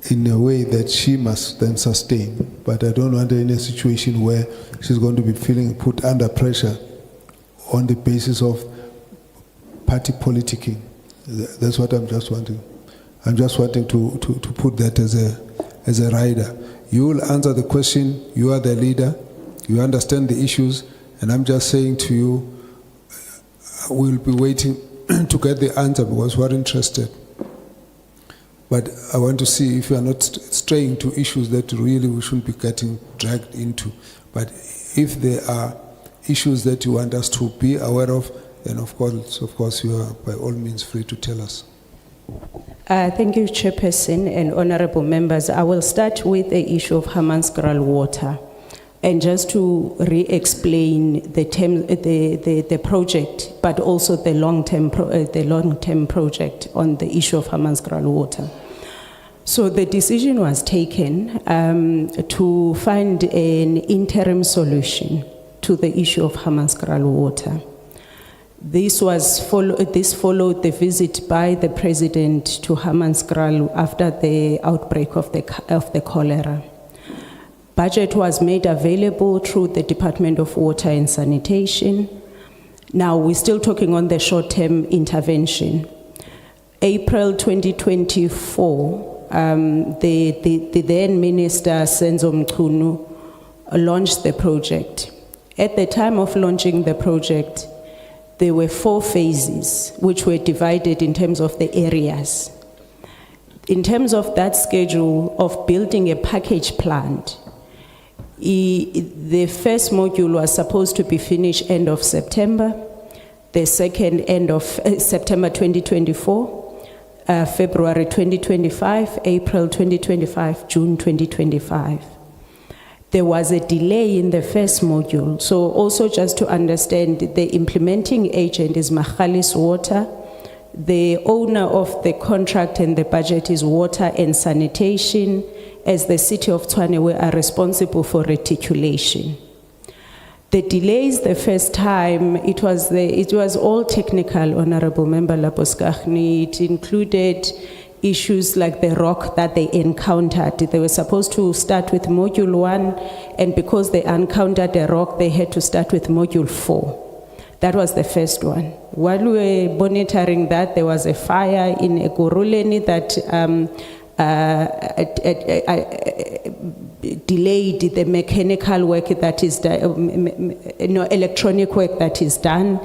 Speaker 2: in a way that she must then sustain. But I don't want her in a situation where she's going to be feeling put under pressure on the basis of party politicking. That's what I'm just wanting. I'm just wanting to put that as a rider. You will answer the question. You are the leader. You understand the issues. And I'm just saying to you, we'll be waiting to get the answer because we're interested. But I want to see if you are not straying to issues that really we shouldn't be getting dragged into. But if there are issues that you want us to be aware of, then of course you are by all means free to tell us.
Speaker 1: Thank you, Chairperson and honorable members. I will start with the issue of Hammanskraal water. And just to re-explain the project, but also the long-term project on the issue of Hammanskraal water. So the decision was taken to find an interim solution to the issue of Hammanskraal water. This followed the visit by the president to Hammanskraal after the outbreak of the cholera. Budget was made available through the Department of Water and Sanitation. Now we're still talking on the short-term intervention. April 2024, the then Minister Senzo Mchunu launched the project. At the time of launching the project, there were 4 phases which were divided in terms of the areas. In terms of that schedule of building a package plant, the first module was supposed to be finished end of September, the second end of September 2024, February 2025, April 2025, June 2025. There was a delay in the first module. So also just to understand, the implementing agent is Machalis Water. The owner of the contract and the budget is Water and Sanitation. As the City of Tshwane, we are responsible for reticulation. The delays the first time, it was all technical, Honorable Member Laposkachni. It included issues like the rock that they encountered. They were supposed to start with module 1, and because they encountered the rock, they had to start with module 4. That was the first one. While we were monitoring that, there was a fire in Ekurhuleni that delayed the mechanical work that is done, electronic work that is done.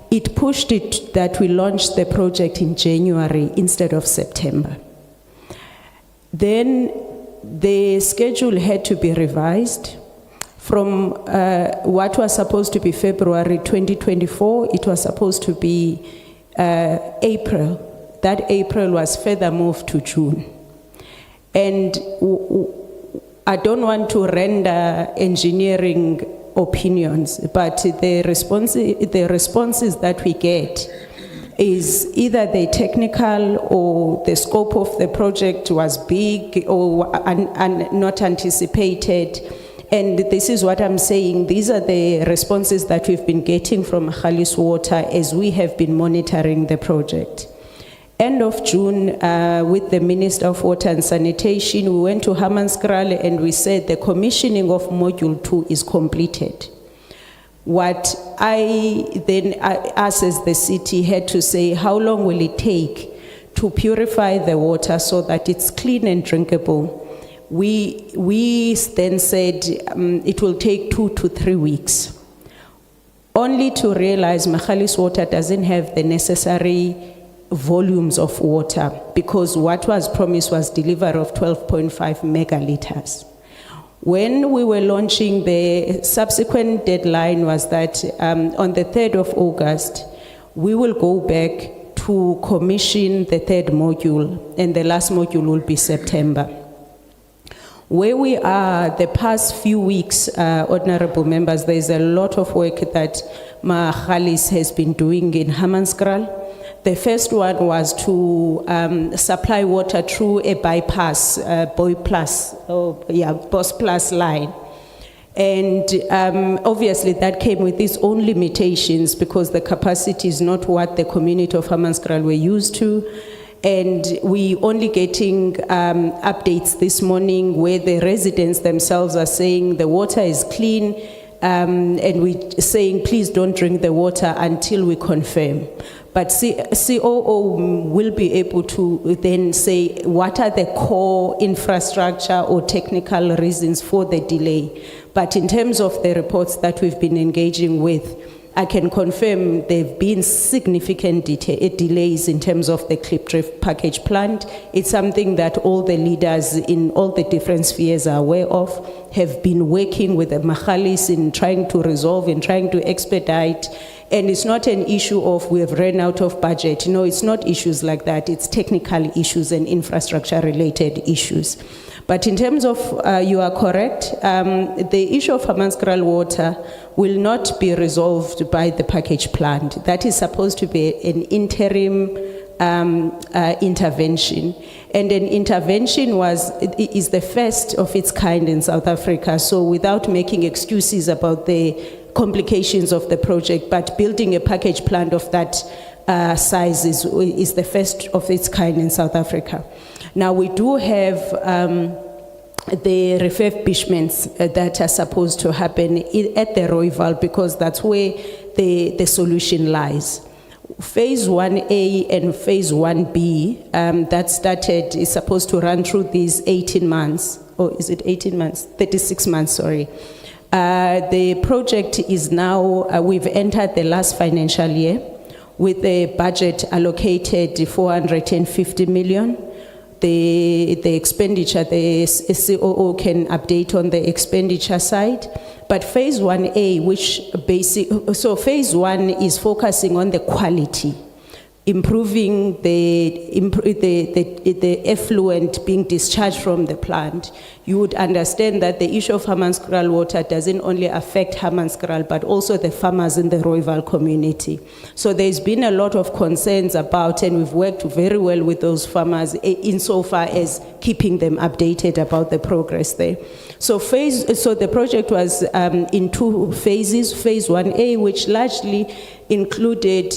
Speaker 1: It pushed it that we launched the project in January instead of September. Then the schedule had to be revised from what was supposed to be February 2024, it was supposed to be April. That April was further moved to June. And I don't want to render engineering opinions, but the responses that we get is either the technical or the scope of the project was big or not anticipated. And this is what I'm saying. These are the responses that we've been getting from Khalis Water as we have been monitoring the project. End of June, with the Minister of Water and Sanitation, we went to Hammanskraal and we said the commissioning of Module 2 is completed. What us as the city had to say, how long will it take to purify the water so that it's clean and drinkable? We then said it will take 2 to 3 weeks. Only to realize Khalis Water doesn't have the necessary volumes of water, because what was promised was delivery of 12.5 megaliters. When we were launching, the subsequent deadline was that on the 3rd of August, we will go back to commission the 3rd module, and the last module will be September. Where we are the past few weeks, honorable members, there's a lot of work that Khalis has been doing in Hammanskraal. The first one was to supply water through a bypass, Boss Plus line. And obviously that came with its own limitations because the capacity is not what the community of Hammanskraal were used to. And we only getting updates this morning where the residents themselves are saying the water is clean, and we saying please don't drink the water until we confirm. But COO will be able to then say what are the core infrastructure or technical reasons for the delay. But in terms of the reports that we've been engaging with, I can confirm there have been significant delays in terms of the Cooperative package plant. It's something that all the leaders in all the different spheres are aware of, have been working with the Khalis in trying to resolve and trying to expedite. And it's not an issue of we have run out of budget. No, it's not issues like that. It's technical issues and infrastructure related issues. But in terms of, you are correct, the issue of Hammanskraal water will not be resolved by the package plant. That is supposed to be an interim intervention. And an intervention is the first of its kind in South Africa. So without making excuses about the complications of the project, but building a package plant of that size is the first of its kind in South Africa. Now we do have the refurbishments that are supposed to happen at the Rooiwal because that's where the solution lies. Phase 1A and Phase 1B that started is supposed to run through these 18 months, or is it 18 months? 36 months, sorry. The project is now, we've entered the last financial year with a budget allocated 450 million. The expenditure, the COO can update on the expenditure side. But Phase 1A, so Phase 1 is focusing on the quality, improving the effluent being discharged from the plant. You would understand that the issue of Hammanskraal water doesn't only affect Hammanskraal, but also the farmers in the Rooiwal community. So there's been a lot of concerns about, and we've worked very well with those farmers insofar as keeping them updated about the progress there. So the project was in 2 phases. Phase 1A, which largely included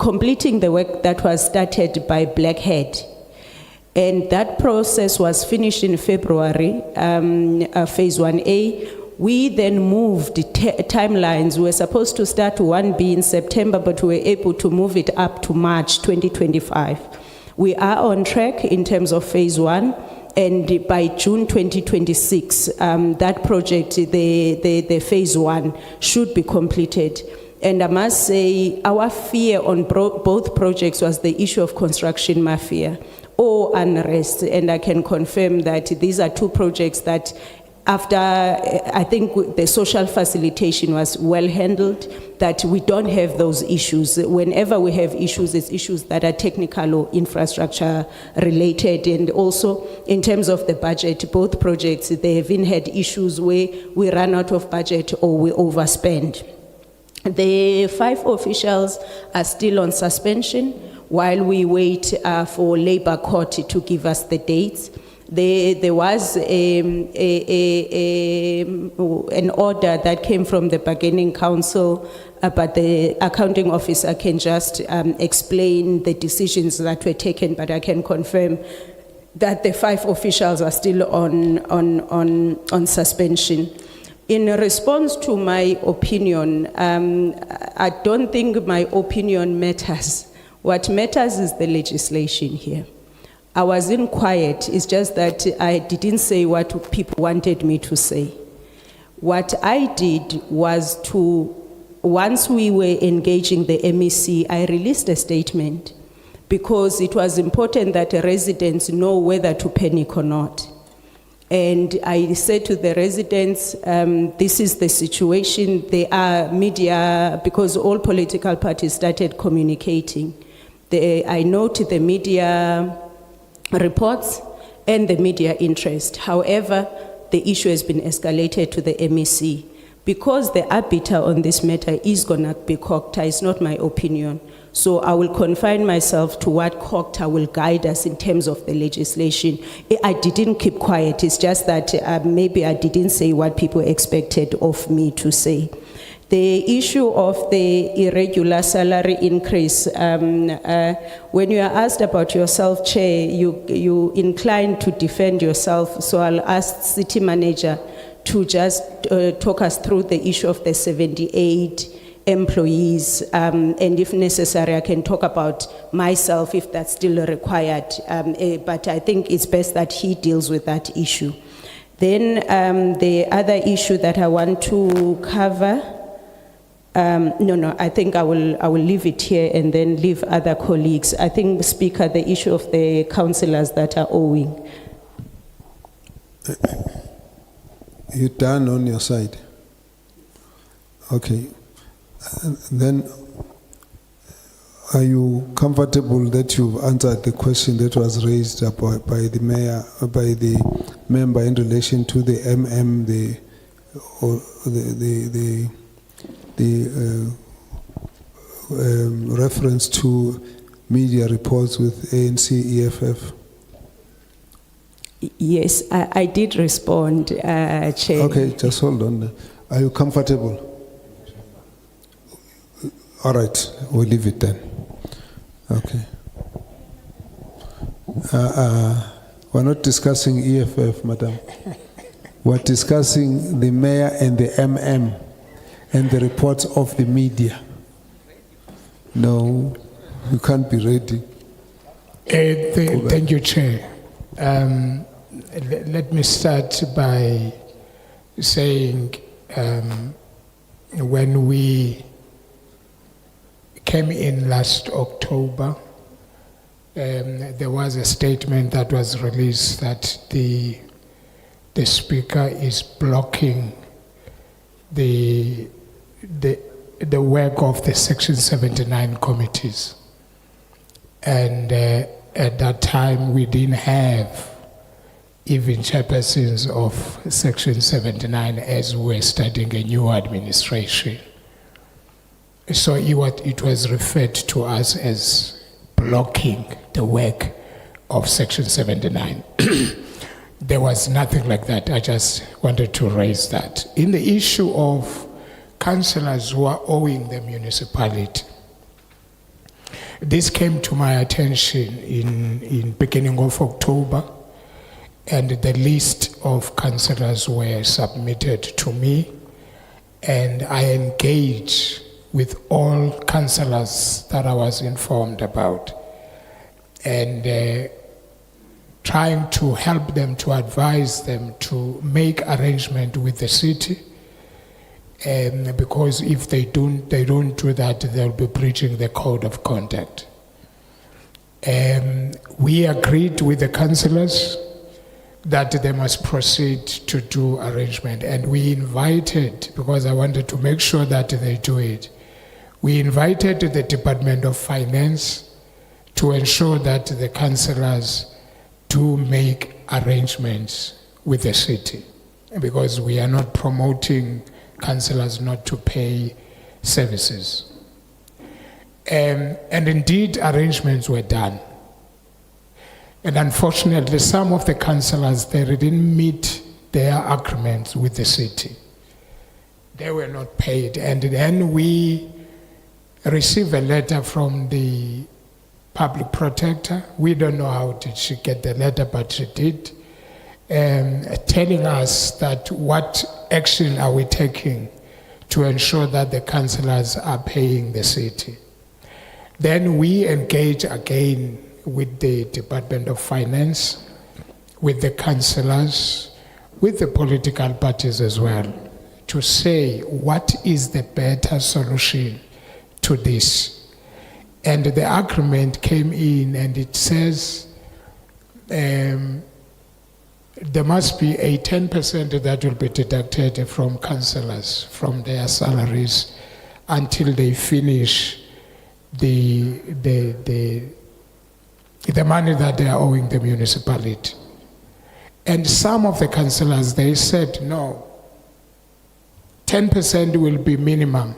Speaker 1: completing the work that was started by Blackhead. And that process was finished in February, Phase 1A. We then moved timelines. We were supposed to start 1B in September, but we were able to move it up to March 2025. We are on track in terms of Phase 1. And by June 2026, that project, the Phase 1, should be completed. And I must say, our fear on both projects was the issue of construction mafia or unrest. And I can confirm that these are 2 projects that after, I think the social facilitation was well handled, that we don't have those issues. Whenever we have issues, it's issues that are technical or infrastructure related. And also in terms of the budget, both projects, they haven't had issues where we run out of budget or we overspend. The 5 officials are still on suspension while we wait for Labour Court to give us the dates. There was an order that came from the bargaining council, but the accounting officer can just explain the decisions that were taken, but I can confirm that the 5 officials are still on suspension. In response to my opinion, I don't think my opinion matters. What matters is the legislation here. I wasn't quiet, it's just that I didn't say what people wanted me to say. What I did was once we were engaging the MEC, I released a statement because it was important that residents know whether to panic or not. And I said to the residents, this is the situation. There are media, because all political parties started communicating. I note the media reports and the media interest. However, the issue has been escalated to the MEC. Because the arbiter on this matter is going to be COGTA, it's not my opinion. So I will confine myself to what COGTA will guide us in terms of the legislation. I didn't keep quiet, it's just that maybe I didn't say what people expected of me to say. The issue of the irregular salary increase, when you are asked about yourself, Chair, you incline to defend yourself, so I'll ask City Manager to just talk us through the issue of the 78 employees, and if necessary, I can talk about myself if that's still required, but I think it's best that he deals with that issue. Then the other issue that I want to cover, no, I think I will leave it here and then leave other colleagues. I think, Speaker, the issue of the councillors that are owing.
Speaker 2: You done on your side? Okay. Then, are you comfortable that you've answered the question that was raised by the mayor, by the member in relation to the reference to media reports with ANC EFF?
Speaker 1: Yes, I did respond, Chair.
Speaker 2: Okay, just hold on. Are you comfortable? All right, we'll leave it then. Okay. We're not discussing EFF, Madam. We're discussing the mayor and the and the reports of the media. No, you can't be ready.
Speaker 20: Thank you, Chair. Let me start by saying when we came in last October, there was a statement that was released that the Speaker is blocking the work of the Section 79 committees. And at that time, we didn't have even chairpersons of Section 79 as we were starting a new administration. So it was referred to us as blocking the work of Section 79. There was nothing like that. I just wanted to raise that. In the issue of councillors who are owing the municipality, this came to my attention in beginning of October, and the list of councillors were submitted to me, and I engaged with all councillors that I was informed about, and trying to help them, to advise them to make arrangement with the city, because if they don't do that, they'll be breaching the code of conduct. We agreed with the councillors that they must proceed to do arrangement, and we invited, because I wanted to make sure that they do it, we invited the Department of Finance to ensure that the councillors do make arrangements with the city, because we are not promoting councillors not to pay services. And indeed, arrangements were done. And unfortunately, some of the councillors, they didn't meet their agreements with the city. They were not paid. And then we received a letter from the public protector. We don't know how did she get the letter, but she did, telling us that what action are we taking to ensure that the councillors are paying the city. Then we engage again with the Department of Finance, with the councillors, with the political parties as well, to say what is the better solution to this. And the agreement came in and it says there must be a 10% that will be deducted from councillors, from their salaries, until they finish the money that they are owing the municipality. And some of the councillors, they said, no, 10% will be minimum.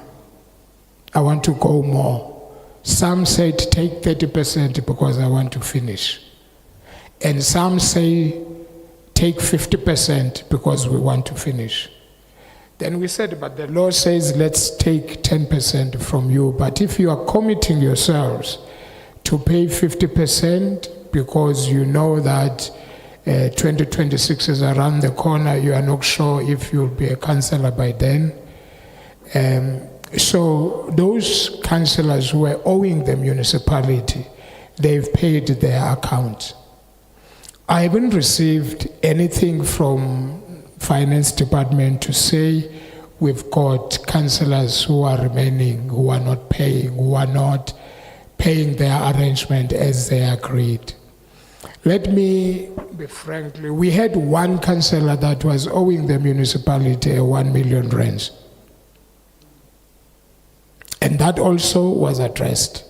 Speaker 20: I want to go more. Some said, take 30% because I want to finish. And some say, take 50% because we want to finish. Then we said, but the law says, let's take 10% from you. But if you are committing yourselves to pay 50% because you know that 2026 is around the corner, you are not sure if you'll be a councillor by then. So those councillors who were owing the municipality, they've paid their account. I haven't received anything from Finance Department to say we've got councillors who are remaining, who are not paying, who are not paying their arrangement as they agreed. Let me be frankly, we had one councillor that was owing the municipality 1 million rands. And that also was addressed.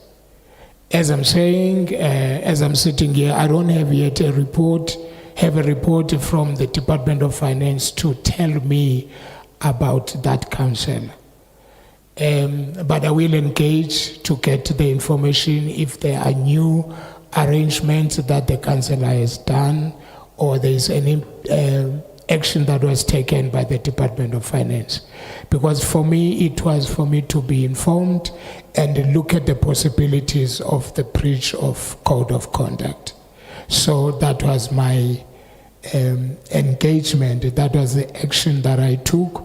Speaker 20: As I'm saying, as I'm sitting here, I don't have yet a report from the Department of Finance to tell me about that councillor. But I will engage to get the information if there are new arrangements that the councillor has done or there is any action that was taken by the Department of Finance. Because for me, it was for me to be informed and look at the possibilities of the breach of code of conduct. So that was my engagement, that was the action that I took.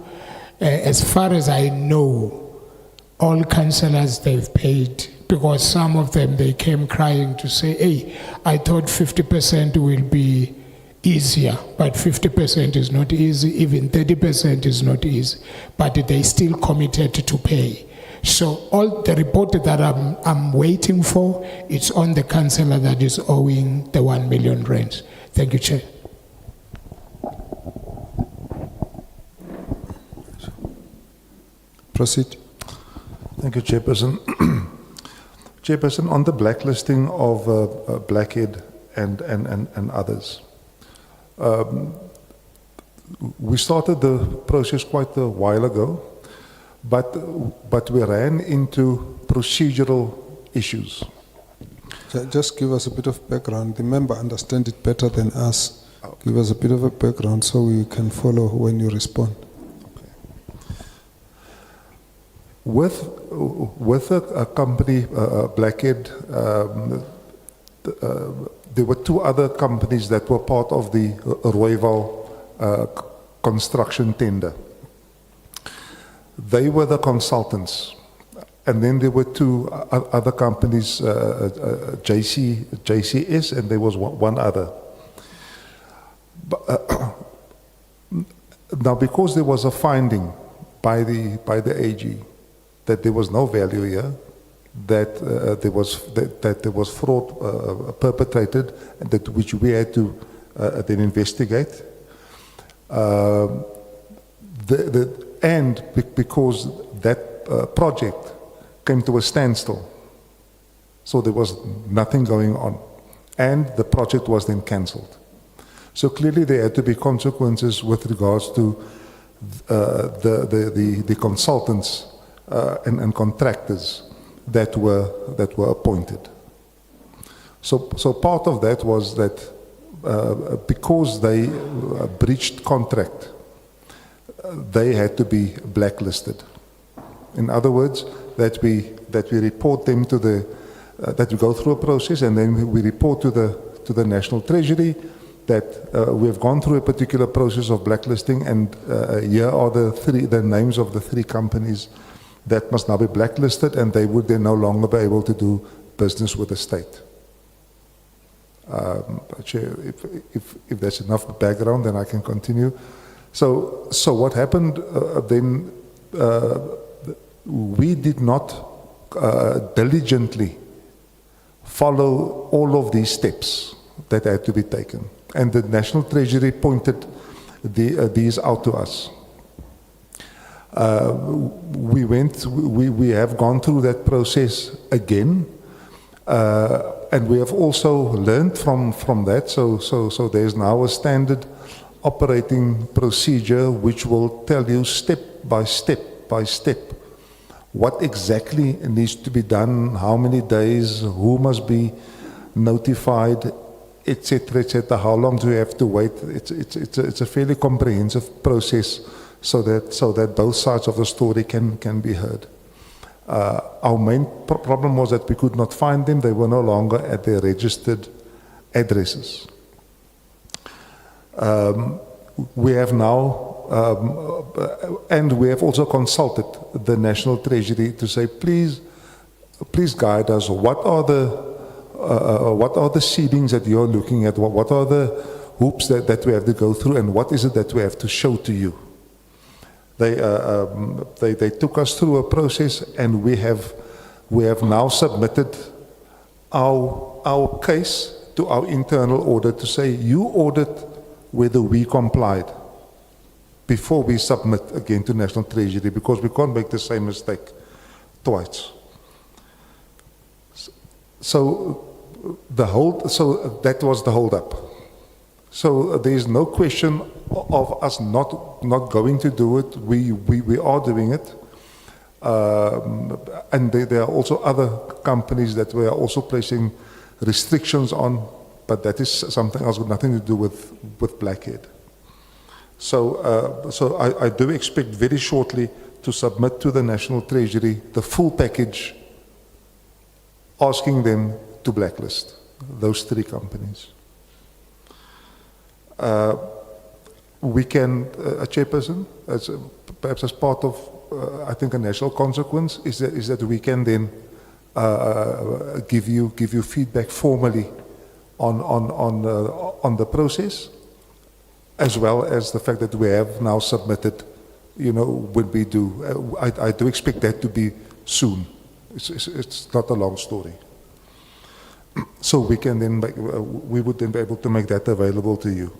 Speaker 20: As far as I know, all councillors, they've paid, because some of them, they came crying to say, hey, I thought 50% will be easier, but 50% is not easy, even 30% is not easy, but they still committed to pay. So all the report that I'm waiting for, it's on the councillor that is owing the 1 million rands. Thank you, Chair.
Speaker 2: Proceed.
Speaker 3: Thank you, Chairperson. Chairperson, on the blacklisting of Blackhead and others, we started the process quite a while ago, but we ran into procedural issues.
Speaker 2: Just give us a bit of background. The member understands it better than us. Give us a bit of a background so we can follow when you respond.
Speaker 3: With a company, Blackhead, there were two other companies that were part of the Rooiwal construction tender. They were the consultants. And then there were two other companies, JCS, and there was one other. Now, because there was a finding by the AG that there was no value here, that there was fraud perpetrated, and which we had to then investigate. Because that project came to a standstill, so there was nothing going on, and the project was then cancelled. So clearly there had to be consequences with regards to the consultants and contractors that were appointed. So part of that was that because they breached contract, they had to be blacklisted. In other words, that we report them to the that we go through a process, and then we report to the National Treasury that we have gone through a particular process of blacklisting, and here are the names of the 3 companies that must now be blacklisted, and they would then no longer be able to do business with the state. Chair, if there's enough background, then I can continue. So what happened then? We did not diligently follow all of these steps that had to be taken, and the National Treasury pointed these out to us. We have gone through that process again, and we have also learned from that. So there's now a standard operating procedure which will tell you step by step what exactly needs to be done, how many days, who must be notified, etc., how long do we have to wait. It's a fairly comprehensive process so that both sides of the story can be heard. Our main problem was that we could not find them. They were no longer at their registered addresses. We have now, and we have also consulted the National Treasury to say, please guide us. What are the seedings that you're looking at? What are the hoops that we have to go through, and what is it that we have to show to you? They took us through a process, and we have now submitted our case to our internal audit to say, you audit whether we complied before we submit again to National Treasury, because we can't make the same mistake twice. So that was the hold up. So there is no question of us not going to do it. We are doing it. And there are also other companies that we are also placing restrictions on, but that is something else with nothing to do with Blackhead. So I do expect very shortly to submit to the National Treasury the full package, asking them to blacklist those 3 companies. We can, a chairperson, perhaps as part of, I think, a national consequence, is that we can then give you feedback formally on the process, as well as the fact that we have now submitted, when we do. I do expect that to be soon. It's not a long story. So we can then we would then be able to make that available to you.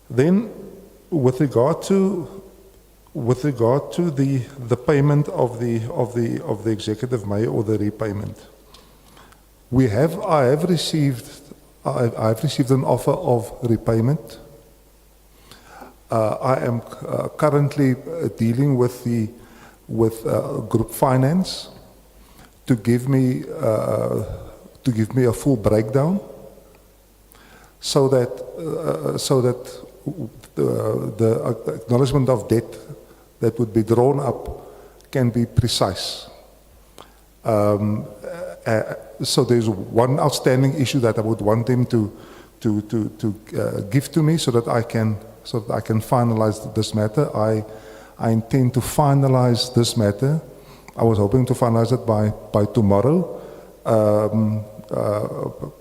Speaker 3: Then, with regard to the payment of the executive mayor, or the repayment, I have received an offer of repayment. I am currently dealing with group finance to give me a full breakdown, so that the acknowledgement of debt that would be drawn up can be precise. So there's one outstanding issue that I would want them to give to me, so that I can finalize this matter. I intend to finalize this matter. I was hoping to finalize it by tomorrow,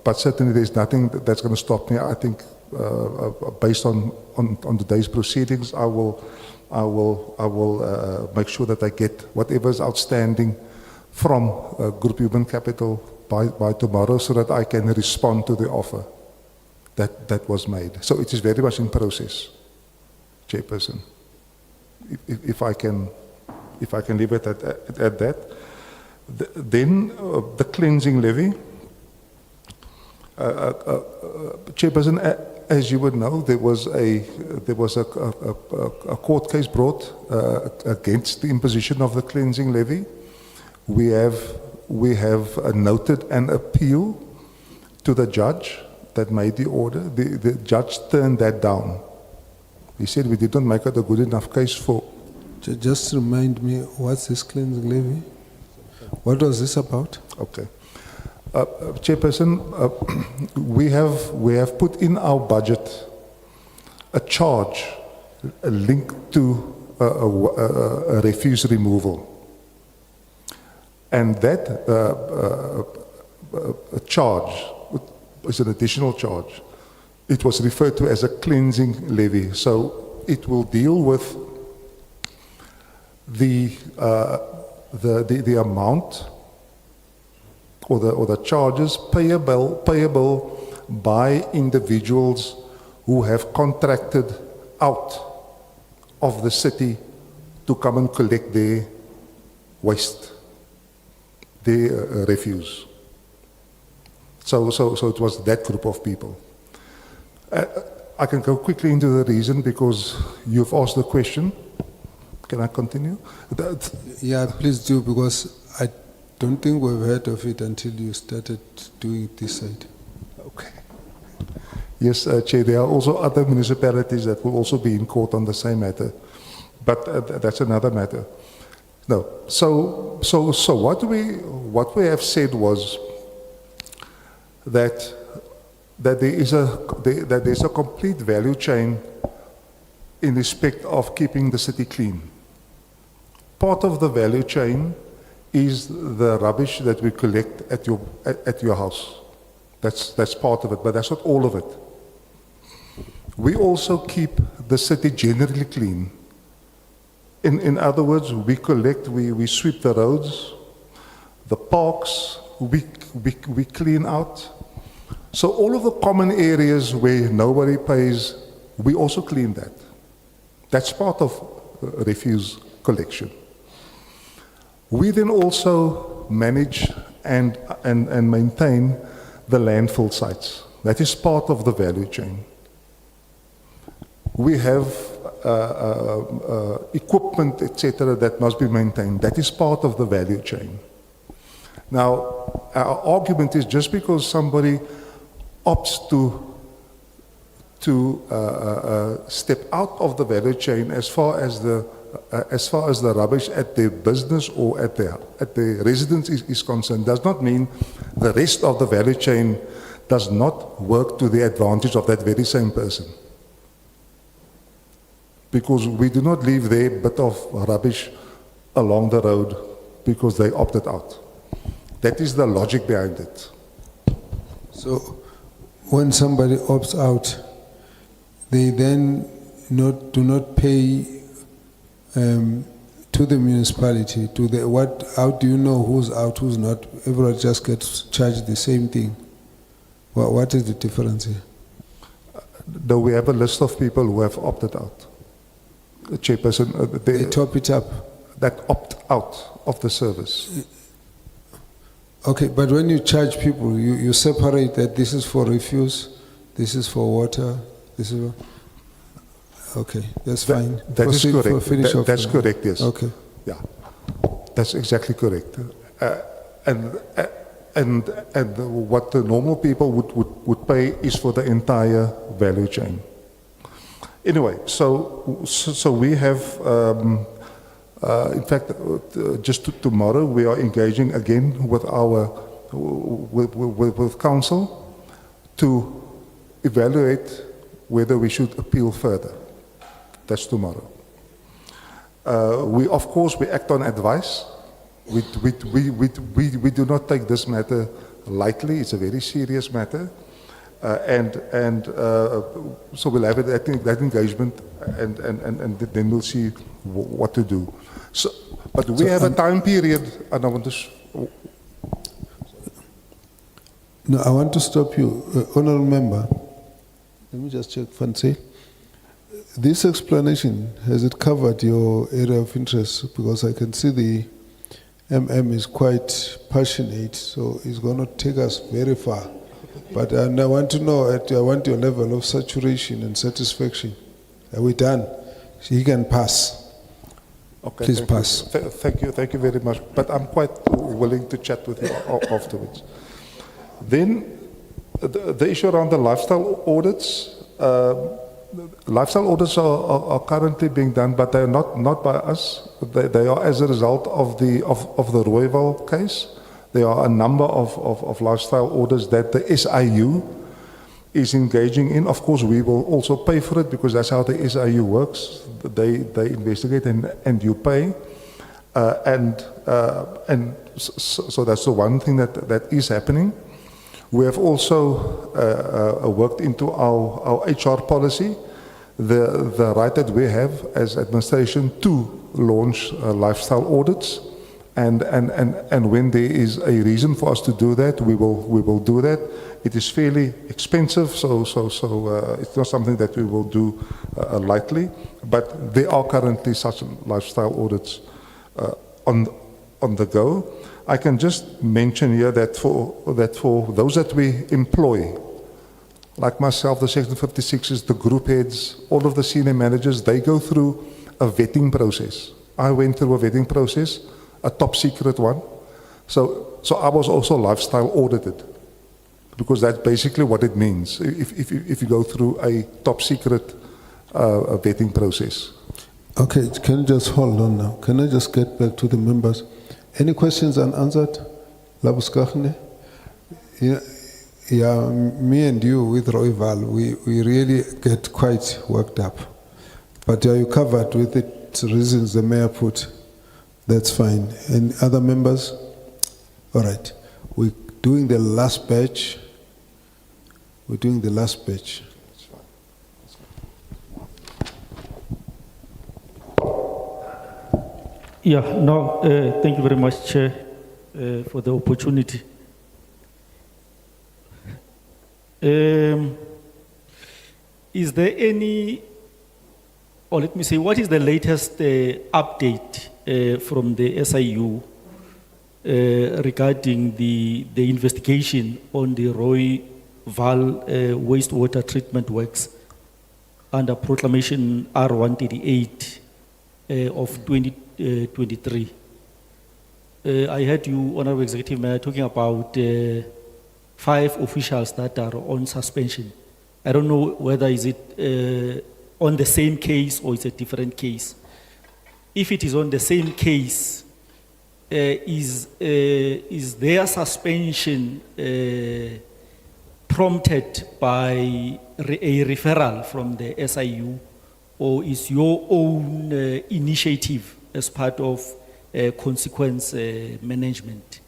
Speaker 3: but certainly there's nothing that's going to stop me. I think based on today's proceedings, I will make sure that I get whatever is outstanding from Group Human Capital by tomorrow, so that I can respond to the offer that was made. So it is very much in process, Chairperson. If I can leave it at that. Then the cleansing levy. Chairperson, as you would know, there was a court case brought against the imposition of the cleansing levy. We have noted an appeal to the judge that made the order. The judge turned that down. He said we did not make it a good enough case for.
Speaker 2: Just remind me, what's this cleansing levy? What was this about?
Speaker 3: Okay. Chairperson, we have put in our budget a charge linked to a refuse removal. And that charge is an additional charge. It was referred to as a cleansing levy. So it will deal with the amount or the charges payable by individuals who have contracted out of the city to come and collect their waste, their refuse. So it was that group of people. I can go quickly into the reason because you've asked the question. Can I continue?
Speaker 2: Yeah, please do, because I don't think we've heard of it until you started doing it this side.
Speaker 3: Okay. Yes, Chair, there are also other municipalities that will also be in court on the same matter, but that's another matter. No. So what we have said was that there's a complete value chain in respect of keeping the city clean. Part of the value chain is the rubbish that we collect at your house. That's part of it, but that's not all of it. We also keep the city generally clean. In other words, we collect, we sweep the roads, the parks, we clean out. So all of the common areas where nobody pays, we also clean that. That's part of refuse collection. We then also manage and maintain the landfill sites. That is part of the value chain. We have equipment, etc., that must be maintained. That is part of the value chain. Now, our argument is just because somebody opts to step out of the value chain as far as the rubbish at their business or at their residence is concerned, does not mean the rest of the value chain does not work to the advantage of that very same person. Because we do not leave their bit of rubbish along the road because they opted out. That is the logic behind it.
Speaker 2: So when somebody opts out, they then do not pay to the municipality. How do you know who's out, who's not? Everyone just gets charged the same thing. What is the difference here?
Speaker 3: Though we have a list of people who have opted out. The chairperson,
Speaker 2: they top it up.
Speaker 3: That opt out of the service.
Speaker 2: Okay, but when you charge people, you separate that this is for refuse, this is for water, this is. Okay, that's fine.
Speaker 3: That is correct. That's correct. Yes.
Speaker 2: Okay.
Speaker 3: Yeah, that's exactly correct. And what the normal people would pay is for the entire value chain. Anyway, so we have, in fact, just tomorrow we are engaging again with with council to evaluate whether we should appeal further. That's tomorrow. Of course, we act on advice. We do not take this matter lightly. It's a very serious matter. So we'll have that engagement and then we'll see what to do. But we have a time period, and I want to...
Speaker 2: No, I want to stop you. Honourable Member, let me just check, Fancy. This explanation, has it covered your area of interest? Because I can see the MM is quite passionate, so it's going to take us very far. But I want to know, I want your level of saturation and satisfaction. Are we done? He can pass.
Speaker 3: Okay,
Speaker 2: Please
Speaker 3: thank
Speaker 2: pass.
Speaker 3: You. Thank you very much. But I'm quite willing to chat with you afterwards. Then, the issue around the lifestyle audits. Lifestyle audits are currently being done, but they are not by us. They are as a result of the Rooiwal case. There are a number of lifestyle audits that the SIU is engaging in. Of course, we will also pay for it because that's how the SIU works. They investigate and you pay. So that's the one thing that is happening. We have also worked into our HR policy, the right that we have as administration to launch lifestyle audits. And when there is a reason for us to do that, we will do that. It is fairly expensive, so it's not something that we will do lightly. But there are currently such lifestyle audits on the go. I can just mention here that for those that we employ, like myself, the Section 56s, the group heads, all of the senior managers, they go through a vetting process. I went through a vetting process, a top secret one. So I was also lifestyle audited, because that's basically what it means if you go through a top secret vetting process.
Speaker 2: Okay, can you just hold on now? Can I just get back to the members? Any questions unanswered? Labuskachne? Yeah, me and you with Rooiwal, we really get quite worked up. But are you covered with the reasons the mayor put? That's fine. And other members? All right. We're doing the last batch.
Speaker 21: Yeah, no, thank you very much, Chair, for the opportunity. Is there any, or let me say, what is the latest update from the SIU regarding the investigation on the Rooiwal wastewater treatment works under Proclamation R138 of 2023? I heard you, Honorable Executive Mayor, talking about 5 officials that are on suspension. I don't know whether is it on the same case or it's a different case. If it is on the same case, is their suspension prompted by a referral from the SIU, or is your own initiative as part of consequence management?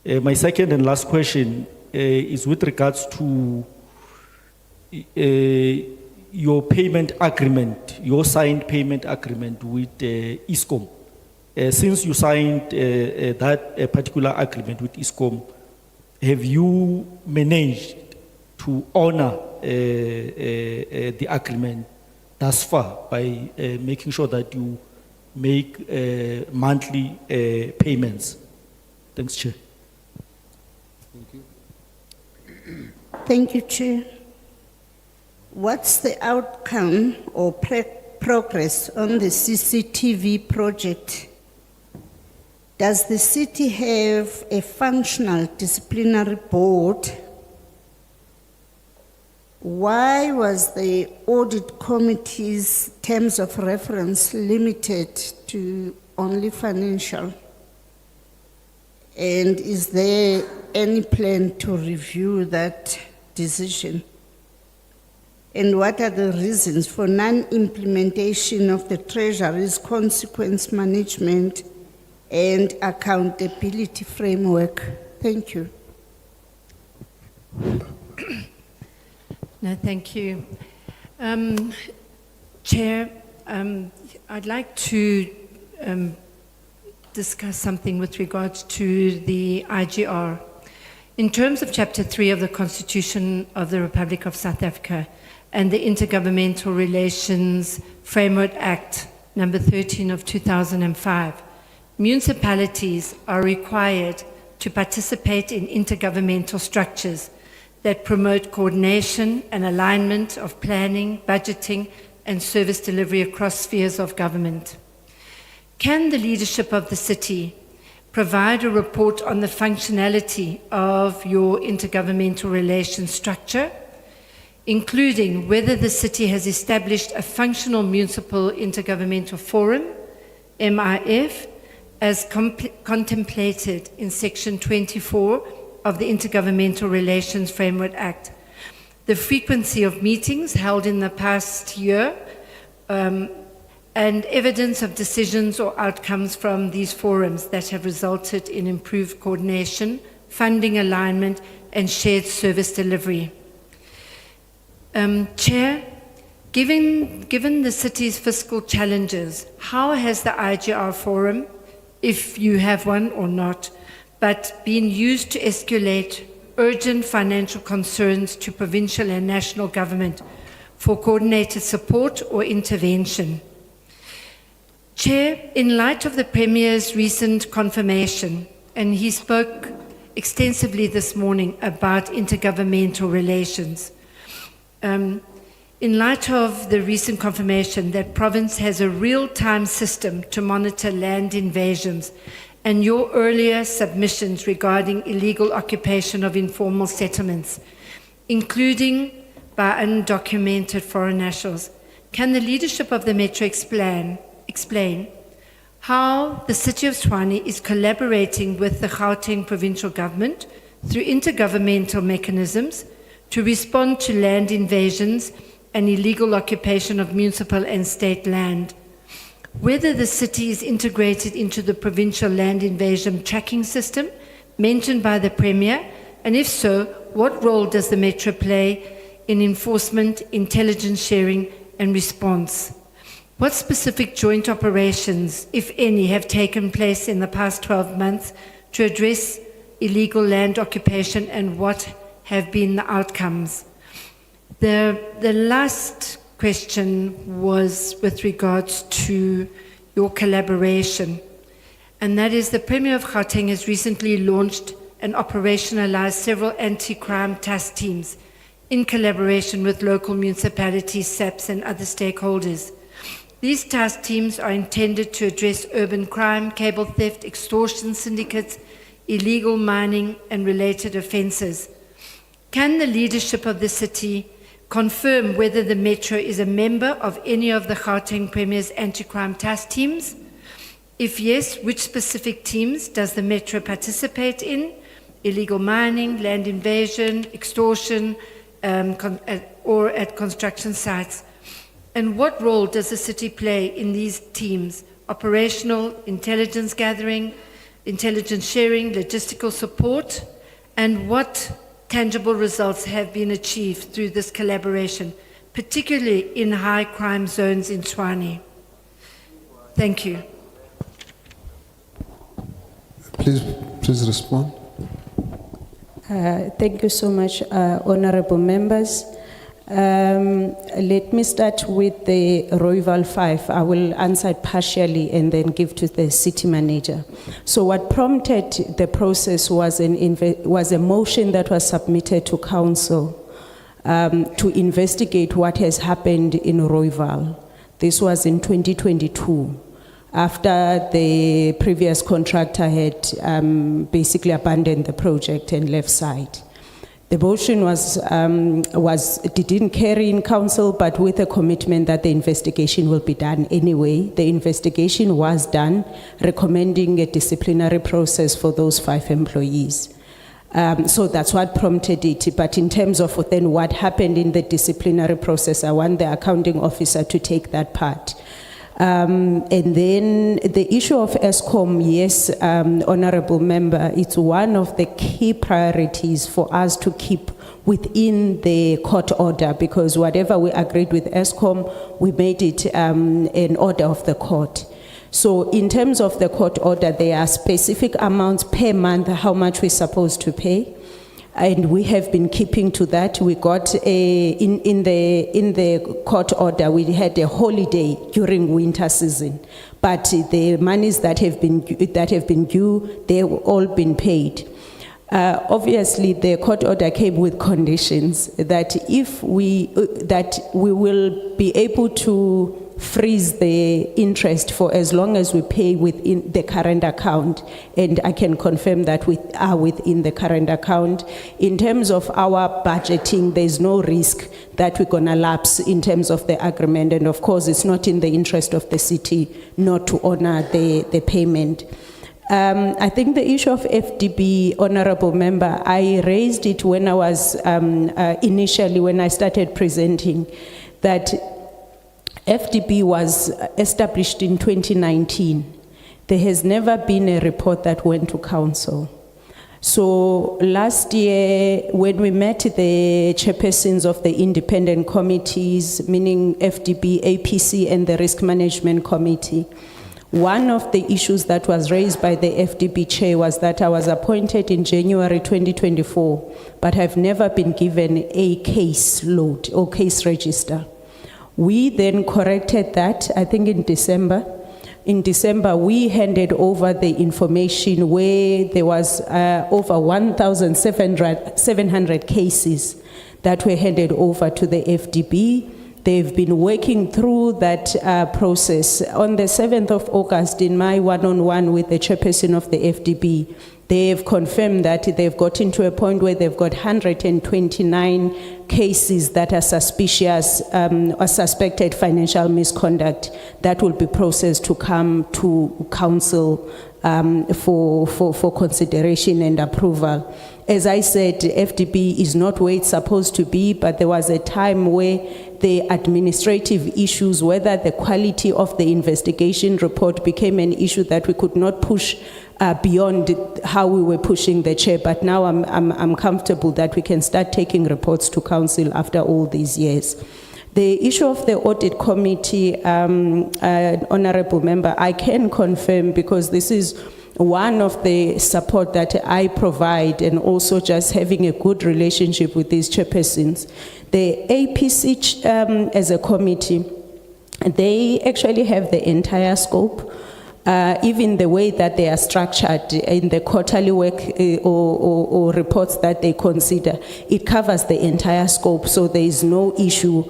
Speaker 21: My second and last question is with regards to your payment agreement, your signed payment agreement with ISCOM. Since you signed that particular agreement with ISCOM, have you managed to honor the agreement thus far by making sure that you make monthly payments? Thanks, Chair.
Speaker 22: Thank you, Chair. What's the outcome or progress on the CCTV project? Does the city have a functional disciplinary board? Why was the audit committee's terms of reference limited to only financial? And is there any plan to review that decision? And what are the reasons for non-implementation of the Treasury's consequence management and accountability framework? Thank you.
Speaker 23: No, thank you. Chair, I'd like to discuss something with regards to the IGR. In terms of Chapter 3 of the Constitution of the Republic of South Africa and the Intergovernmental Relations Framework Act number 13 of 2005, municipalities are required to participate in intergovernmental structures that promote coordination and alignment of planning, budgeting, and service delivery across spheres of government? Can the leadership of the city provide a report on the functionality of your intergovernmental relations structure, including whether the city has established a functional municipal intergovernmental forum, MIF, as contemplated in Section 24 of the Intergovernmental Relations Framework Act, the frequency of meetings held in the past year, and evidence of decisions or outcomes from these forums that have resulted in improved coordination, funding alignment, and shared service delivery. Chair, given the city's fiscal challenges, how has the IGR forum, if you have one or not, but been used to escalate urgent financial concerns to provincial and national government for coordinated support or intervention? Chair, in light of the Premier's recent confirmation, and he spoke extensively this morning about intergovernmental relations, in light of the recent confirmation that province has a real-time system to monitor land invasions and your earlier submissions regarding illegal occupation of informal settlements, including by undocumented foreign nationals, can the leadership of the Metro explain how the City of Tshwane is collaborating with the Gauteng provincial government through intergovernmental mechanisms to respond to land invasions and illegal occupation of municipal and state land? Whether the city is integrated into the provincial land invasion tracking system mentioned by the Premier, and if so, what role does the Metro play in enforcement, intelligence sharing, and response? What specific joint operations, if any, have taken place in the past 12 months to address illegal land occupation, and what have been the outcomes? The last question was with regards to your collaboration, and that is the Premier of Gauteng has recently launched and operationalized several anti-crime task teams in collaboration with local municipalities, SAPs, and other stakeholders. These task teams are intended to address urban crime, cable theft, extortion syndicates, illegal mining, and related offences. Can the leadership of the city confirm whether the Metro is a member of any of the Gauteng Premier's anti-crime task teams? If yes, which specific teams does the Metro participate in? Illegal mining, land invasion, extortion, or at construction sites? And what role does the city play in these teams? Operational, intelligence gathering, intelligence sharing, logistical support? And what tangible results have been achieved through this collaboration, particularly in high crime zones in Tshwane? Thank you.
Speaker 2: Please respond.
Speaker 1: Thank you so much, honorable members. Let me start with the Royval 5. I will answer it partially and then give to the city manager. So what prompted the process was a motion that was submitted to council to investigate what has happened in Royval. This was in 2022, after the previous contractor had basically abandoned the project and left site. The motion didn't carry in council, but with a commitment that the investigation will be done anyway. The investigation was done, recommending a disciplinary process for those 5 employees. So that's what prompted it. But in terms of then what happened in the disciplinary process, I want the accounting officer to take that part. And then the issue of ESCOM, yes, honorable member, it's one of the key priorities for us to keep within the court order, because whatever we agreed with ESCOM, we made it an order of the court. So in terms of the court order, there are specific amounts per month, how much we're supposed to pay. And we have been keeping to that. We got in the court order, we had a holiday during winter season, but the monies that have been due, they've all been paid. Obviously, the court order came with conditions that if we will be able to freeze the interest for as long as we pay within the current account, and I can confirm that we are within the current account. In terms of our budgeting, there's no risk that we're gonna lapse in terms of the agreement, and of course it's not in the interest of the city not to honor the payment. I think the issue of FDB, Honorable Member, I raised it when I was initially, when I started presenting, that FDB was established in 2019. There has never been a report that went to council. So last year, when we met the chairpersons of the independent committees, meaning FDB, APC, and the Risk Management Committee, one of the issues that was raised by the FDB chair was that I was appointed in January 2024, but have never been given a case load or case register. We then corrected that, I think in December. In December, we handed over the information where there was over 1,700 cases that were handed over to the FDB. They've been working through that process. On the 7th of August, in my one-on-one with the chairperson of the FDB, they've confirmed that they've gotten to a point where they've got 129 cases that are suspicious or suspected financial misconduct that will be processed to come to council for consideration and approval. As I said, FDB is not where it's supposed to be, but there was a time where the administrative issues, whether the quality of the investigation report became an issue that we could not push beyond how we were pushing the chair. But now I'm comfortable that we can start taking reports to council after all these years. The issue of the audit committee, Honorable Member, I can confirm, because this is one of the support that I provide, and also just having a good relationship with these chairpersons. The APC as a committee, they actually have the entire scope. Even the way that they are structured in the quarterly work or reports that they consider, it covers the entire scope, so there is no issue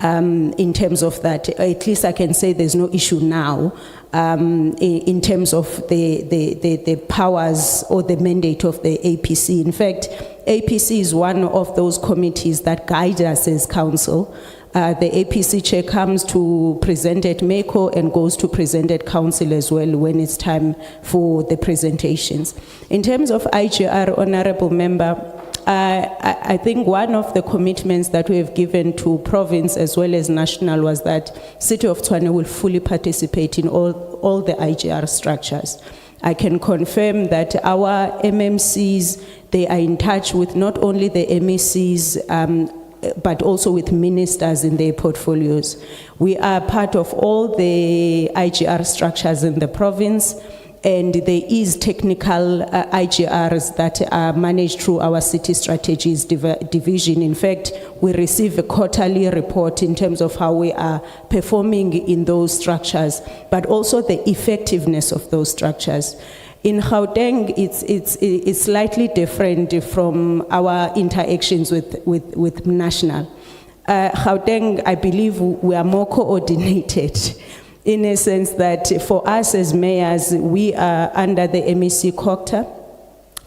Speaker 1: in terms of that. At least I can say there's no issue now in terms of the powers or the mandate of the APC. In fact, APC is one of those committees that guide us as council. The APC chair comes to present at MECO and goes to present at council as well when it's time for the presentations. In terms of IGR, Honorable Member, I think one of the commitments that we have given to province as well as national was that City of Tshwane will fully participate in all the IGR structures. I can confirm that our MMCs, they are in touch with not only the MECs, but also with ministers in their portfolios. We are part of all the IGR structures in the province, and there is technical IGRs that are managed through our city strategies division. In fact, we receive a quarterly report in terms of how we are performing in those structures, but also the effectiveness of those structures. In Gauteng, it's slightly different from our interactions with national. Gauteng, I believe we are more coordinated in a sense that for us as mayors, we are under the MEC COCTA,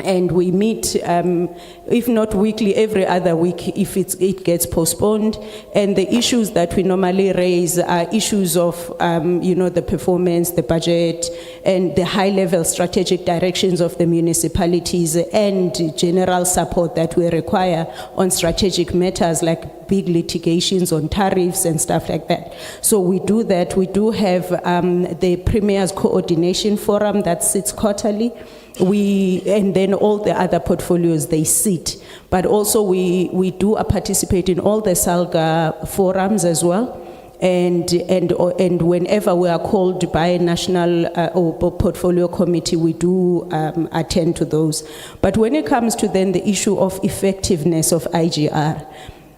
Speaker 1: and we meet, if not weekly, every other week if it gets postponed. And the issues that we normally raise are issues of, the performance, the budget, and the high-level strategic directions of the municipalities, and general support that we require on strategic matters like big litigations on tariffs and stuff like that. So we do that. We do have the Premier's Coordination Forum that sits quarterly. And then all the other portfolios, they sit. But also we do participate in all the SALGA forums as well. and whenever we are called by a national or portfolio committee, we do attend to those. But when it comes to then the issue of effectiveness of IGR,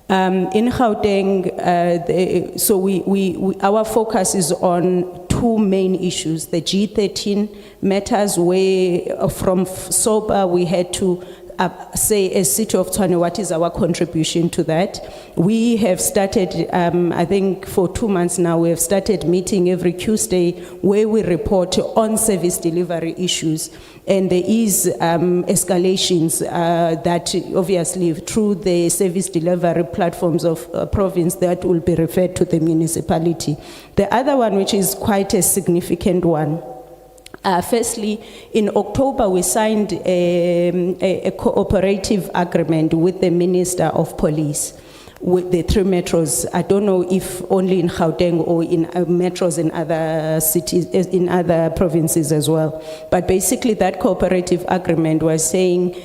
Speaker 1: in Gauteng, our focus is on two main issues. The G13 matters where from SOPA we had to say as City of Tshwane, what is our contribution to that? We have started, I think for 2 months now, we have started meeting every Tuesday where we report on service delivery issues. And there is escalations that obviously through the service delivery platforms of province that will be referred to the municipality. The other one, which is quite a significant one, firstly, in October, we signed a cooperative agreement with the Minister of Police with the 3 metros. I don't know if only in Gauteng or in metros in other cities, in other provinces as well. But basically that cooperative agreement was saying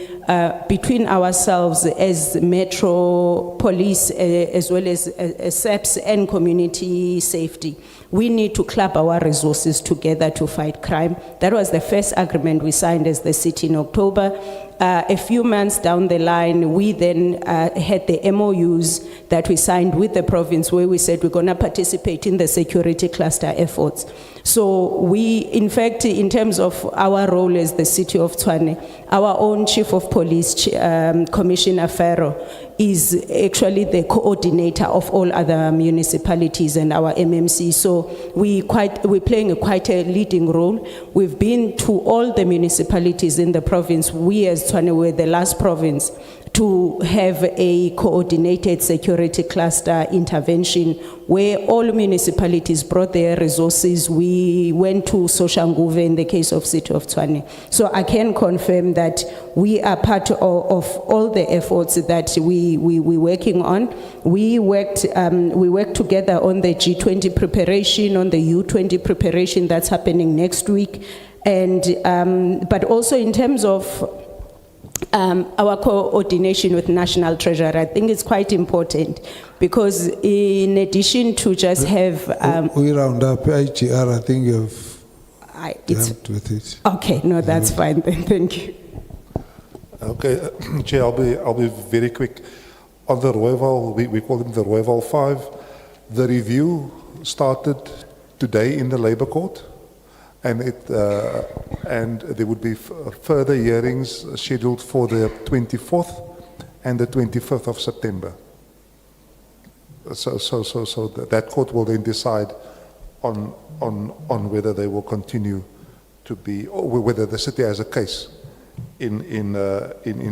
Speaker 1: between ourselves as metro police as well as SEPs and community safety, we need to club our resources together to fight crime. That was the first agreement we signed as the city in October. A few months down the line, we then had the MOUs that we signed with the province where we said we're going to participate in the security cluster efforts. So we, in fact, in terms of our role as the City of Tshwane, our own Chief of Police, Commissioner Ferro, is actually the coordinator of all other municipalities and our MMC. So we're playing quite a leading role. We've been to all the municipalities in the province. We as Tshwane were the last province to have a coordinated security cluster intervention where all municipalities brought their resources. We went to Soshanguve in the case of City of Tshwane. So I can confirm that we are part of all the efforts that we're working on. We worked together on the G20 preparation, on the U20 preparation that's happening next week. And, but also in terms of our coordination with National Treasury, I think it's quite important because in addition to just have...
Speaker 2: we round up IGR, I think you've dealt with it.
Speaker 1: Okay, no, that's fine then, thank you.
Speaker 3: Okay, Chair, I'll be very quick. On the Rooival, we call them the Rooival 5. The review started today in the Labour Court. And there would be further hearings scheduled for the 24th and the 25th of September. So that court will then decide on whether they will continue to be, or whether the city has a case in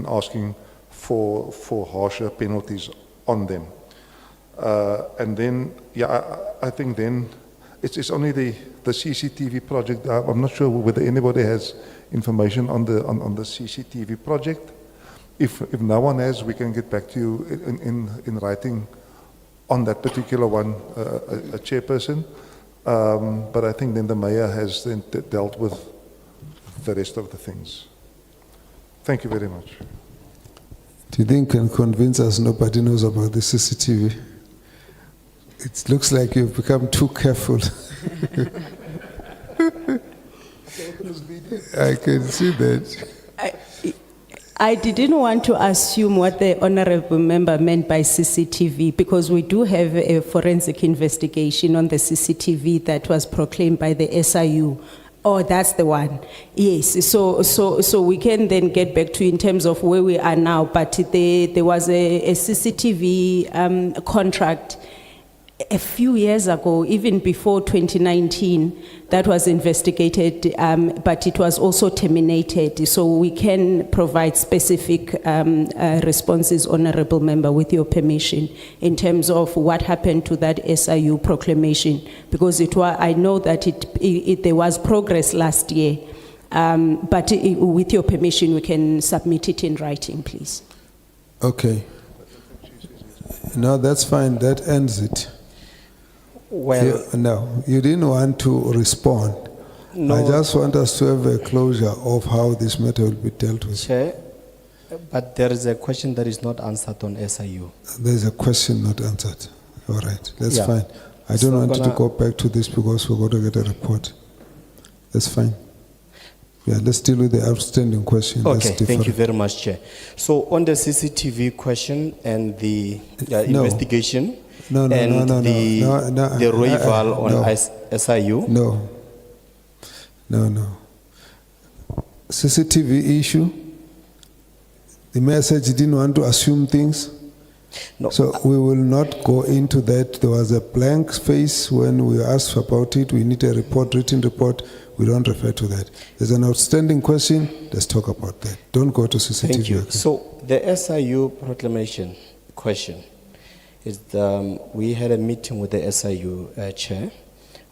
Speaker 3: asking for harsher penalties on them. And then, yeah, I think then it's only the CCTV project. I'm not sure whether anybody has information on the CCTV project. If no one has, we can get back to you in writing on that particular one, a chairperson. But I think then the mayor has then dealt with the rest of the things. Thank you very much.
Speaker 2: Do you think you can convince us nobody knows about the CCTV? It looks like you've become too careful. I can see that.
Speaker 1: I didn't want to assume what the honorable member meant by CCTV because we do have a forensic investigation on the CCTV that was proclaimed by the SIU. Oh, that's the one. Yes. So we can then get back to in terms of where we are now. But there was a CCTV contract a few years ago, even before 2019, that was investigated, but it was also terminated. So we can provide specific responses, Honorable Member, with your permission, in terms of what happened to that SIU proclamation, because I know that there was progress last year, but with your permission, we can submit it in writing, please.
Speaker 2: Okay. No, that's fine. That ends it.
Speaker 12: Well,
Speaker 2: no, you didn't want to respond.
Speaker 12: No,
Speaker 2: I just want us to have a closure of how this matter will be dealt with.
Speaker 12: Chair, but there is a question that is not answered on SIU.
Speaker 2: There's a question not answered. All right, that's
Speaker 12: Yeah.
Speaker 2: fine. I
Speaker 12: So
Speaker 2: don't
Speaker 12: I'm
Speaker 2: want to
Speaker 12: gonna-
Speaker 2: go back to this because we're going to get a report. That's fine. Yeah, let's deal with the outstanding question. That's
Speaker 12: Okay, thank you
Speaker 2: different.
Speaker 12: very much, Chair. So on the CCTV question and the
Speaker 2: No.
Speaker 12: investigation
Speaker 2: No, no,
Speaker 12: and
Speaker 2: no, no,
Speaker 12: the,
Speaker 2: no, no,
Speaker 12: the Royval on
Speaker 2: no.
Speaker 12: SIU,
Speaker 2: No. No, no. CCTV issue. The mayor said he didn't want to assume things.
Speaker 12: No.
Speaker 2: So we will not go into that. There was a blank space when we asked about it. We need a report, written report. We don't refer to that. There's an outstanding question. Let's talk about that. Don't go to CCTV.
Speaker 12: Thank you.
Speaker 2: okay?
Speaker 12: So the SIU proclamation question is we had a meeting with the SIU chair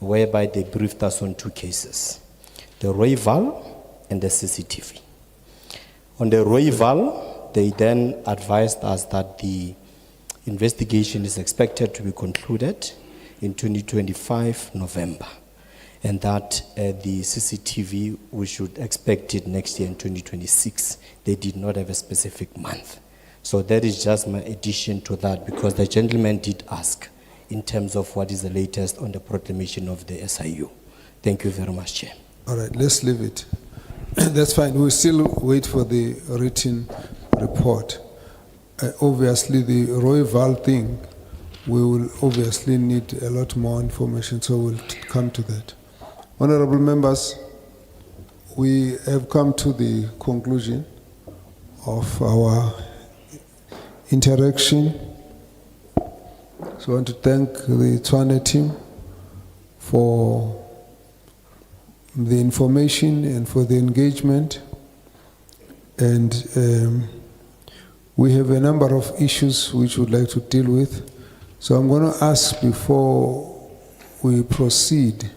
Speaker 12: whereby they briefed us on two cases, the Royval and the CCTV. On the Royval, they then advised us that the investigation is expected to be concluded in 2025 November, and that the CCTV, we should expect it next year in 2026. They did not have a specific month. So that is just my addition to that, because the gentleman did ask in terms of what is the latest on the proclamation of the SIU. Thank you very much, Chair.
Speaker 2: All right, let's leave it. That's fine. We'll still wait for the written report. Obviously, the Royval thing, we will obviously need a lot more information, so we'll come to that. Honorable members, we have come to the conclusion of our interaction. So I want to thank the Tshwane team for the information and for the engagement. And we have a number of issues which we'd like to deal with. So I'm going to ask, before we proceed,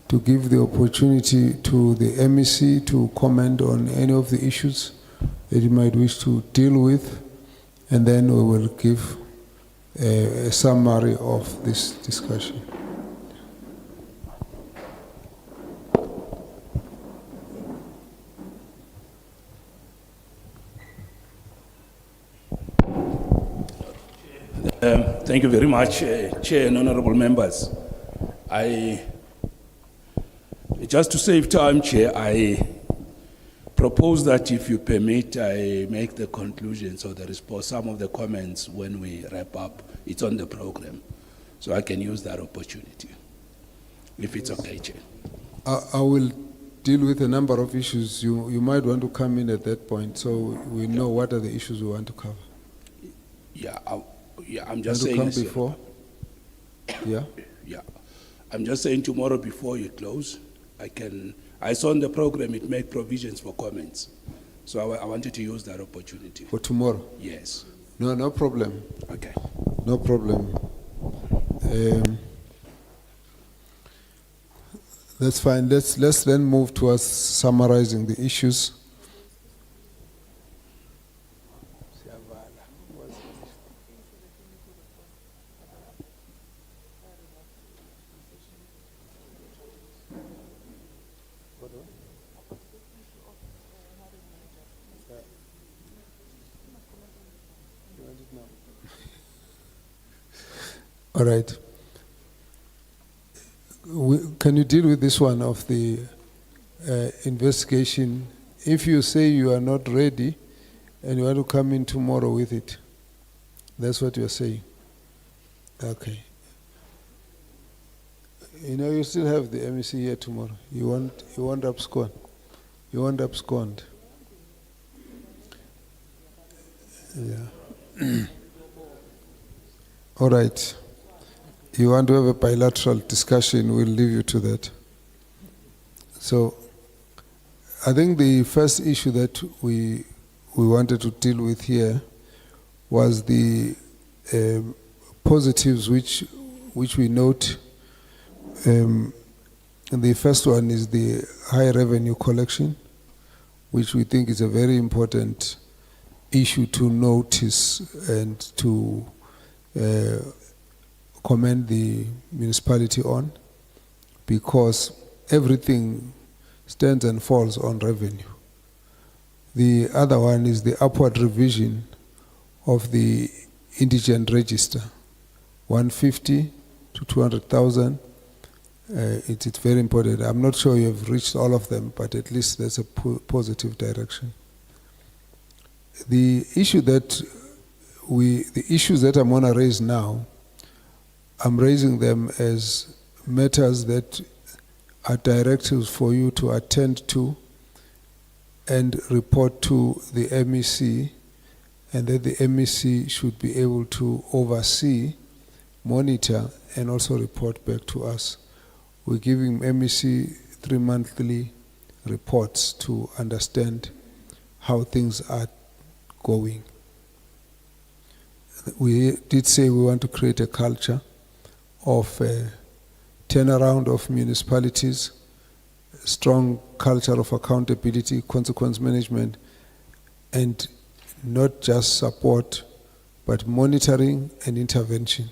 Speaker 2: to give the opportunity to the MEC to comment on any of the issues that you might wish to deal with, and then we will give a summary of this discussion.
Speaker 4: Thank you very much, Chair and honorable members. Just to save time, Chair, I propose that if you permit, I make the conclusions or the response, some of the comments when we wrap up. It's on the program, so I can use that opportunity, if it's okay, Chair.
Speaker 2: I will deal with a number of issues. You might want to come in at that point, so we know what are the issues we want to cover.
Speaker 4: Yeah, I'm just saying.
Speaker 2: Want to come before? Yeah?
Speaker 4: Yeah. I'm just saying tomorrow before you close, I saw on the program it made provisions for comments. So I wanted to use that opportunity.
Speaker 2: For tomorrow?
Speaker 4: Yes.
Speaker 2: No problem.
Speaker 4: Okay.
Speaker 2: No problem. That's fine. Let's then move towards summarizing the issues. All right. Can you deal with this one of the investigation? If you say you are not ready and you want to come in tomorrow with it, that's what you're saying. Okay. You know, you still have the MEC here tomorrow. You won't abscond. You won't abscond. Yeah. All right. You want to have a bilateral discussion, we'll leave you to that. So, I think the first issue that we wanted to deal with here was the positives which we note. And the first one is the high revenue collection, which we think is a very important issue to notice and to commend the municipality on, because everything stands and falls on revenue. The other one is the upward revision of the indigent register, 150 to to 200,000. It's very important. I'm not sure you've reached all of them, but at least there's a positive direction. The issues that I'm going to raise now, I'm raising them as matters that are directives for you to attend to and report to the MEC, and that the MEC should be able to oversee, monitor, and also report back to us. We're giving MEC 3 monthly reports to understand how things are going. We did say we want to create a culture of turnaround of municipalities, strong culture of accountability, consequence management, and not just support, but monitoring and intervention.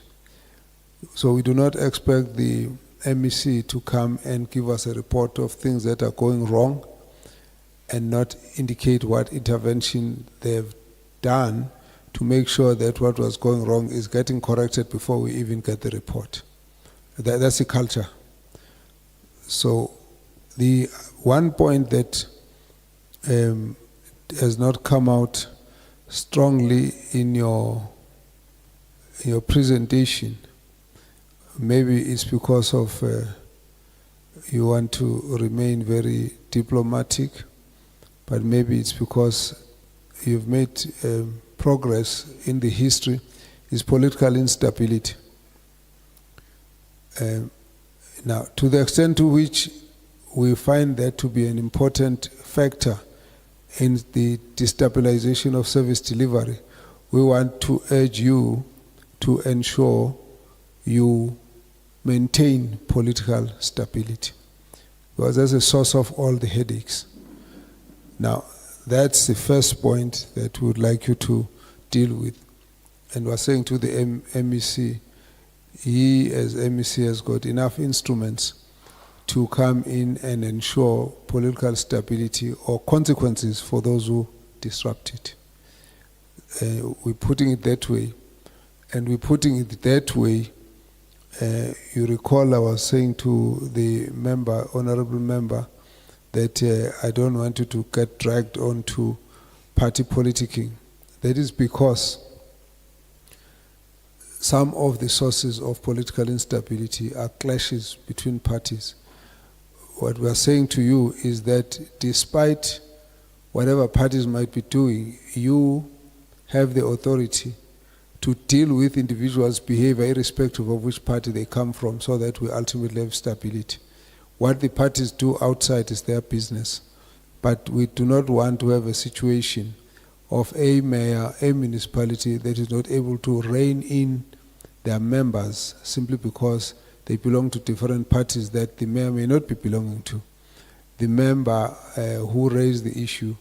Speaker 2: So we do not expect the MEC to come and give us a report of things that are going wrong and not indicate what intervention they've done to make sure that what was going wrong is getting corrected before we even get the report. That's the culture. So the one point that has not come out strongly in your presentation, maybe it's because of you want to remain very diplomatic, but maybe it's because you've made progress in the history, is political instability. Now, to the extent to which we find that to be an important factor in the destabilization of service delivery, we want to urge you to ensure you maintain political stability, because that's the source of all the headaches. Now, that's the first point that we would like you to deal with. And we're saying to the MEC, he as MEC has got enough instruments to come in and ensure political stability or consequences for those who disrupt it. We're putting it that way. And we're putting it that way. You recall I was saying to the member, honorable member, that I don't want you to get dragged onto party politicking. That is because some of the sources of political instability are clashes between parties. What we are saying to you is that despite whatever parties might be doing, you have the authority to deal with individuals' behavior irrespective of which party they come from, so that we ultimately have stability. What the parties do outside is their business. But we do not want to have a situation of a mayor, a municipality that is not able to rein in their members simply because they belong to different parties that the mayor may not be belonging to. The member who raised the issue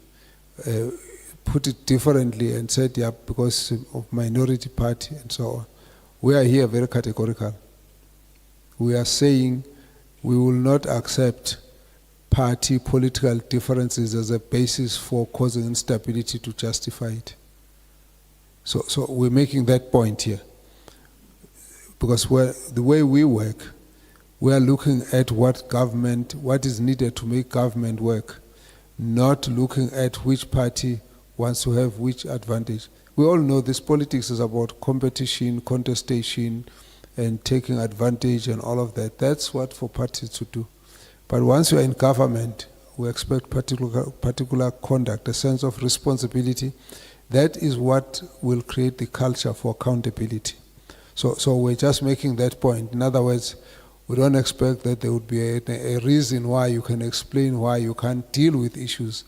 Speaker 2: put it differently and said, yeah, because of minority party and so on. We are here very categorical. We are saying we will not accept party political differences as a basis for causing instability to justify it. So we're making that point here. Because the way we work, we are looking at what is needed to make government work, not looking at which party wants to have which advantage. We all know this politics is about competition, contestation, and taking advantage and all of that. That's what for parties to do. But once you're in government, we expect particular conduct, a sense of responsibility. That is what will create the culture for accountability. So we're just making that point. In other words, we don't expect that there would be a reason why you can explain why you can't deal with issues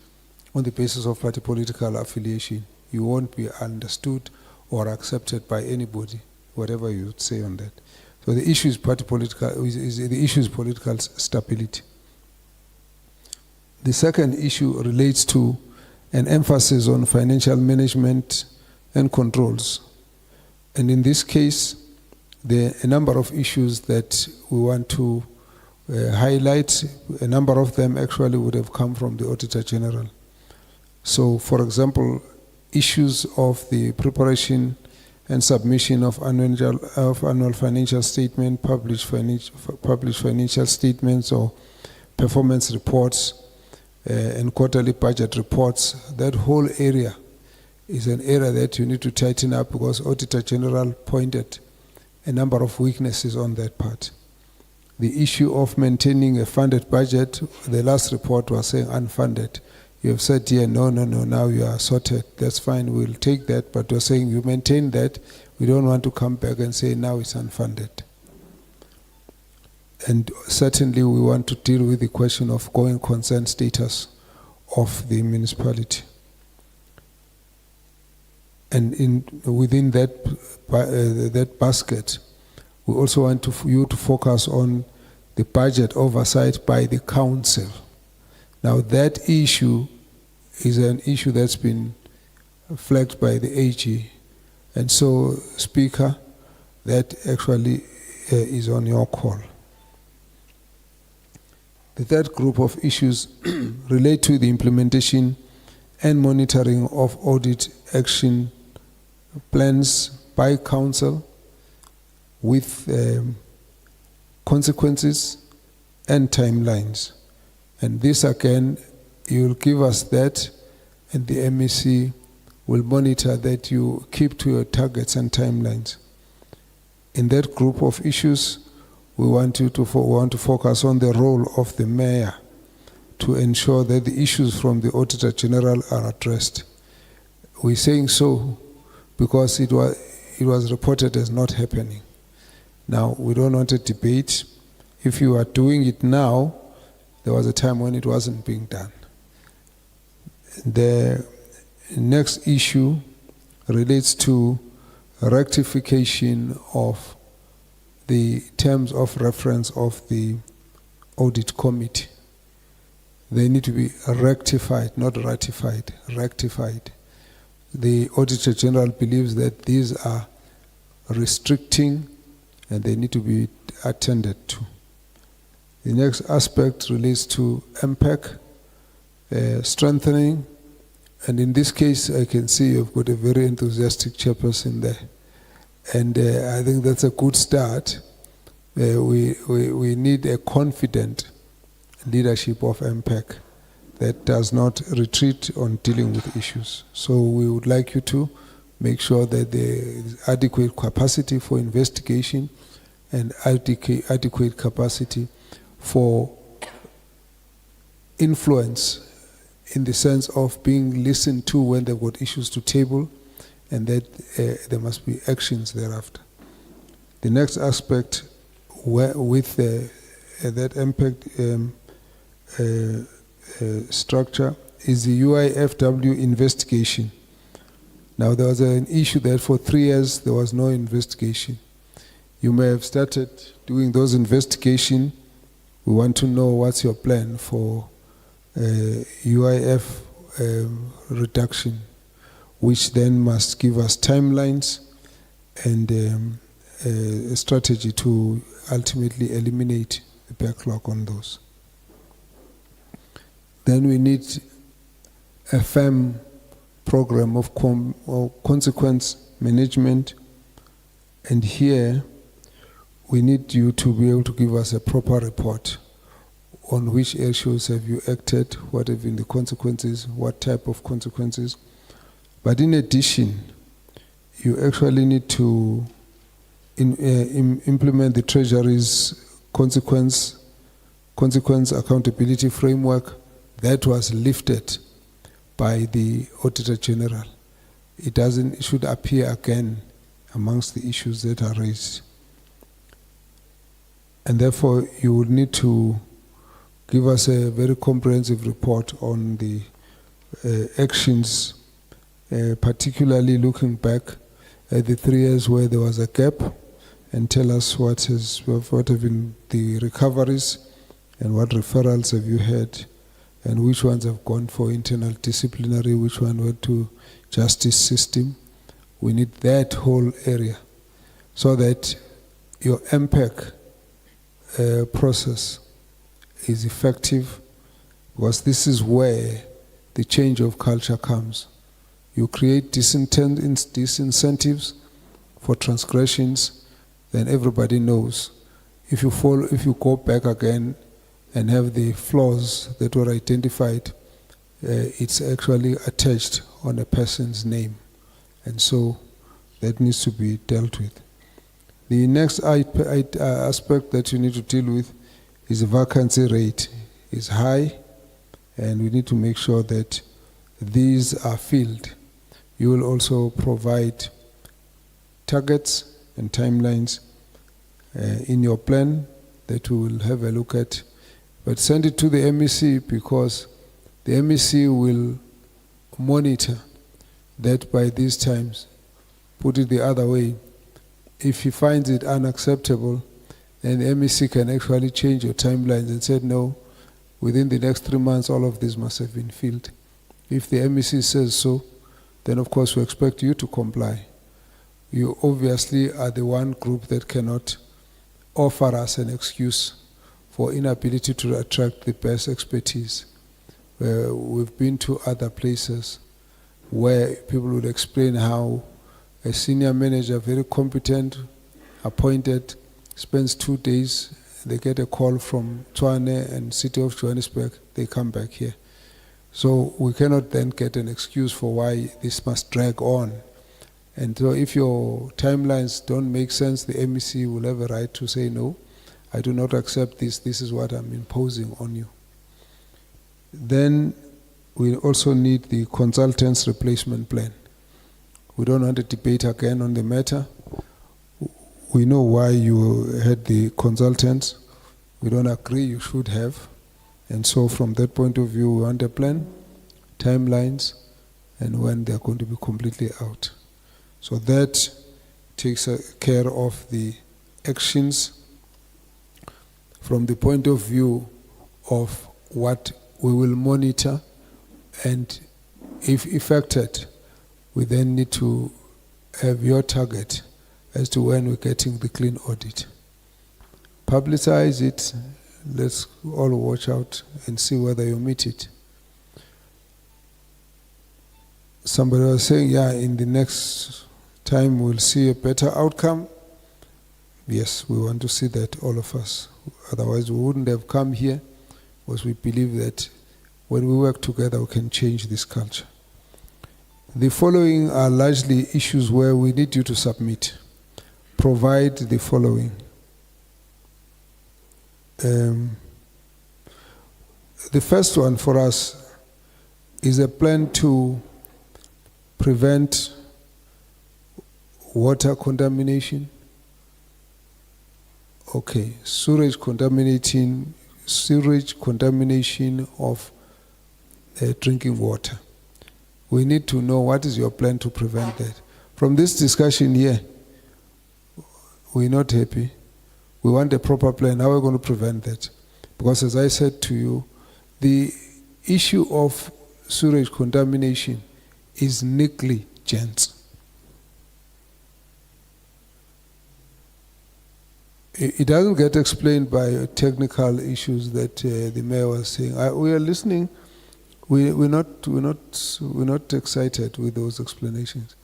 Speaker 2: on the basis of party political affiliation. You won't be understood or accepted by anybody, whatever you would say on that. So the issue is political stability. The second issue relates to an emphasis on financial management and controls. And in this case, there are a number of issues that we want to highlight. A number of them actually would have come from the Auditor General. So, for example, issues of the preparation and submission of annual financial statement, published financial statements or performance reports, and quarterly budget reports. That whole area is an area that you need to tighten up because Auditor General pointed a number of weaknesses on that part. The issue of maintaining a funded budget, the last report was saying unfunded. You have said here, no, now you are sorted. That's fine, we'll take that, but we're saying you maintain that. We don't want to come back and say now it's unfunded. And certainly we want to deal with the question of going concern status of the municipality. And within that basket, we also want you to focus on the budget oversight by the council. Now that issue is an issue that's been flagged by the AG. And so, Speaker, that actually is on your call. The third group of issues relate to the implementation and monitoring of audit action plans by council with consequences and timelines. And this again, you will give us that, and the MEC will monitor that you keep to your targets and timelines. In that group of issues, we want to focus on the role of the mayor to ensure that the issues from the Auditor General are addressed. We're saying so because it was reported as not happening. Now, we don't want a debate. If you are doing it now, there was a time when it wasn't being done. The next issue relates to rectification of the terms of reference of the audit committee. They need to be rectified, not ratified, rectified. The Auditor General believes that these are restricting and they need to be attended to. The next aspect relates to MPEC strengthening, and in this case I can see you've got a very enthusiastic chairperson there, and I think that's a good start. We need a confident leadership of MPEC that does not retreat on dealing with issues. So we would like you to make sure that there is adequate capacity for investigation and adequate capacity for influence in the sense of being listened to when they've got issues to table, and that there must be actions thereafter. The next aspect with that impact structure is the UIFW investigation. Now there was an issue that for 3 years there was no investigation. You may have started doing those investigations. We want to know what's your plan for UIF reduction, which then must give us timelines and a strategy to ultimately eliminate the backlog on those. Then we need a firm program of consequence management, and here we need you to be able to give us a proper report on which issues have you acted, what have been the consequences, what type of consequences. But in addition, you actually need to implement the Treasury's consequence accountability framework that was lifted by the Auditor General. It should appear again amongst the issues that are raised. And therefore, you would need to give us a very comprehensive report on the actions, particularly looking back at the 3 years where there was a gap, and tell us what have been the recoveries and what referrals have you had, and which ones have gone for internal disciplinary, which one went to justice system. We need that whole area so that your MPEC process is effective, because this is where the change of culture comes. You create disincentives for transgressions, then everybody knows. If you go back again and have the flaws that were identified, it's actually attached on a person's name. And so that needs to be dealt with. The next aspect that you need to deal with is the vacancy rate is high, and we need to make sure that these are filled. You will also provide targets and timelines in your plan that we will have a look at. But send it to the MEC, because the MEC will monitor that by these times. Put it the other way, if he finds it unacceptable, then the MEC can actually change your timelines and say, no, within the next 3 months, all of this must have been filled. If the MEC says so, then of course we expect you to comply. You obviously are the one group that cannot offer us an excuse for inability to attract the best expertise. We've been to other places where people would explain how a senior manager, very competent, appointed, spends 2 days, they get a call from Tshwane and City of Johannesburg, they come back here. So we cannot then get an excuse for why this must drag on. And so if your timelines don't make sense, the MEC will have a right to say, no, I do not accept this, this is what I'm imposing on you. Then we also need the consultant's replacement plan. We don't want to debate again on the matter. We know why you had the consultants. We don't agree you should have. And so from that point of view, we want a plan, timelines, and when they're going to be completely out. So that takes care of the actions from the point of view of what we will monitor, and if affected, we then need to have your target as to when we're getting the clean audit. Publicize it. Let's all watch out and see whether you meet it. Somebody was saying, yeah, in the next time we'll see a better outcome. Yes, we want to see that, all of us. Otherwise we wouldn't have come here, because we believe that when we work together we can change this culture. The following are largely issues where we need you to submit. Provide the following. The first one for us is a plan to prevent water contamination. Okay, sewage contamination of drinking water. We need to know what is your plan to prevent that. From this discussion here, we're not happy. We want a proper plan. How are we going to prevent that? Because as I said to you, the issue of sewage contamination is negligence. It doesn't get explained by technical issues that the mayor was saying. We are listening. We're not excited with those explanations.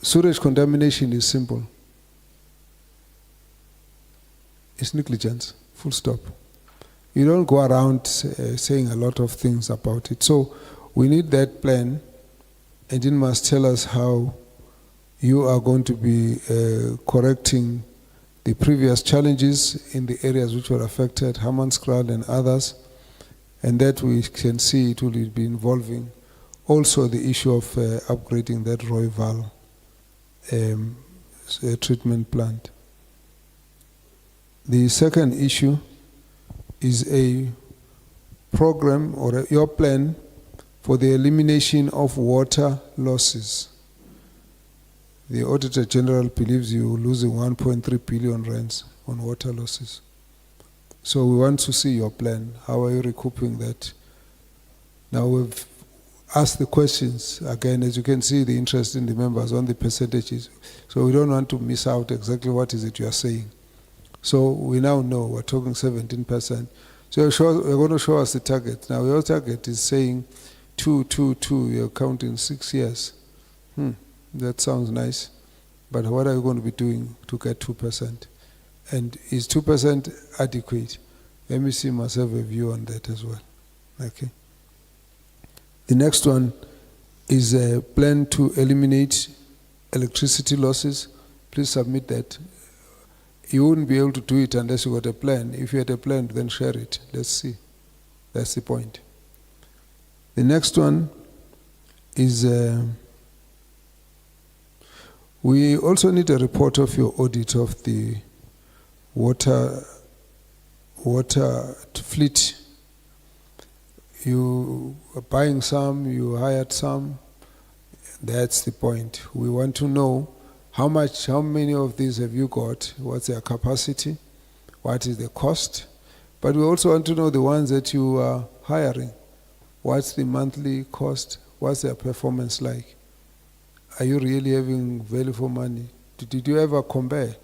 Speaker 2: Sewage contamination is simple. It's negligence, full stop. You don't go around saying a lot of things about it. So we need that plan, and you must tell us how you are going to be correcting the previous challenges in the areas which were affected, Hammanskraal and others, and that we can see it will be involving also the issue of upgrading that Rooival treatment plant. The second issue is a program or your plan for the elimination of water losses. The Auditor General believes you're losing 1.3 billion rands on water losses. So we want to see your plan. How are you recouping that? Now we've asked the questions. Again, as you can see, the interest in the members on the percentages. So we don't want to miss out exactly what is it you are saying. So we now know we're talking 17%. So you're going to show us the target. Now your target is saying 2, you're counting 6 years. That sounds nice. but what are you going to be doing to get 2%? And is 2% adequate? MEC must have a view on that as well. Okay. The next one is a plan to eliminate electricity losses. Please submit that. You wouldn't be able to do it unless you got a plan. If you had a plan, then share it. Let's see. That's the point. The next one is we also need a report of your audit of the water fleet. You are buying some, you hired some. That's the point. We want to know how many of these have you got, what's their capacity, what is the cost. But we also want to know the ones that you are hiring. What's the monthly cost? What's their performance like? Are you really having value for money? Did you ever compare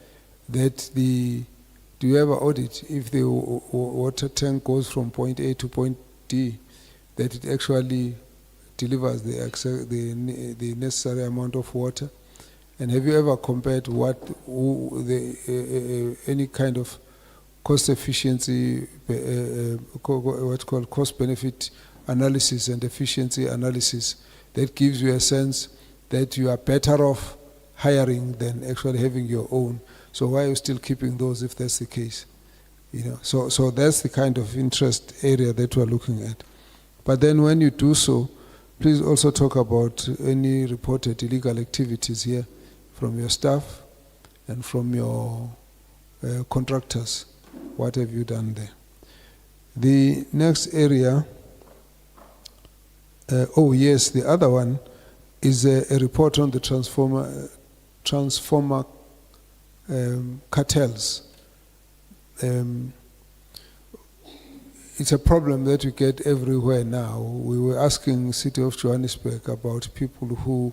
Speaker 2: that do you ever audit if the water tank goes from point A to point D, that it actually delivers the necessary amount of water? And have you ever compared any kind of cost efficiency, what's called cost benefit analysis and efficiency analysis that gives you a sense that you are better off hiring than actually having your own? So why are you still keeping those if that's the case? So that's the kind of interest area that we're looking at. But then when you do so, please also talk about any reported illegal activities here from your staff and from your contractors. What have you done there? The next area, the other one is a report on the transformer cartels. It's a problem that we get everywhere now. We were asking City of Johannesburg about people who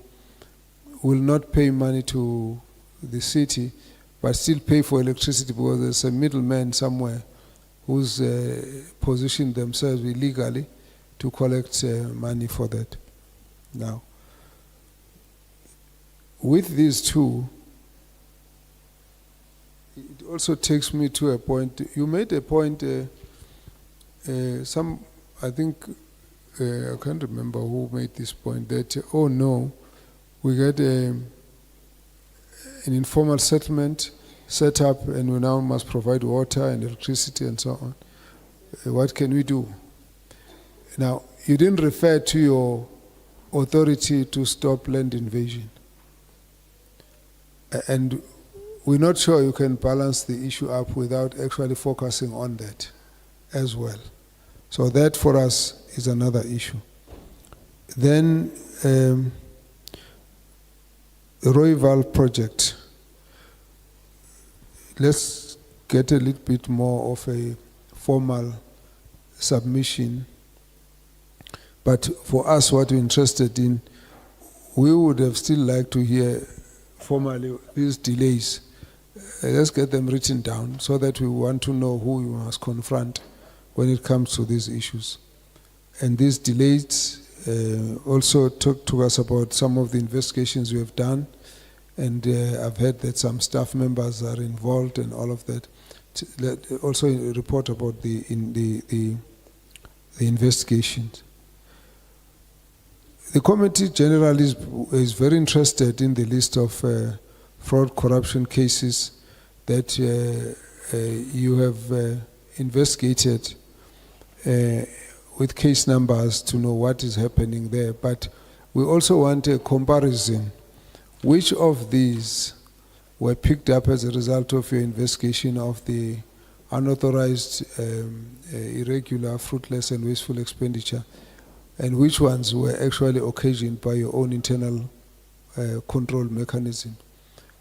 Speaker 2: will not pay money to the city, but still pay for electricity because there's a middleman somewhere who's positioned themselves illegally to collect money for that. Now, with these two, it also takes me to a point. You made a point, I can't remember who made this point, that, oh no, we got an informal settlement set up and we now must provide water and electricity and so on. What can we do? Now, you didn't refer to your authority to stop land invasion. And we're not sure you can balance the issue up without actually focusing on that as well. So that for us is another issue. Then the Rooiwal project. Let's get a little bit more of a formal submission. But for us, what we're interested in, we would have still liked to hear formally these delays. Let's get them written down so that we want to know who we must confront when it comes to these issues. And these delays also talk to us about some of the investigations we have done. And I've heard that some staff members are involved and all of that. Also a report about the investigations. The committee generally is very interested in the list of fraud, corruption cases that you have investigated with case numbers to know what is happening there. But we also want a comparison. Which of these were picked up as a result of your investigation of the unauthorized, irregular, fruitless, and wasteful expenditure? And which ones were actually occasioned by your own internal control mechanism?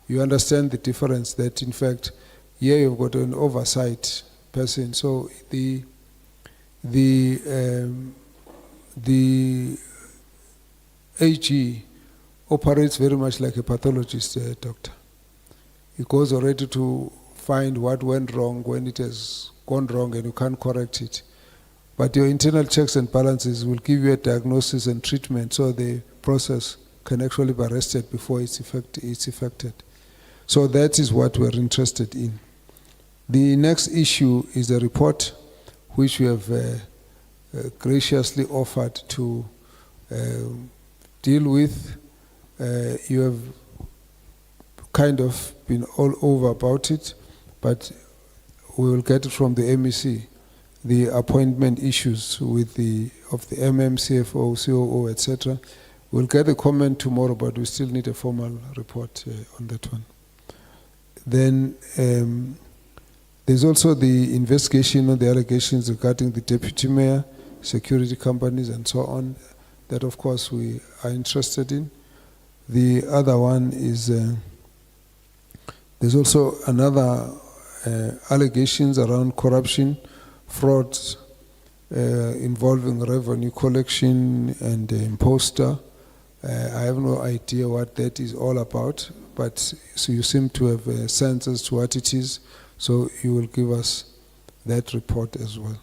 Speaker 2: You understand the difference that, in fact, here you've got an oversight person. So the AG operates very much like a pathologist doctor. He goes already to find what went wrong when it has gone wrong and you can't correct it. But your internal checks and balances will give you a diagnosis and treatment so the process can actually be arrested before it's affected. So that is what we're interested in. The next issue is a report which we have graciously offered to deal with. You have kind of been all over about it, but we will get it from the MEC, the appointment issues with the MM, CFO, COO, etc. We'll get a comment tomorrow, but we still need a formal report on that one. Then there's also the investigation on the allegations regarding the deputy mayor, security companies, and so on, that of course we are interested in. The other one is there's also another allegations around corruption, frauds involving revenue collection and imposter. I have no idea what that is all about, but so you seem to have a sense as to what it is, so you will give us that report as well.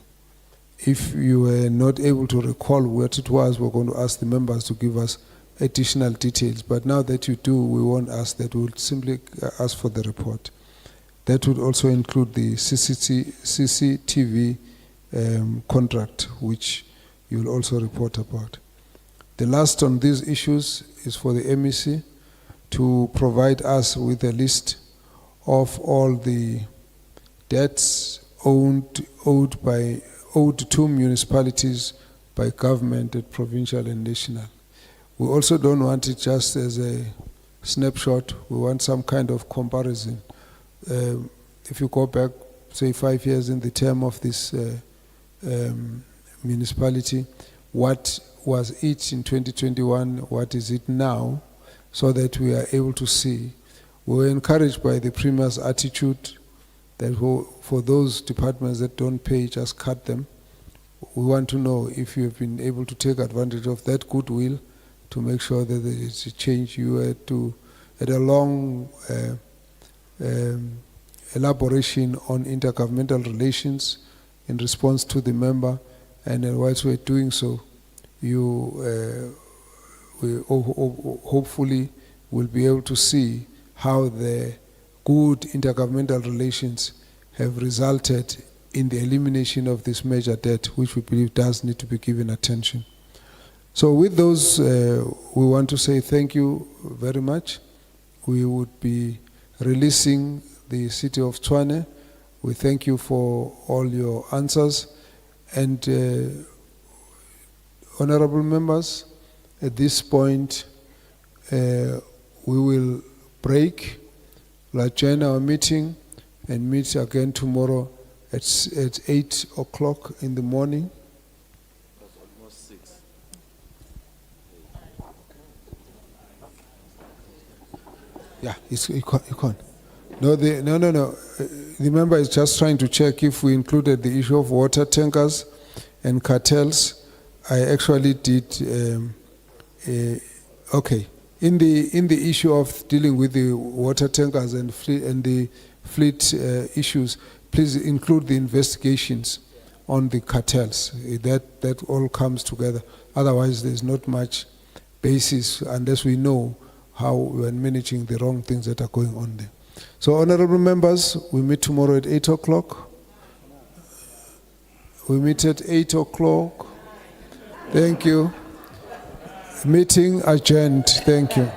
Speaker 2: If you were not able to recall what it was, we're going to ask the members to give us additional details, but now that you do, we won't ask that, we'll simply ask for the report. That would also include the CCTV contract, which you will also report about. The last on these issues is for the MEC to provide us with a list of all the debts owed to municipalities by government at provincial and national. We also don't want it just as a snapshot. We want some kind of comparison. If you go back, say 5 years in the term of this municipality, what was it in 2021, what is it now, so that we are able to see. We were encouraged by the Premier's attitude that for those departments that don't pay, just cut them. We want to know if you have been able to take advantage of that goodwill to make sure that there is a change. You had a long elaboration on intergovernmental relations in response to the member, and whilst we're doing so, we hopefully will be able to see how the good intergovernmental relations have resulted in the elimination of this major debt, which we believe does need to be given attention. So with those, we want to say thank you very much. We would be releasing the city of Tshwane. We thank you for all your answers. And honorable members, at this point, we will break, we'll adjourn our meeting and meet again tomorrow at 8 o'clock in the morning.
Speaker 5: That's almost 6.
Speaker 2: Yeah, you can't. No. The member is just trying to check if we included the issue of water tankers and cartels. I actually did. Okay, in the issue of dealing with the water tankers and the fleet issues, please include the investigations on the cartels. That all comes together. Otherwise, there's not much basis unless we know how we're managing the wrong things that are going on there. So, honorable members, we meet tomorrow at 8 o'clock. We meet at 8 o'clock. Thank you. Meeting adjourned. Thank you.